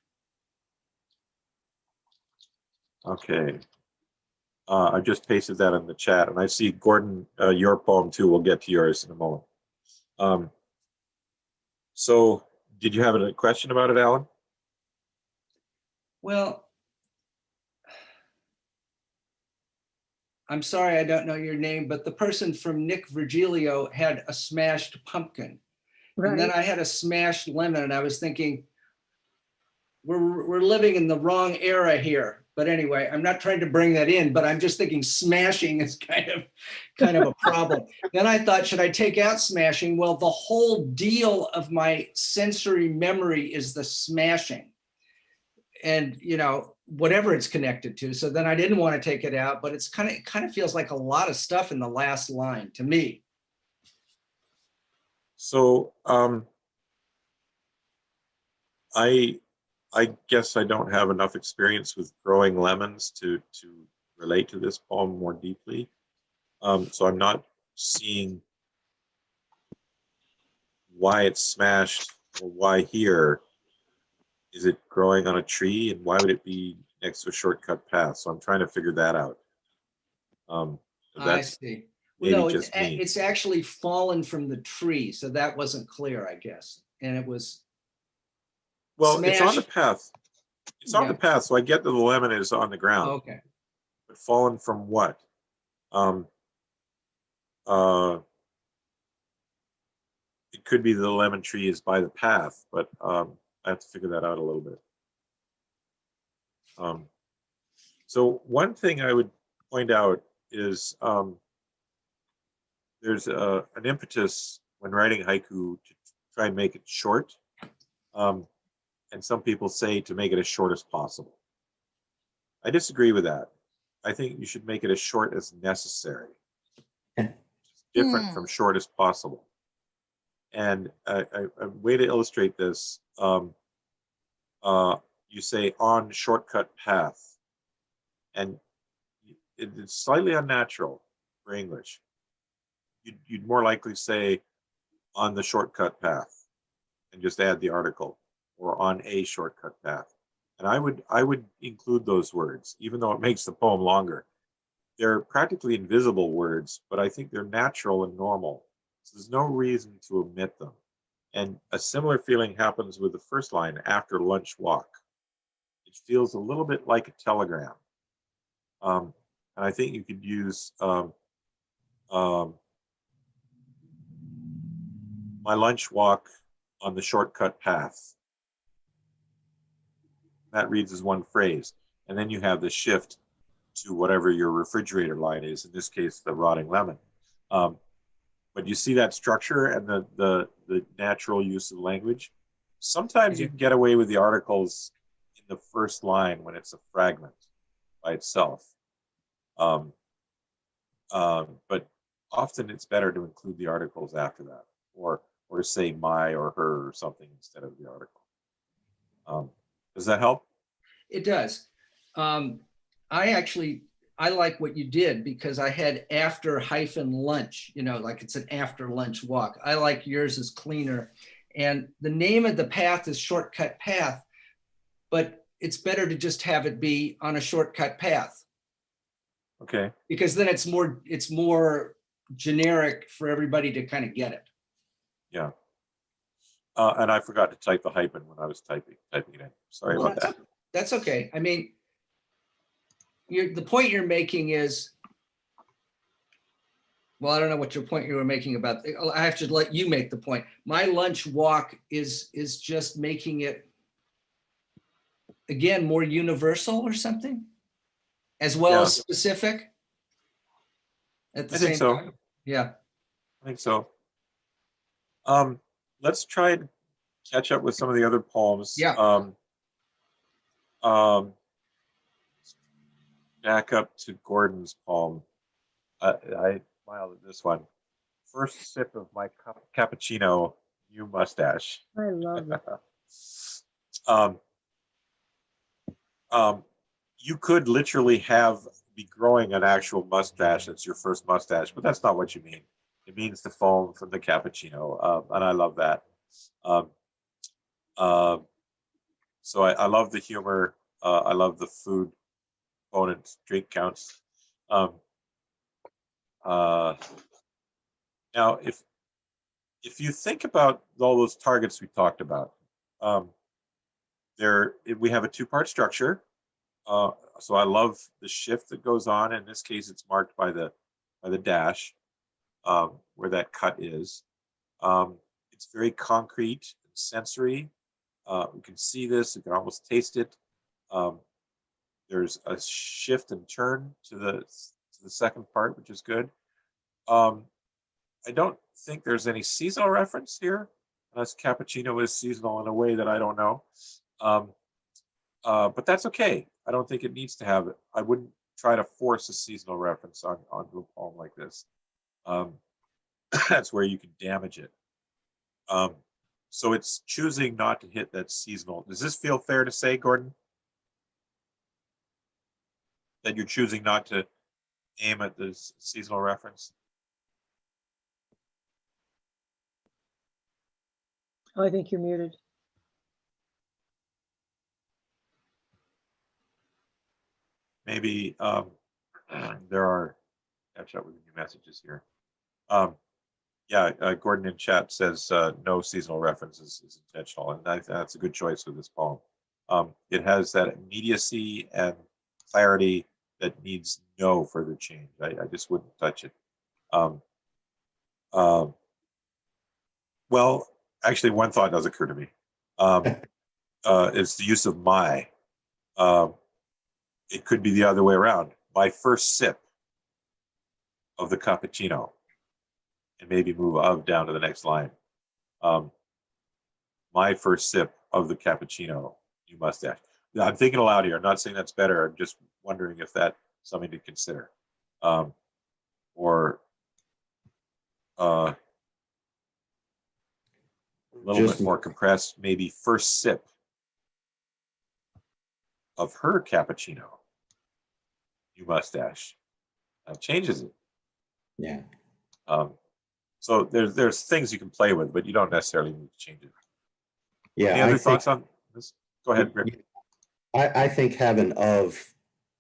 Speaker 2: Okay. I just pasted that in the chat, and I see Gordon, your poem too. We'll get to yours in a moment. So did you have a question about it, Alan?
Speaker 9: Well, I'm sorry, I don't know your name, but the person from Nick Virgilio had a smashed pumpkin. Right. And then I had a smashed lemon, and I was thinking, we're living in the wrong era here. But anyway, I'm not trying to bring that in, but I'm just thinking smashing is kind of a problem. Then I thought, should I take out smashing? Well, the whole deal of my sensory memory is the smashing, and whatever it's connected to. So then I didn't want to take it out, but it's kind of feels like a lot of stuff in the last line to me.
Speaker 2: So I guess I don't have enough experience with growing lemons to relate to this poem more deeply. So I'm not seeing why it's smashed or why here is it growing on a tree, and why would it be next to a shortcut path? So I'm trying to figure that out.
Speaker 9: I
Speaker 2: That's
Speaker 9: see. Well,
Speaker 2: maybe
Speaker 9: no,
Speaker 2: just me.
Speaker 9: it's actually fallen from the tree, so that wasn't clear, I guess. And it was
Speaker 2: Well, it's on the
Speaker 9: smashed.
Speaker 2: path. It's on the
Speaker 9: Yeah.
Speaker 2: path, so I get that the lemon is on the ground.
Speaker 9: Okay.
Speaker 2: But fallen from what? It could be the lemon tree is by the path, but I have to figure that out a little bit. So one thing I would point out is there's an impetus when writing haiku to try and make it short. And some people say to make it as short as possible. I disagree with that. I think you should make it as short as necessary. Different from short as possible. And a way to illustrate this, you say on shortcut path. And it's slightly unnatural for English. You'd more likely say on the shortcut path and just add the article, or on a shortcut path. And I would include those words, even though it makes the poem longer. They're practically invisible words, but I think they're natural and normal. So there's no reason to omit them. And a similar feeling happens with the first line, after lunch walk. It feels a little bit like a telegram. And I think you could use my lunch walk on the shortcut path. That reads as one phrase. And then you have the shift to whatever your refrigerator line is, in this case, the rotting lemon. But you see that structure and the natural use of language. Sometimes you can get away with the articles in the first line when it's a fragment by itself. But often it's better to include the articles after that, or say my or her or something instead of the article. Does that help?
Speaker 9: It does. I like what you did, because I had after hyphen lunch, like it's an after lunch walk. I like yours is cleaner. And the name of the path is Shortcut Path, but it's better to just have it be on a shortcut path.
Speaker 2: Okay.
Speaker 9: Because then it's more generic for everybody to kind of get it.
Speaker 2: Yeah. And I forgot to type the hyphen when I was typing it in. Sorry about that.
Speaker 9: That's okay. I mean, the point you're making is, well, I don't know what your point you were making about. I have to let you make the point. My lunch walk is just making it, again, more universal or something, as well as specific at the same time. Yeah,
Speaker 2: I think so. Let's try and catch up with some of the other poems.
Speaker 9: Yeah.
Speaker 2: Back up to Gordon's poem. I smiled at this one. First sip of my cappuccino, you mustache.
Speaker 1: I love it.
Speaker 2: You could literally be growing an actual mustache. That's your first mustache, but that's not what you mean. It means the foam from the cappuccino, and I love that. So I love the humor. I love the food component, drink counts. Now, if you think about all those targets we talked about, we have a two-part structure. So I love the shift that goes on. In this case, it's marked by the dash, where that cut is. It's very concrete and sensory. We can see this. You can almost taste it. There's a shift and turn to the second part, which is good. I don't think there's any seasonal reference here, unless cappuccino is seasonal in a way that I don't know. But that's okay. I don't think it needs to have it. I wouldn't try to force a seasonal reference onto a poem like this. That's where you can damage it. So it's choosing not to hit that seasonal. Does this feel fair to say, Gordon? That you're choosing not to aim at the seasonal reference?
Speaker 1: Oh, I think you're muted.
Speaker 2: maybe there are, catch up with the new messages here. Yeah, Gordon in chat says no seasonal references is intentional, and that's a good choice with this poem. It has that immediacy and clarity that needs no further change. I just wouldn't touch it. Well, actually, one thought does occur to me. It's the use of my. It could be the other way around. My first sip of the cappuccino, and maybe move of down to the next line. My first sip of the cappuccino, you mustache. I'm thinking aloud here. I'm not saying that's better. I'm just wondering if that's something to consider. Or a little bit more compressed, maybe first sip of her cappuccino, you mustache. That changes it.
Speaker 3: Yeah.
Speaker 2: So there's things you can play with, but you don't necessarily need to change it.
Speaker 3: Yeah.
Speaker 2: Any other thoughts on this? Go ahead, Rick.
Speaker 3: I think having of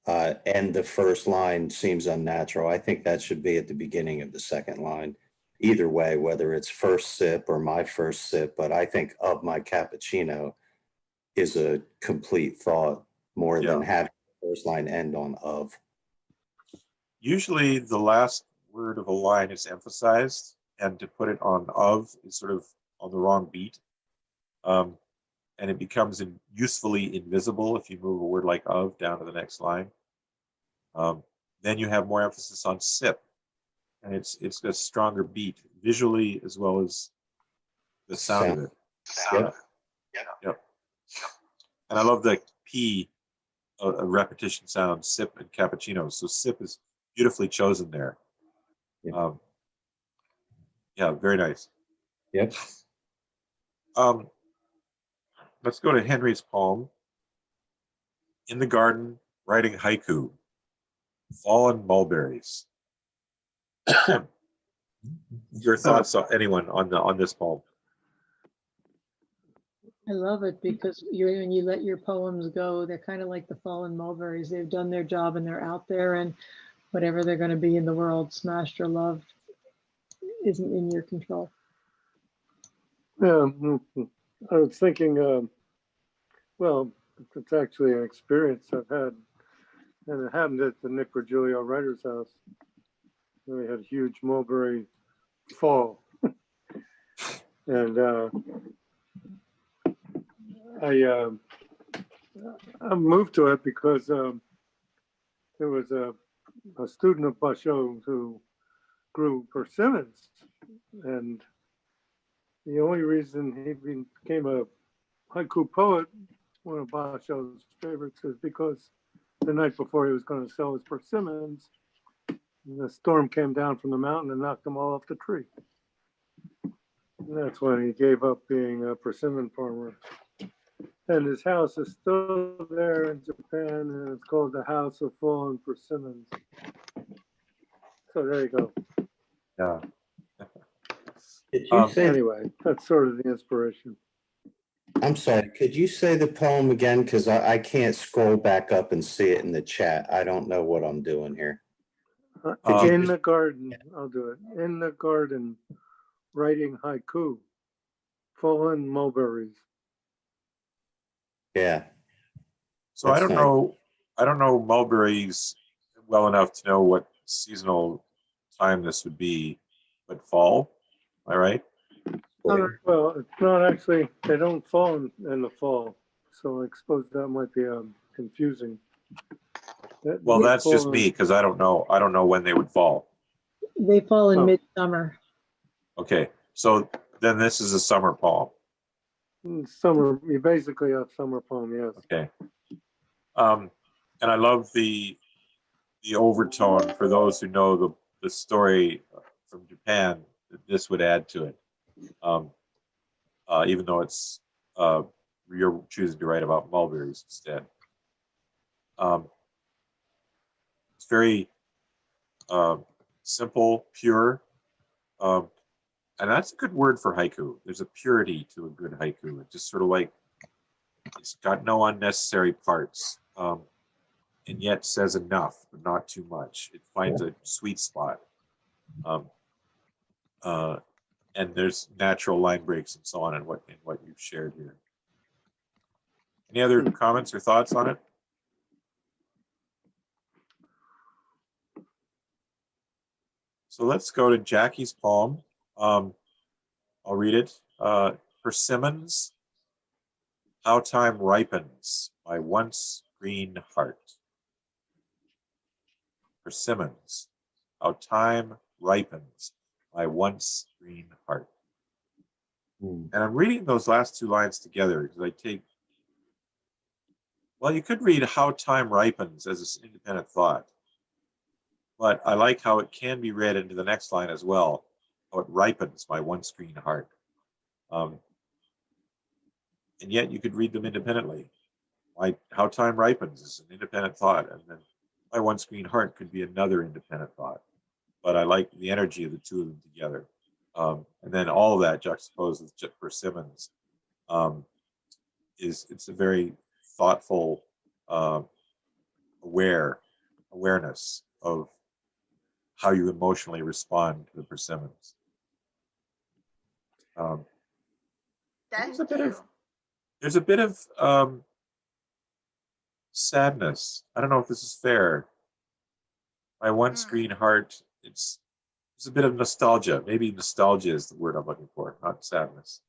Speaker 3: end the first line seems unnatural. I think that should be at the beginning of the second line. Either way, whether it's first sip or my first sip, but I think of my cappuccino is a complete thought more than having the first line end on of. Usually
Speaker 2: the last word of a line is emphasized, and to put it on of is sort of on the wrong beat. And it becomes usefully invisible if you move a word like of down to the next line. Then you have more emphasis on sip, and it's a stronger beat visually as well as the sound of it. Yep. And I love the P, a repetition sound, sip and cappuccino. So sip is beautifully chosen there. Yeah, very nice.
Speaker 3: Yep.
Speaker 2: Let's go to Henry's poem. In the garden, writing haiku. Fallen mulberries. Your thoughts, anyone, on this poem?
Speaker 1: I love it because when you let your poems go, they're kind of like the fallen mulberries. They've done their job and they're out there, and whatever they're going to be in the world, smashed or loved, isn't in your control.
Speaker 4: Yeah, I was thinking, well, it's actually an experience I've had, and it happened at the Nick Virgilio writer's house. We had a huge mulberry fall, and I moved to it because there was a student of Basho who grew persimmons, and the only reason he became a haiku poet, one of Basho's favorites, is because the night before he was going to sell his persimmons, the storm came down from the mountain and knocked them all off the tree. And that's when he gave up being a persimmon farmer. And his house is still there in Japan, and it's called the House of Fallen Persimmons. So there you go.
Speaker 2: Yeah.
Speaker 4: Anyway, that's sort of the inspiration.
Speaker 3: I'm sorry, could you say the poem again? Because I can't scroll back up and see it in the chat. I don't know what I'm doing here.
Speaker 4: In the garden, I'll do it. In the garden, writing haiku, fallen mulberries.
Speaker 3: Yeah.
Speaker 2: So I don't know mulberries well enough to know what seasonal time this would be, but fall, am I right?
Speaker 4: Well, it's not actually, they don't fall in the fall. So I suppose that might be confusing.
Speaker 2: Well, that's just me because I don't know when they would fall.
Speaker 1: They fall in midsummer.
Speaker 2: Okay, so then this is a summer poem.
Speaker 4: Summer, you basically have summer poem, yes.
Speaker 2: Okay. And I love the overtone for those who know the story from Japan that this would add to it. Even though it's you're choosing to write about mulberries instead. It's very simple, pure, and that's a good word for haiku. There's a purity to a good haiku. It's just sort of like it's got no unnecessary parts. and yet says enough, but not too much. It finds a sweet spot. And there's natural line breaks and so on in what you've shared here. Any other comments or thoughts on it? So let's go to Jackie's poem. I'll read it. Persimmons, How Time Ripens, My Once Green Heart. Persimmons, How Time Ripens, My Once Green Heart. And I'm reading those last two lines together because I take, well, you could read How Time Ripens as an independent thought, but I like how it can be read into the next line as well. How it ripens my once green heart. And yet you could read them independently. Like How Time Ripens is an independent thought, and then My Once Green Heart could be another independent thought. But I like the energy of the two of them together. And then all of that juxtaposed with Persimmons it's a very thoughtful awareness of how you emotionally respond to the persimmons. There's a bit of sadness. I don't know if this is fair. My once green heart, it's a bit of nostalgia. Maybe nostalgia is the word I'm looking for, not sadness.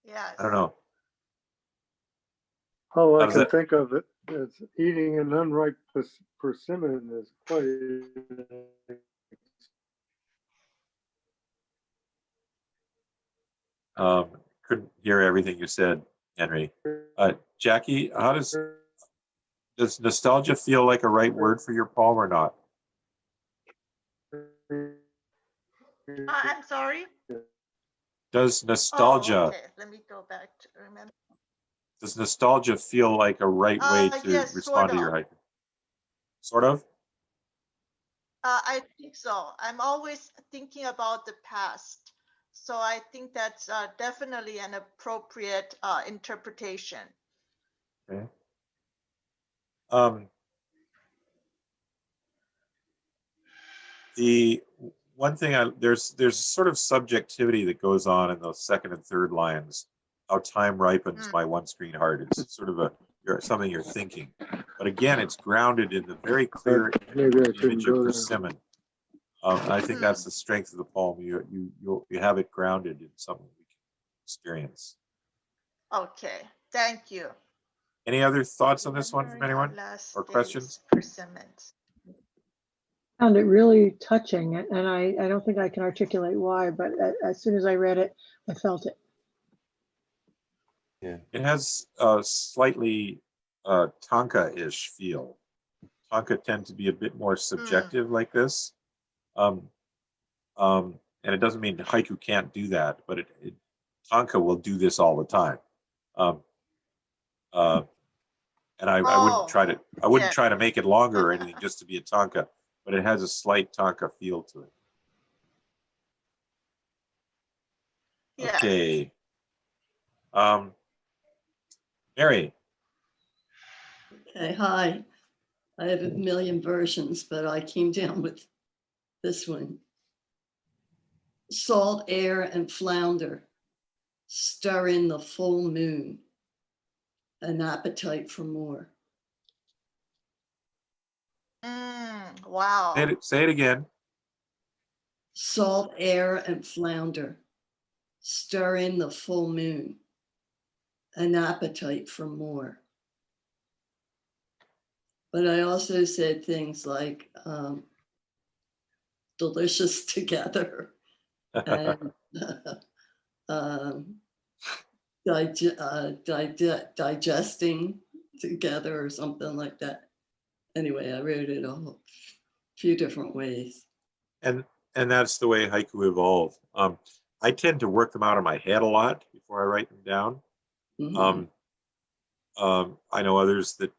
Speaker 8: Yes.
Speaker 2: I don't know.
Speaker 4: All
Speaker 2: How
Speaker 4: I
Speaker 2: does
Speaker 4: can
Speaker 2: that-
Speaker 4: think of it is eating an unripe persimmon is quite.
Speaker 2: Couldn't hear everything you said, Henry. Jackie, how does nostalgia feel like a right word for your poem or not?
Speaker 8: I'm sorry.
Speaker 2: Does
Speaker 8: Oh,
Speaker 2: nostalgia
Speaker 8: okay. Let me go back to remember.
Speaker 2: does nostalgia feel like a right way to
Speaker 8: Yes,
Speaker 2: respond
Speaker 8: sort
Speaker 2: to your
Speaker 8: of.
Speaker 2: haiku? Sort of?
Speaker 8: I think so. I'm always thinking about the past. So I think that's definitely an appropriate interpretation.
Speaker 2: Okay. The one thing there's sort of subjectivity that goes on in those second and third lines. How time ripens my once green heart. It's sort of something you're thinking, but again, it's grounded in the very clear
Speaker 4: Maybe I shouldn't
Speaker 2: image of
Speaker 4: go there.
Speaker 2: persimmon. And I think that's the strength of the poem. You have it grounded in something we can experience.
Speaker 8: Okay, thank you.
Speaker 2: Any other thoughts on this one from anyone or questions?
Speaker 8: Persimmons.
Speaker 1: Found it really touching, and I don't think I can articulate why, but as soon as I read it, I felt it.
Speaker 3: Yeah.
Speaker 2: It has a slightly tanka-ish feel. Tanka tend to be a bit more subjective like this. And it doesn't mean haiku can't do that, but tanka will do this all the time. And I wouldn't try to make it longer or anything just to be a tanka, but it has a slight tanka feel to it.
Speaker 8: Yes.
Speaker 2: Okay. Mary.
Speaker 10: Okay, hi. I have a million versions, but I came down with this one. Salt, air, and flounder stir in the full moon, an appetite for more.
Speaker 8: Wow.
Speaker 2: Say it again.
Speaker 10: Salt, air, and flounder stir in the full moon, an appetite for more. But I also said things like delicious together and digesting together or something like that. Anyway, I wrote it a few different ways.
Speaker 2: And that's the way haiku evolved. I tend to work them out in my head a lot before I write them down. I know others that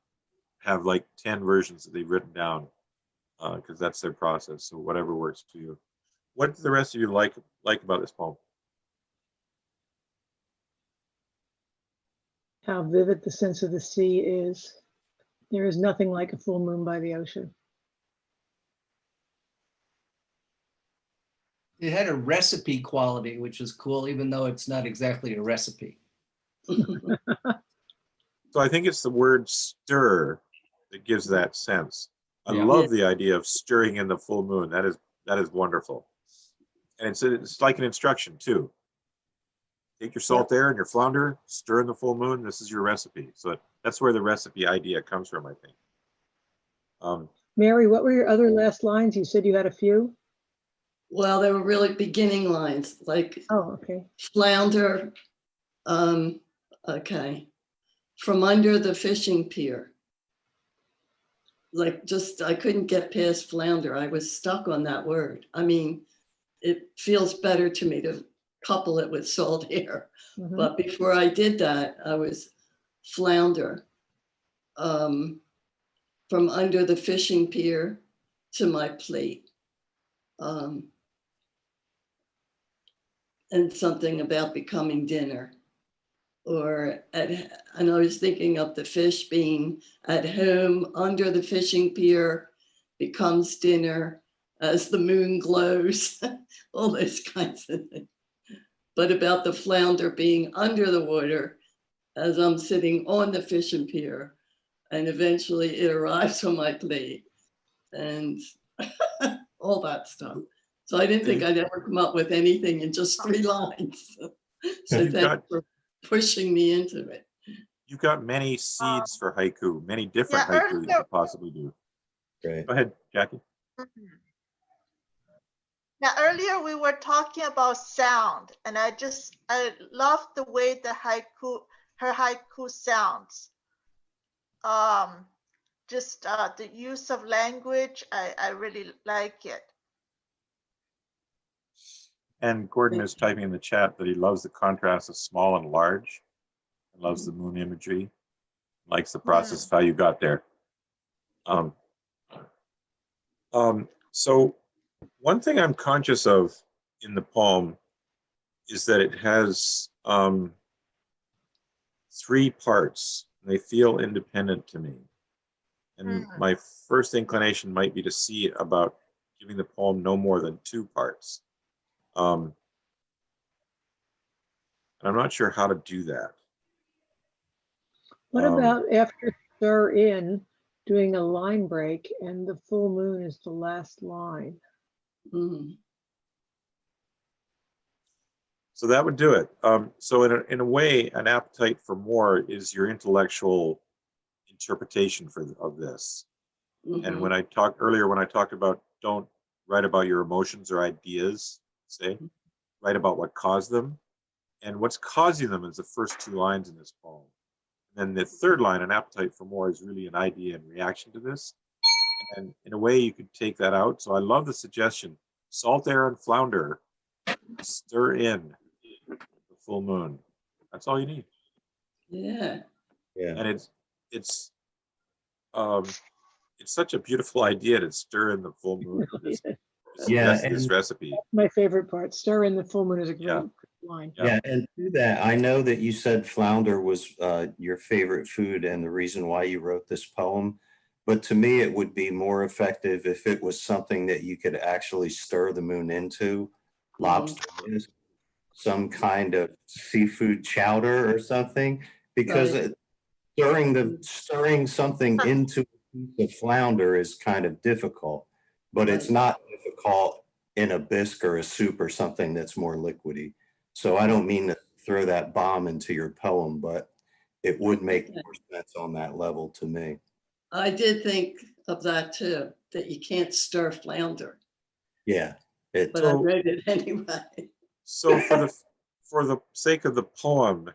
Speaker 2: have like 10 versions that they've written down because that's their process. So whatever works for you. What do the rest of you like about this poem?
Speaker 1: how vivid the sense of the sea is. There is nothing like a full moon by the ocean.
Speaker 9: It had a recipe quality, which was cool, even though it's not exactly a recipe.
Speaker 2: So I think it's the word stir that gives that sense. I
Speaker 9: Yeah.
Speaker 2: love the idea of stirring in the full moon. That is wonderful. And it's like an instruction too. Take your salt air and your flounder, stir in the full moon. This is your recipe. So that's where the recipe idea comes from, I think.
Speaker 1: Mary, what were your other last lines? You said you had a few?
Speaker 10: Well, they were really beginning lines, like
Speaker 1: Oh, okay.
Speaker 10: flounder, okay, from under the fishing pier. Like just, I couldn't get past flounder. I was stuck on that word. I mean, it feels better to me to couple it with salt air.
Speaker 1: Mhm.
Speaker 10: But before I did that, I was flounder, from under the fishing pier to my plate. And something about becoming dinner. And I was thinking of the fish being at home under the fishing pier, becomes dinner as the moon glows, all those kinds of things. But about the flounder being under the water as I'm sitting on the fishing pier, and eventually it arrives on my plate and all that stuff. So I didn't think I'd ever come up with anything in just 3 lines. So thanks for pushing me into it.
Speaker 2: You've got many seeds for haiku, many different haiku that you could possibly do.
Speaker 3: Great.
Speaker 2: Go ahead, Jackie.
Speaker 8: Now, earlier we were talking about sound, and I love the way her haiku sounds. The use of language, I really like it.
Speaker 2: And Gordon is typing in the chat that he loves the contrast of small and large, and loves the moon imagery, likes the process of how you got there. So one thing I'm conscious of in the poem is that it has 3 parts, and they feel independent to me. And my first inclination might be to see about giving the poem no more than 2 parts. And I'm not sure how to do that.
Speaker 1: What about after stir in, doing a line break and the full moon is the last line?
Speaker 2: So that would do it. So in a way, an appetite for more is your intellectual interpretation of this. And when I talked earlier, when I talked about don't write about your emotions or ideas, write about what caused them. And what's causing them is the first 2 lines in this poem. And then the 3rd line, an appetite for more, is really an idea in reaction to this. And in a way, you could take that out. So I love the suggestion: salt air and flounder, stir in the full moon. That's all you need.
Speaker 10: Yeah.
Speaker 2: And it's such a beautiful idea to stir in the full moon. This recipe.
Speaker 1: My favorite part. Stir in the full moon is a great line.
Speaker 3: Yeah, and to that, I know that you said flounder was your favorite food and the reason why you wrote this poem. But to me, it would be more effective if it was something that you could actually stir the moon into. Lobster is some kind of seafood chowder or something, because stirring something into a piece of flounder is kind of difficult, but it's not difficult in a bisque or a soup or something that's more liquidy. So I don't mean to throw that bomb into your poem, but it would make more sense on that level to me.
Speaker 10: I did think of that too, that you can't stir flounder.
Speaker 3: Yeah.
Speaker 10: But I read it anyway.
Speaker 2: So for the sake of the poem,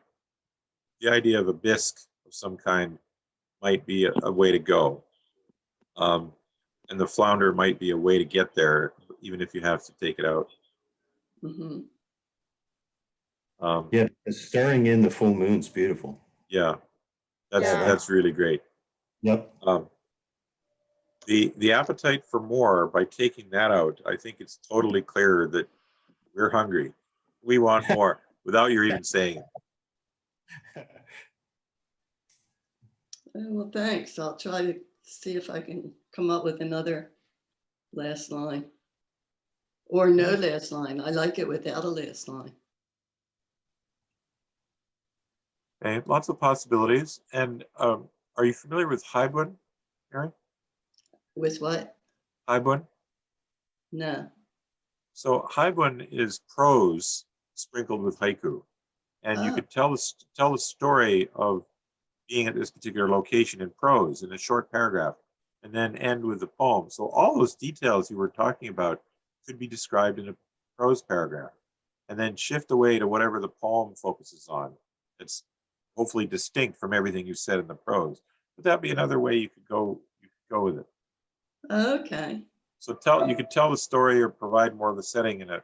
Speaker 2: the idea of a bisque of some kind might be a way to go. And the flounder might be a way to get there, even if you have to take it out.
Speaker 3: Stirring in the full moon's beautiful.
Speaker 2: Yeah, that's really great.
Speaker 3: Yep.
Speaker 2: The appetite for more, by taking that out, I think it's totally clear that we're hungry. We want more without you even saying it.
Speaker 10: Well, thanks. I'll try to see if I can come up with another last line. Or no last line. I like it without a last line.
Speaker 2: Okay, lots of possibilities. And are you familiar with Haibun, Mary?
Speaker 10: With what?
Speaker 2: Haibun?
Speaker 10: No.
Speaker 2: So Haibun is prose sprinkled with haiku. And you
Speaker 10: Oh.
Speaker 2: could tell the story of being at this particular location in prose in a short paragraph, and then end with the poem. So all those details you were talking about could be described in a prose paragraph, and then shift away to whatever the poem focuses on. It's hopefully distinct from everything you said in the prose. But that'd be another way you could go with it.
Speaker 10: Okay.
Speaker 2: So you could tell the story or provide more of a setting in a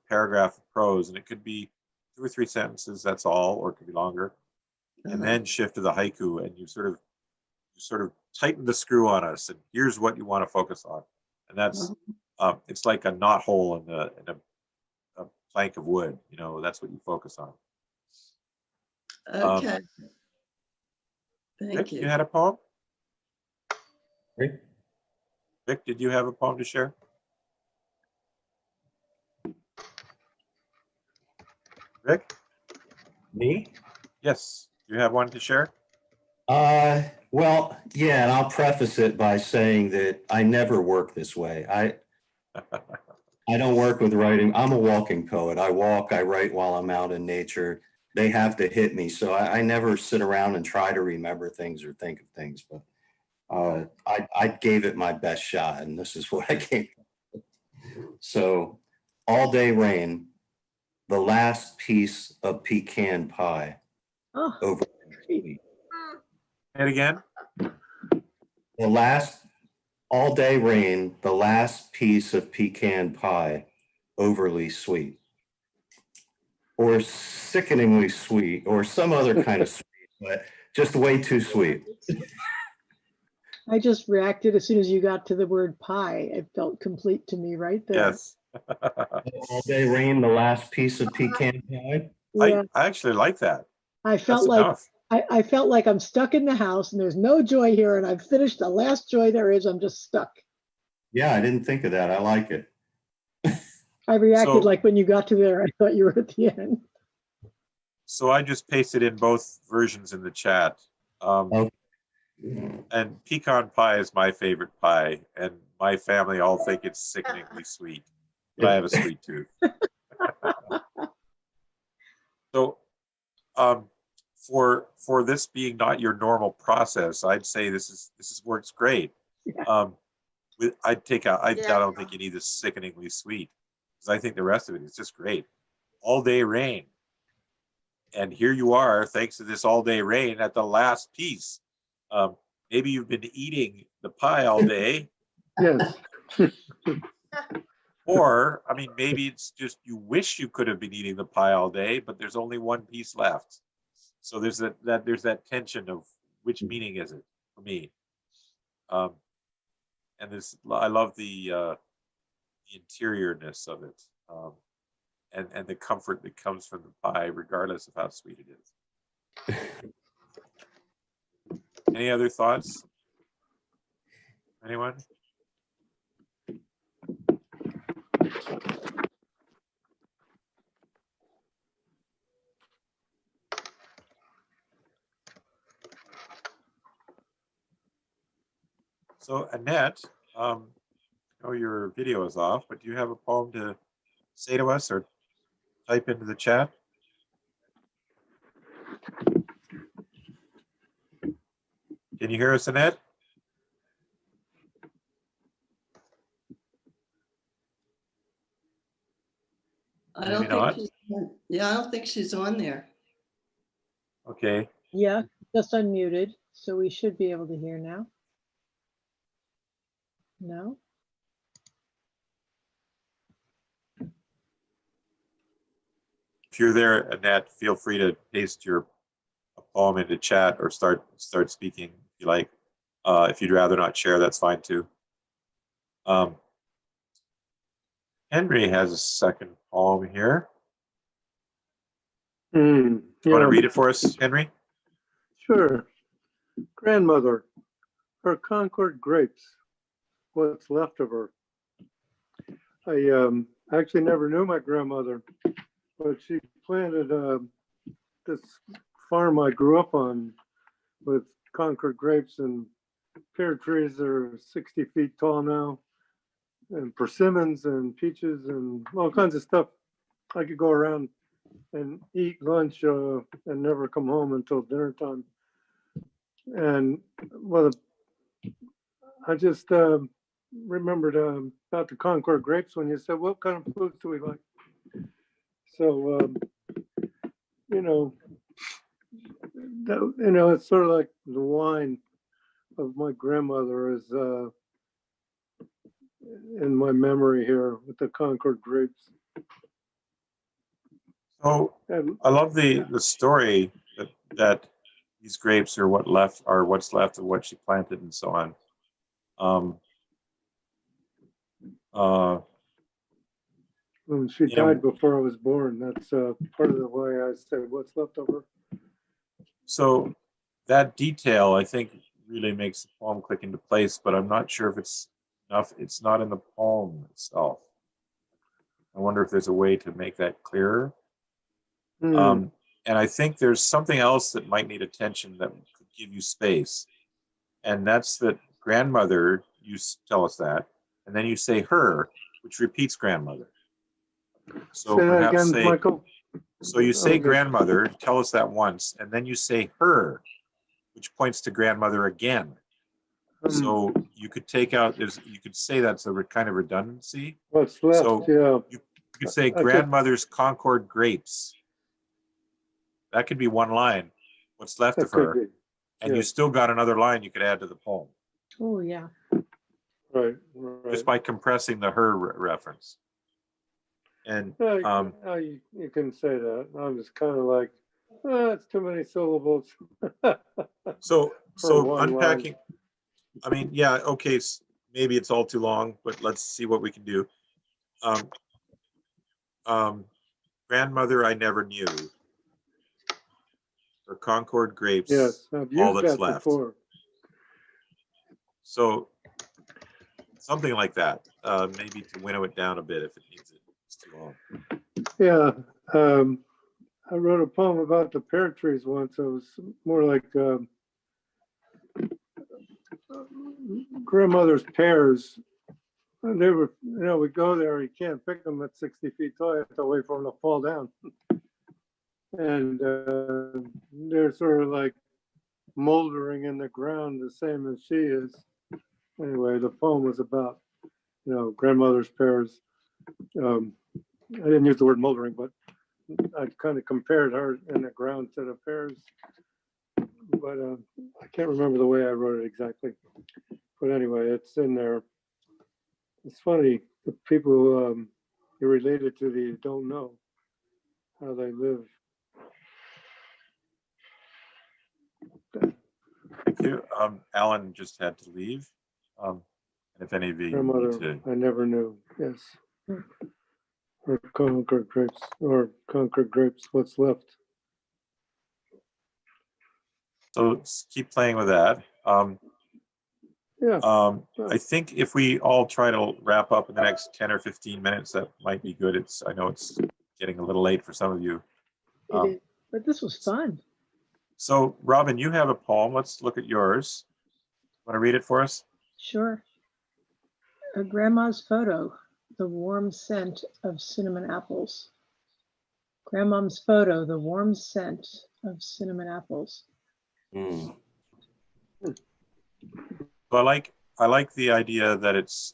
Speaker 2: paragraph of prose, and it could be 2 or 3 sentences, that's all, or it could be longer. And then shift to the haiku, and you sort of tighten the screw on us, and here's what you want to focus on. And that's it's like a knot hole in a plank of wood, that's what you focus on.
Speaker 10: Okay. Thank
Speaker 2: Vic,
Speaker 10: you.
Speaker 2: you had a poem?
Speaker 3: Great.
Speaker 2: Vic, did you have a poem to share? Vic?
Speaker 3: Me?
Speaker 2: Yes. Do you have one to share?
Speaker 3: Well, yeah, and I'll preface it by saying that I never work this way. I don't work with writing. I'm a walking poet. I walk, I write while I'm out in nature. They have to hit me. So I never sit around and try to remember things or think of things, but I gave it my best shot, and this is what I gave. So, all day rain, the last piece of pecan pie over the tree.
Speaker 2: Say it again.
Speaker 3: All day rain, the last piece of pecan pie, overly sweet. Or sickeningly sweet, or some other kind of sweet, but just way too sweet.
Speaker 1: I just reacted as soon as you got to the word pie. It felt complete to me right there.
Speaker 2: Yes.
Speaker 3: All day rain, the last piece of pecan pie.
Speaker 1: Yeah.
Speaker 2: I actually like that.
Speaker 1: I felt
Speaker 2: That's
Speaker 1: like
Speaker 2: enough.
Speaker 1: I felt like I'm stuck in the house and there's no joy here, and I've finished the last joy there is. I'm just stuck.
Speaker 3: Yeah, I didn't think of that. I like it.
Speaker 1: I reacted
Speaker 2: So-
Speaker 1: like when you got to there, I thought you were at the end.
Speaker 2: So I just pasted in both versions in the chat.
Speaker 3: Okay.
Speaker 2: And pecan pie is my favorite pie, and my family all think it's sickeningly sweet, but I have a sweet tooth. So for this being not your normal process, I'd say this works great. I don't think you need this sickeningly sweet, because I think the rest of it is just great. All day rain. And here you are, thanks to this all day rain, at the last piece. Maybe you've been eating the pie all day.
Speaker 4: Yes.
Speaker 2: Or, maybe it's just you wish you could have been eating the pie all day, but there's only one piece left. So there's that tension of which meaning is it for me. And I love the interiorness of it, and the comfort that comes from the pie, regardless of how sweet it is. Any other thoughts? Anyone? So Annette, I know your video is off, but do you have a poem to say to us or type into the chat? Can you hear us, Annette?
Speaker 10: I don't
Speaker 2: Maybe not.
Speaker 10: think I don't think she's on there.
Speaker 2: Okay.
Speaker 1: Yeah, just unmuted, so we should be able to hear now. No?
Speaker 2: If you're there, Annette, feel free to paste your poem into chat or start speaking if you like. If you'd rather not share, that's fine too. Henry has a second poem here. You want to read it for us, Henry?
Speaker 4: Sure. Grandmother, her Concord grapes, what's left of her. I actually never knew my grandmother, but she planted this farm I grew up on with Concord grapes and pear trees that are 60 feet tall now, and persimmons and peaches and all kinds of stuff. I could go around and eat lunch and never come home until dinner time. And well, I just remembered about the Concord grapes when you said, what kind of foods do we like? So, it's sort of like the wine of my grandmother is in my memory here with the Concord grapes.
Speaker 2: So
Speaker 4: And
Speaker 2: I love the story that these grapes are what's left of what she planted and so on.
Speaker 4: she
Speaker 2: you know,
Speaker 4: died before I was born. That's part of the way I said what's left of her.
Speaker 2: So that detail, I think, really makes the poem click into place, but I'm not sure if it's enough. It's not in the poem itself. I wonder if there's a way to make that clearer. And I think there's something else that might need attention that could give you space. And that's that grandmother, you tell us that, and then you say her, which repeats grandmother. So
Speaker 4: say that
Speaker 2: perhaps
Speaker 4: again, Michael.
Speaker 2: So you say grandmother, tell us that once, and then you say her, which points to grandmother again. So you could take out, you could say that's a kind of redundancy.
Speaker 4: What's left,
Speaker 2: So
Speaker 4: yeah.
Speaker 2: you could say grandmother's Concord grapes. That could be one line, what's left of her. And you still got another line you could add to the poem.
Speaker 1: Oh, yeah.
Speaker 4: Right.
Speaker 2: Just by compressing the her reference. And
Speaker 4: you can say that. I was kind of like, it's too many syllables.
Speaker 2: so unpacking, I mean, yeah, okay, maybe it's all too long, but let's see what we can do. Grandmother I never knew. Or Concord grapes,
Speaker 4: yes, I've used
Speaker 2: all that's
Speaker 4: that
Speaker 2: left.
Speaker 4: before.
Speaker 2: So something like that, maybe to winnow it down a bit if it needs it. It's too long.
Speaker 4: Yeah, I wrote a poem about the pear trees once. It was more like grandmother's pears. They were, we go there, you can't pick them at 60 feet tall. You have to wait for them to fall down. And they're sort of like moldering in the ground the same as she is. Anyway, the poem was about, grandmother's pears. I didn't use the word moldering, but I kind of compared her in the ground to the pears. But I can't remember the way I wrote it exactly. But anyway, it's in there. It's funny, the people you're related to, you don't know how they live.
Speaker 2: Thank you. Alan just had to leave. And if any of you
Speaker 4: Grandmother,
Speaker 2: need to...
Speaker 4: I never knew. Yes. Or Concord grapes, what's left.
Speaker 2: So let's keep playing with that. I think if we all try to wrap up in the next 10 or 15 minutes, that might be good. I know it's getting a little late for some of you.
Speaker 1: It is, but this was fun.
Speaker 2: So Robin, you have a poem. Let's look at yours. Want to read it for us?
Speaker 1: Sure. A grandma's photo, the warm scent of cinnamon apples. Grandmom's photo, the warm scent of cinnamon apples.
Speaker 3: Mm.
Speaker 2: So I like the idea that it's,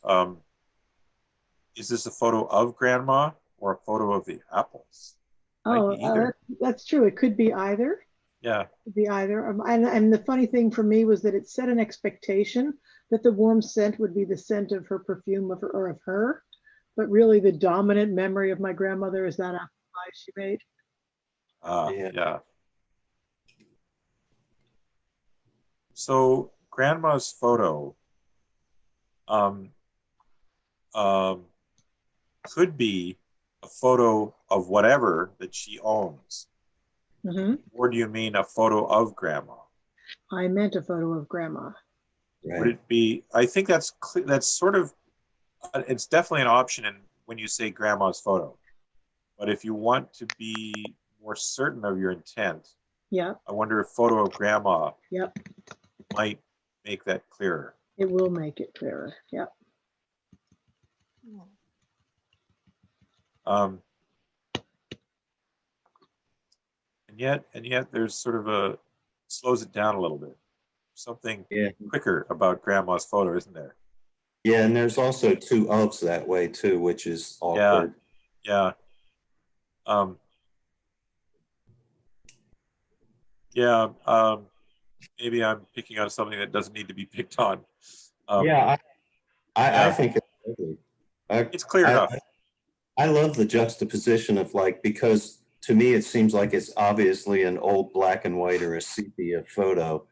Speaker 2: is this a photo of grandma or a photo of the apples?
Speaker 1: That's true. It could be either.
Speaker 2: Yeah.
Speaker 1: It could be either. And the funny thing for me was that it set an expectation that the warm scent would be the scent of her perfume or of her. But really the dominant memory of my grandmother is that apple pie she made.
Speaker 2: Yeah. So grandma's photo could be a photo of whatever that she owns.
Speaker 1: Mm-hmm.
Speaker 2: Or do you mean a photo of grandma?
Speaker 1: I meant a photo of grandma.
Speaker 2: Would
Speaker 3: Right.
Speaker 2: it be, I think that's sort of, it's definitely an option in when you say grandma's photo. But if you want to be more certain of your intent,
Speaker 1: Yep,
Speaker 2: I wonder if photo of grandma
Speaker 1: yep.
Speaker 2: might make that clearer.
Speaker 1: It will make it clearer. Yep.
Speaker 2: Um, and yet there's sort of a, slows it down a little bit. Something
Speaker 3: Yeah.
Speaker 2: quicker about grandma's photo, isn't there?
Speaker 3: Yeah, and there's also two ofs that way too, which is awkward.
Speaker 2: Yeah. Yeah. Maybe I'm picking on something that doesn't need to be picked on.
Speaker 3: Yeah, I
Speaker 2: Yeah.
Speaker 3: think it's lovely.
Speaker 2: It's clear enough.
Speaker 3: I love the juxtaposition of like, because to me, it seems like it's obviously an old black and white or a sepia photo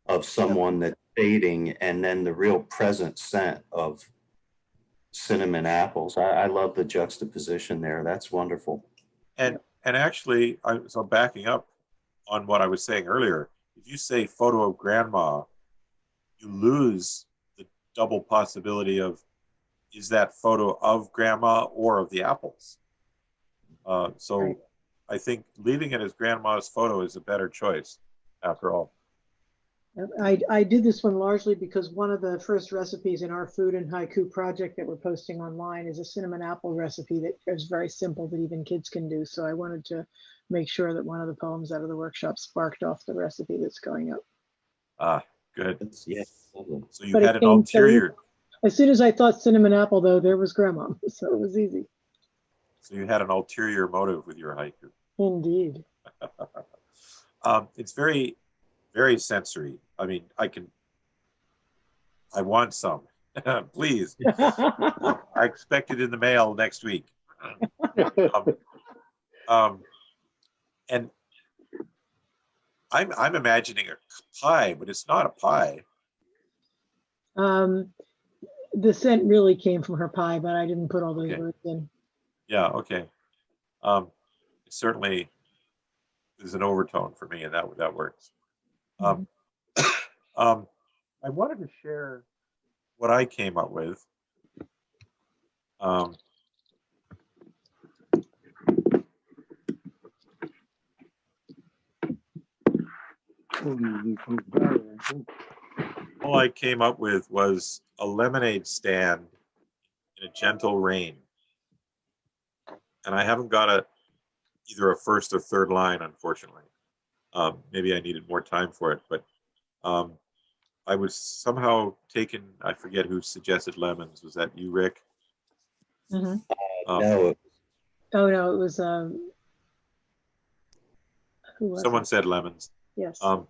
Speaker 3: of someone that's fading, and then the real present scent of cinnamon apples. I love the juxtaposition there. That's wonderful.
Speaker 2: And actually, so backing up on what I was saying earlier, if you say photo of grandma, you lose the double possibility of, is that photo of grandma or of the apples? So
Speaker 1: Right.
Speaker 2: I think leaving it as grandma's photo is a better choice after all.
Speaker 1: I did this one largely because one of the first recipes in our food and haiku project that we're posting online is a cinnamon apple recipe that is very simple that even kids can do. So I wanted to make sure that one of the poems out of the workshop sparked off the recipe that's going up.
Speaker 2: Ah, good.
Speaker 3: Yeah, lovely.
Speaker 2: So you
Speaker 1: But
Speaker 2: had
Speaker 1: it
Speaker 2: an
Speaker 1: came so
Speaker 2: ulterior.
Speaker 1: as soon as I thought cinnamon apple, though, there was grandma. So it was easy.
Speaker 2: So you had an ulterior motive with your haiku.
Speaker 1: Indeed.
Speaker 2: It's very, very sensory. I mean, I want some, please. I expect it in the mail next week. And I'm imagining a pie, but it's not a pie.
Speaker 1: The scent really came from her pie, but I didn't put all those
Speaker 2: Okay.
Speaker 1: words in.
Speaker 2: Yeah, okay. It certainly is an overtone for me, and that works. I wanted to share what I came up with. All I came up with was a lemonade stand in a gentle rain. And I haven't got either a first or third line, unfortunately. Maybe I needed more time for it, but I was somehow taken, I forget who suggested lemons. Was that you, Rick?
Speaker 1: Mm-hmm.
Speaker 3: No,
Speaker 1: Oh, no, it was, who was
Speaker 2: Someone
Speaker 1: it?
Speaker 2: said lemons.
Speaker 1: Yes.
Speaker 2: And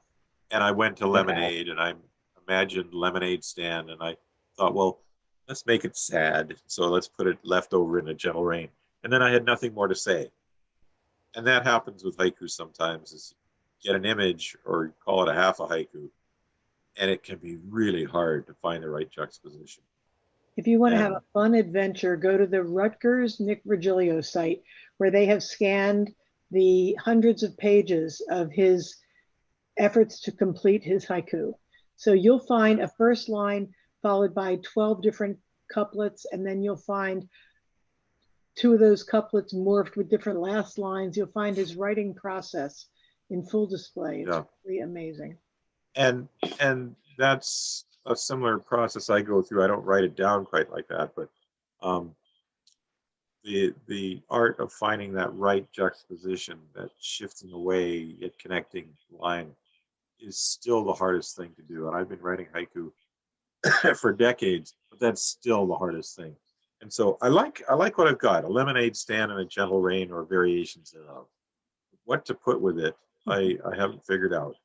Speaker 2: I went to lemonade, and I imagined lemonade stand, and I thought, well, let's make it sad. So let's put it left over in a gentle rain. And then I had nothing more to say. And that happens with haiku sometimes, is get an image or call it a half a haiku, and it can be really hard to find the right juxtaposition.
Speaker 1: If you want to have a fun adventure, go to the Rutgers Nick Virgilio site, where they have scanned the hundreds of pages of his efforts to complete his haiku. So you'll find a first line followed by 12 different couplets, and then you'll find two of those couplets morphed with different last lines. You'll find his writing process in full display. It's really amazing.
Speaker 2: And that's a similar process I go through. I don't write it down quite like that, but the art of finding that right juxtaposition, that shifting away yet connecting line, is still the hardest thing to do. And I've been writing haiku for decades, but that's still the hardest thing. And so I like what I've got: a lemonade stand and a gentle rain, or variations thereof. What to put with it, I haven't figured out.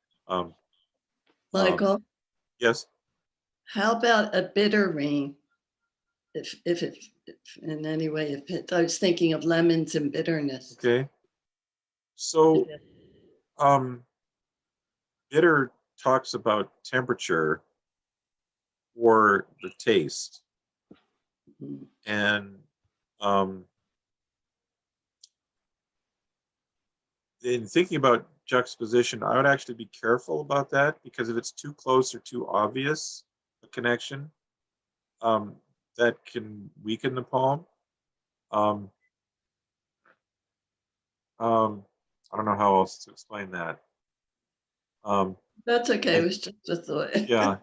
Speaker 10: Michael,
Speaker 2: Yes.
Speaker 10: how about a bitter rain? If in any way it fits. I was thinking of lemons and bitterness.
Speaker 2: Okay. So, bitter talks about temperature or the taste, and in thinking about juxtaposition, I would actually be careful about that, because if it's too close or too obvious a connection, that can weaken the poem. I don't know how else to explain that.
Speaker 10: That's okay. It was just a thought.
Speaker 2: Yeah.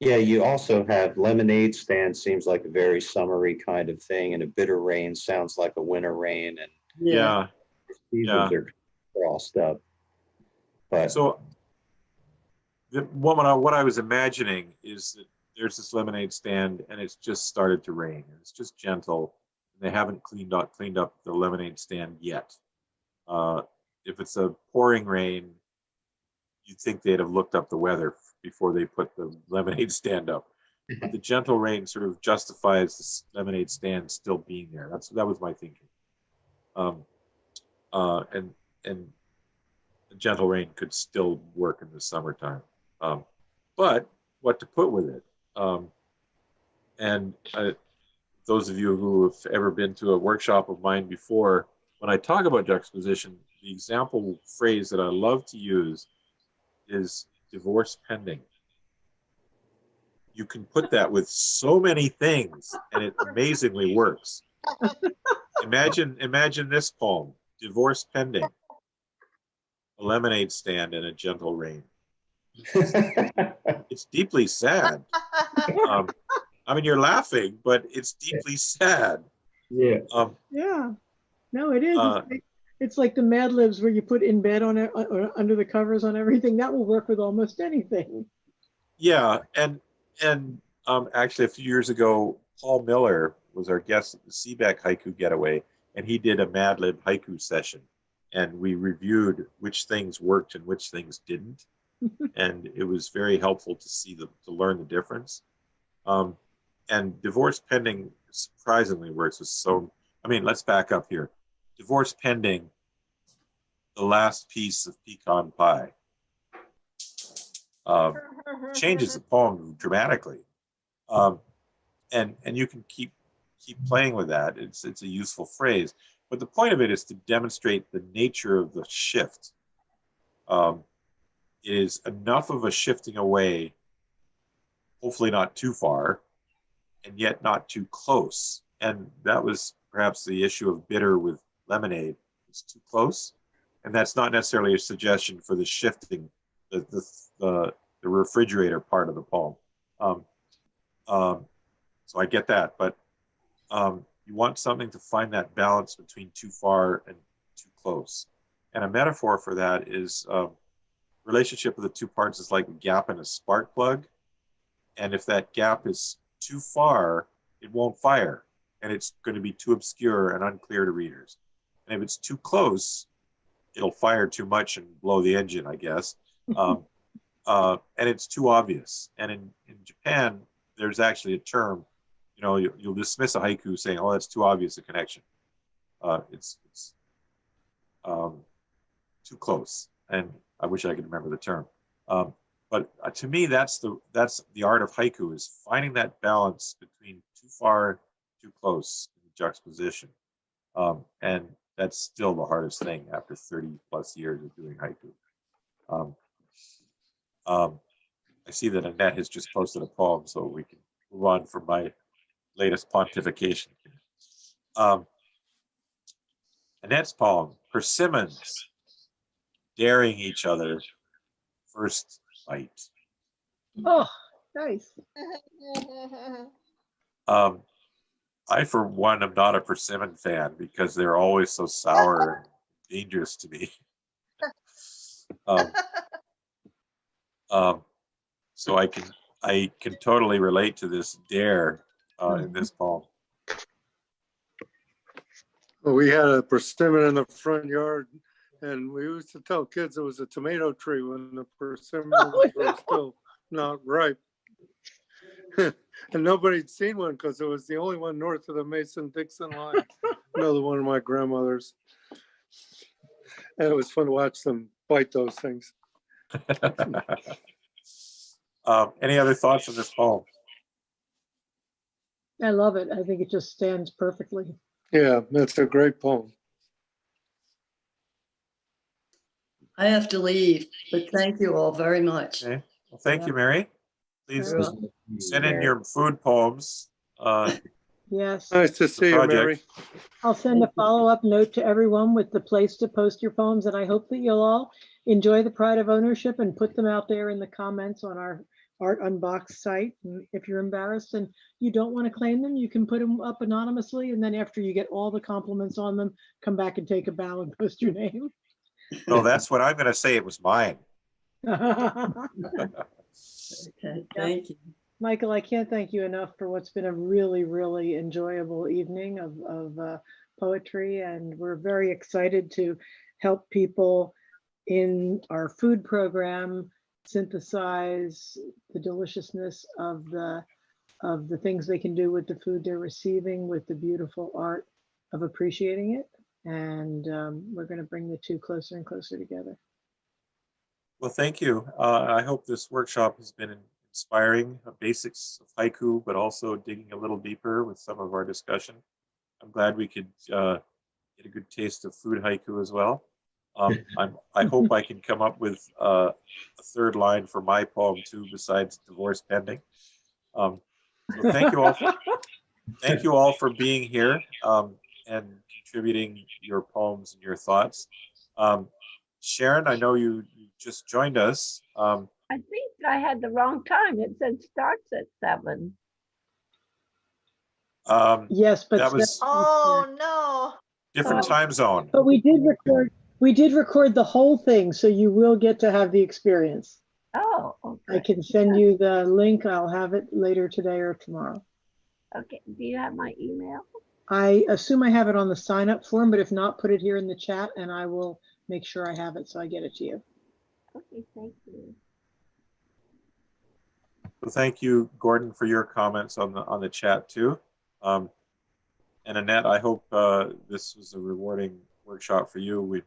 Speaker 3: Yeah, you also have lemonade stand seems like a very summery kind of thing, and a bitter rain sounds like a winter rain, and
Speaker 2: Yeah.
Speaker 3: seasons are crossed up. But
Speaker 2: So what I was imagining is that there's this lemonade stand and it's just started to rain, and it's just gentle, and they haven't cleaned up the lemonade stand yet. If it's a pouring rain, you'd think they'd have looked up the weather before they put the lemonade stand up. But the gentle rain sort of justifies this lemonade stand still being there. That was my thinking. And the gentle rain could still work in the summertime. But what to put with it? And those of you who have ever been to a workshop of mine before, when I talk about juxtaposition, the example phrase that I love to use is divorce pending. You can put that with so many things, and it amazingly works. Imagine this poem: divorce pending, a lemonade stand and a gentle rain. It's deeply sad. I mean, you're laughing, but it's deeply sad.
Speaker 3: yeah.
Speaker 1: Yeah. No, it is. It's like the Mad Libs where you put in bed on it or under the covers on everything. That will work with almost anything.
Speaker 2: Yeah, and actually a few years ago, Paul Miller was our guest at the Seebeck Haiku Getaway, and he did a Mad Lib haiku session, and we reviewed which things worked and which things didn't, and it was very helpful to learn the difference. And divorce pending surprisingly works. I mean, let's back up here. Divorce pending, the last piece of pecan pie, changes the poem dramatically, and you can keep playing with that. It's a useful phrase, but the point of it is to demonstrate the nature of the shift. It is enough of a shifting away, hopefully not too far, and yet not too close. And that was perhaps the issue of bitter with lemonade. It's too close, and that's not necessarily a suggestion for the shifting, the refrigerator part of the poem. So I get that, but you want something to find that balance between too far and too close. And a metaphor for that is relationship of the two parts is like a gap in a spark plug. And if that gap is too far, it won't fire, and it's going to be too obscure and unclear to readers. And if it's too close, it'll fire too much and blow the engine, I guess. And it's too obvious. And in Japan, there's actually a term, you'll dismiss a haiku saying, oh, that's too obvious a connection. It's too close. And I wish I could remember the term. But to me, that's the art of haiku, is finding that balance between too far, too close in the juxtaposition. And that's still the hardest thing after 30 plus years of doing haiku. I see that Annette has just posted a poem, so we can move on from my latest pontification. Annette's poem, Persimmons Daring Each Other, First Bite.
Speaker 1: Oh, nice.
Speaker 2: I, for one, am not a persimmon fan because they're always so sour and dangerous to me. So I can totally relate to this dare in this poem.
Speaker 4: Well, we had a persimmon in the front yard, and we used to tell kids it was a tomato tree when the persimmons were still not ripe. And nobody'd seen one because it was the only one north of the Mason-Dixon line. Another one of my grandmother's. And it was fun to watch them bite those things.
Speaker 2: Any other thoughts on this poem?
Speaker 1: I love it. I think it just stands perfectly.
Speaker 4: Yeah, that's a great poem.
Speaker 10: I have to leave, but thank you all very much.
Speaker 2: Okay. Well, thank you, Mary. Please
Speaker 10: You're welcome.
Speaker 2: send in your food poems.
Speaker 1: Yes.
Speaker 4: Nice to see you, Mary.
Speaker 2: Project.
Speaker 1: I'll send a follow-up note to everyone with the place to post your poems, and I hope that you'll all enjoy the pride of ownership and put them out there in the comments on our Art Unboxed site. And if you're embarrassed and you don't want to claim them, you can put them up anonymously, and then after you get all the compliments on them, come back and take a bow and post your name.
Speaker 2: No, that's what I'm going to say. It was mine.
Speaker 10: Okay, thank you.
Speaker 1: Michael, I can't thank you enough for what's been a really, really enjoyable evening of poetry. And we're very excited to help people in our food program synthesize the deliciousness of the things they can do with the food they're receiving, with the beautiful art of appreciating it. And we're going to bring the two closer and closer together.
Speaker 2: Well, thank you. I hope this workshop has been inspiring, basics of haiku, but also digging a little deeper with some of our discussion. I'm glad we could get a good taste of food haiku as well. I hope I can come up with a third line for my poem too, besides divorce pending. So thank you all. Thank you all for being here and contributing your poems and your thoughts. Sharon, I know you just joined us.
Speaker 11: I think I had the wrong time. It said starts at 7.
Speaker 1: Yes, but
Speaker 2: that was
Speaker 8: Oh, no.
Speaker 2: different time zone.
Speaker 1: But we did record. We did record the whole thing, so you will get to have the experience.
Speaker 11: Oh, okay.
Speaker 1: I can send you the link. I'll have it later today or tomorrow.
Speaker 11: Okay. Do you have my email?
Speaker 1: I assume I have it on the sign up form, but if not, put it here in the chat and I will make sure I have it so I get it to you.
Speaker 11: Okay, thank you.
Speaker 2: Well, thank you, Gordon, for your comments on the chat too. And Annette, I hope this was a rewarding workshop for you. We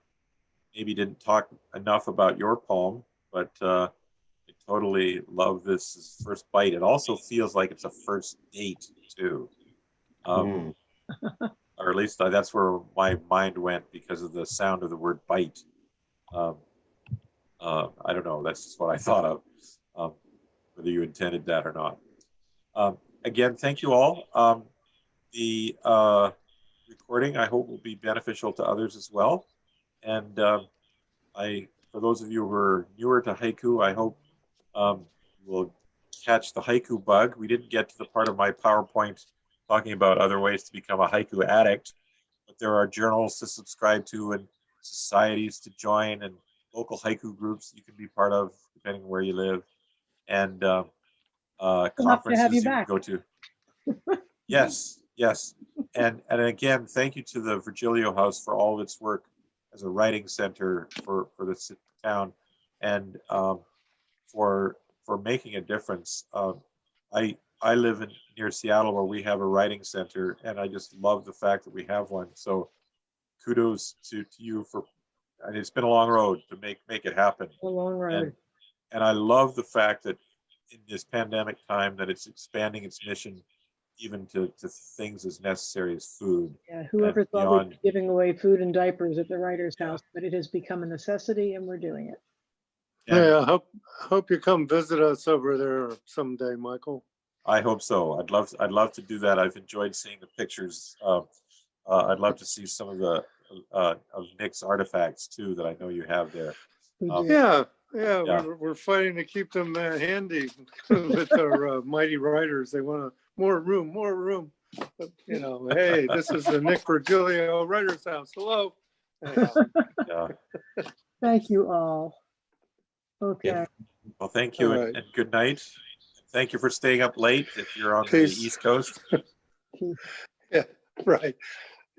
Speaker 2: maybe didn't talk enough about your poem, but I totally love this first bite. It also feels like it's a first date too. Or at least that's where my mind went because of the sound of the word bite. I don't know, that's just what I thought of, whether you intended that or not. Again, thank you all. The recording, I hope, will be beneficial to others as well. And for those of you who are newer to haiku, I hope you will catch the haiku bug. We didn't get to the part of my PowerPoint talking about other ways to become a haiku addict, but there are journals to subscribe to and societies to join and local haiku groups you can be part of depending where you live, and conferences you can go to. Yes, yes. And again, thank you to the Virgilio House for all of its work as a writing center for this town, and for making a difference. I live near Seattle where we have a writing center, and I just love the fact that we have one. So kudos to you for, and it's been a long road to make it happen.
Speaker 1: A long road.
Speaker 2: And I love the fact that in this pandemic time that it's expanding its mission even to things as necessary as food.
Speaker 1: Yeah, whoever thought we'd be giving away food and diapers at the writer's house, but it has become a necessity and we're doing it.
Speaker 4: Yeah, I hope you come visit us over there someday, Michael.
Speaker 2: I hope so. I'd love to do that. I've enjoyed seeing the pictures. I'd love to see some of the of Nick's artifacts too that I know you have there.
Speaker 4: Yeah. We're fighting to keep them handy with our mighty writers. They want more room. But, hey, this is the Nick Virgilio Writers House. Hello.
Speaker 2: Yeah.
Speaker 1: Thank you all. Okay.
Speaker 2: Yeah. Well, thank you, and good night. Thank you for staying up late if you're on
Speaker 4: Peace.
Speaker 2: The East Coast.
Speaker 4: Yeah, right.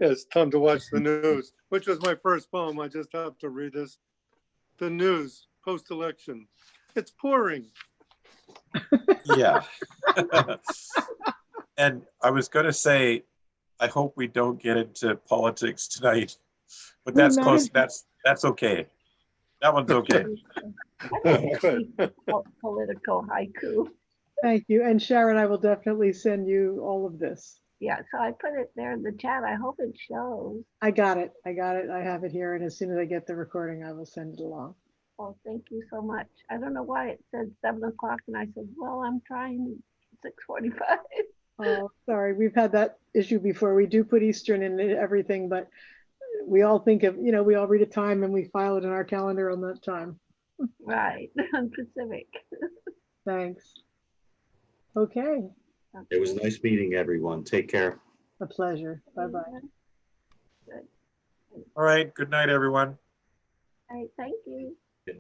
Speaker 4: Yeah, it's time to watch the news, which was my first poem. I just have to read this. The news post-election. It's pouring.
Speaker 2: Yeah. And I was going to say, I hope we don't get into politics tonight, but that's close. That's okay. That one's okay.
Speaker 11: Political haiku.
Speaker 1: Thank you. And Sharon, I will definitely send you all of this.
Speaker 11: Yeah, so I put it there in the chat. I hope it shows.
Speaker 1: I got it. I got it. I have it here. And as soon as I get the recording, I will send it along.
Speaker 11: Oh, thank you so much. I don't know why it said 7 o'clock, and I said, well, I'm trying 6:45.
Speaker 1: Oh, sorry. We've had that issue before. We do put Eastern in everything, but we all think of, we all read a time and we file it in our calendar on that time.
Speaker 11: Right, on Pacific.
Speaker 1: Thanks. Okay.
Speaker 3: It was nice meeting everyone. Take care.
Speaker 1: A pleasure. Bye-bye.
Speaker 11: Good.
Speaker 2: All right. Good night, everyone.
Speaker 11: All right, thank you.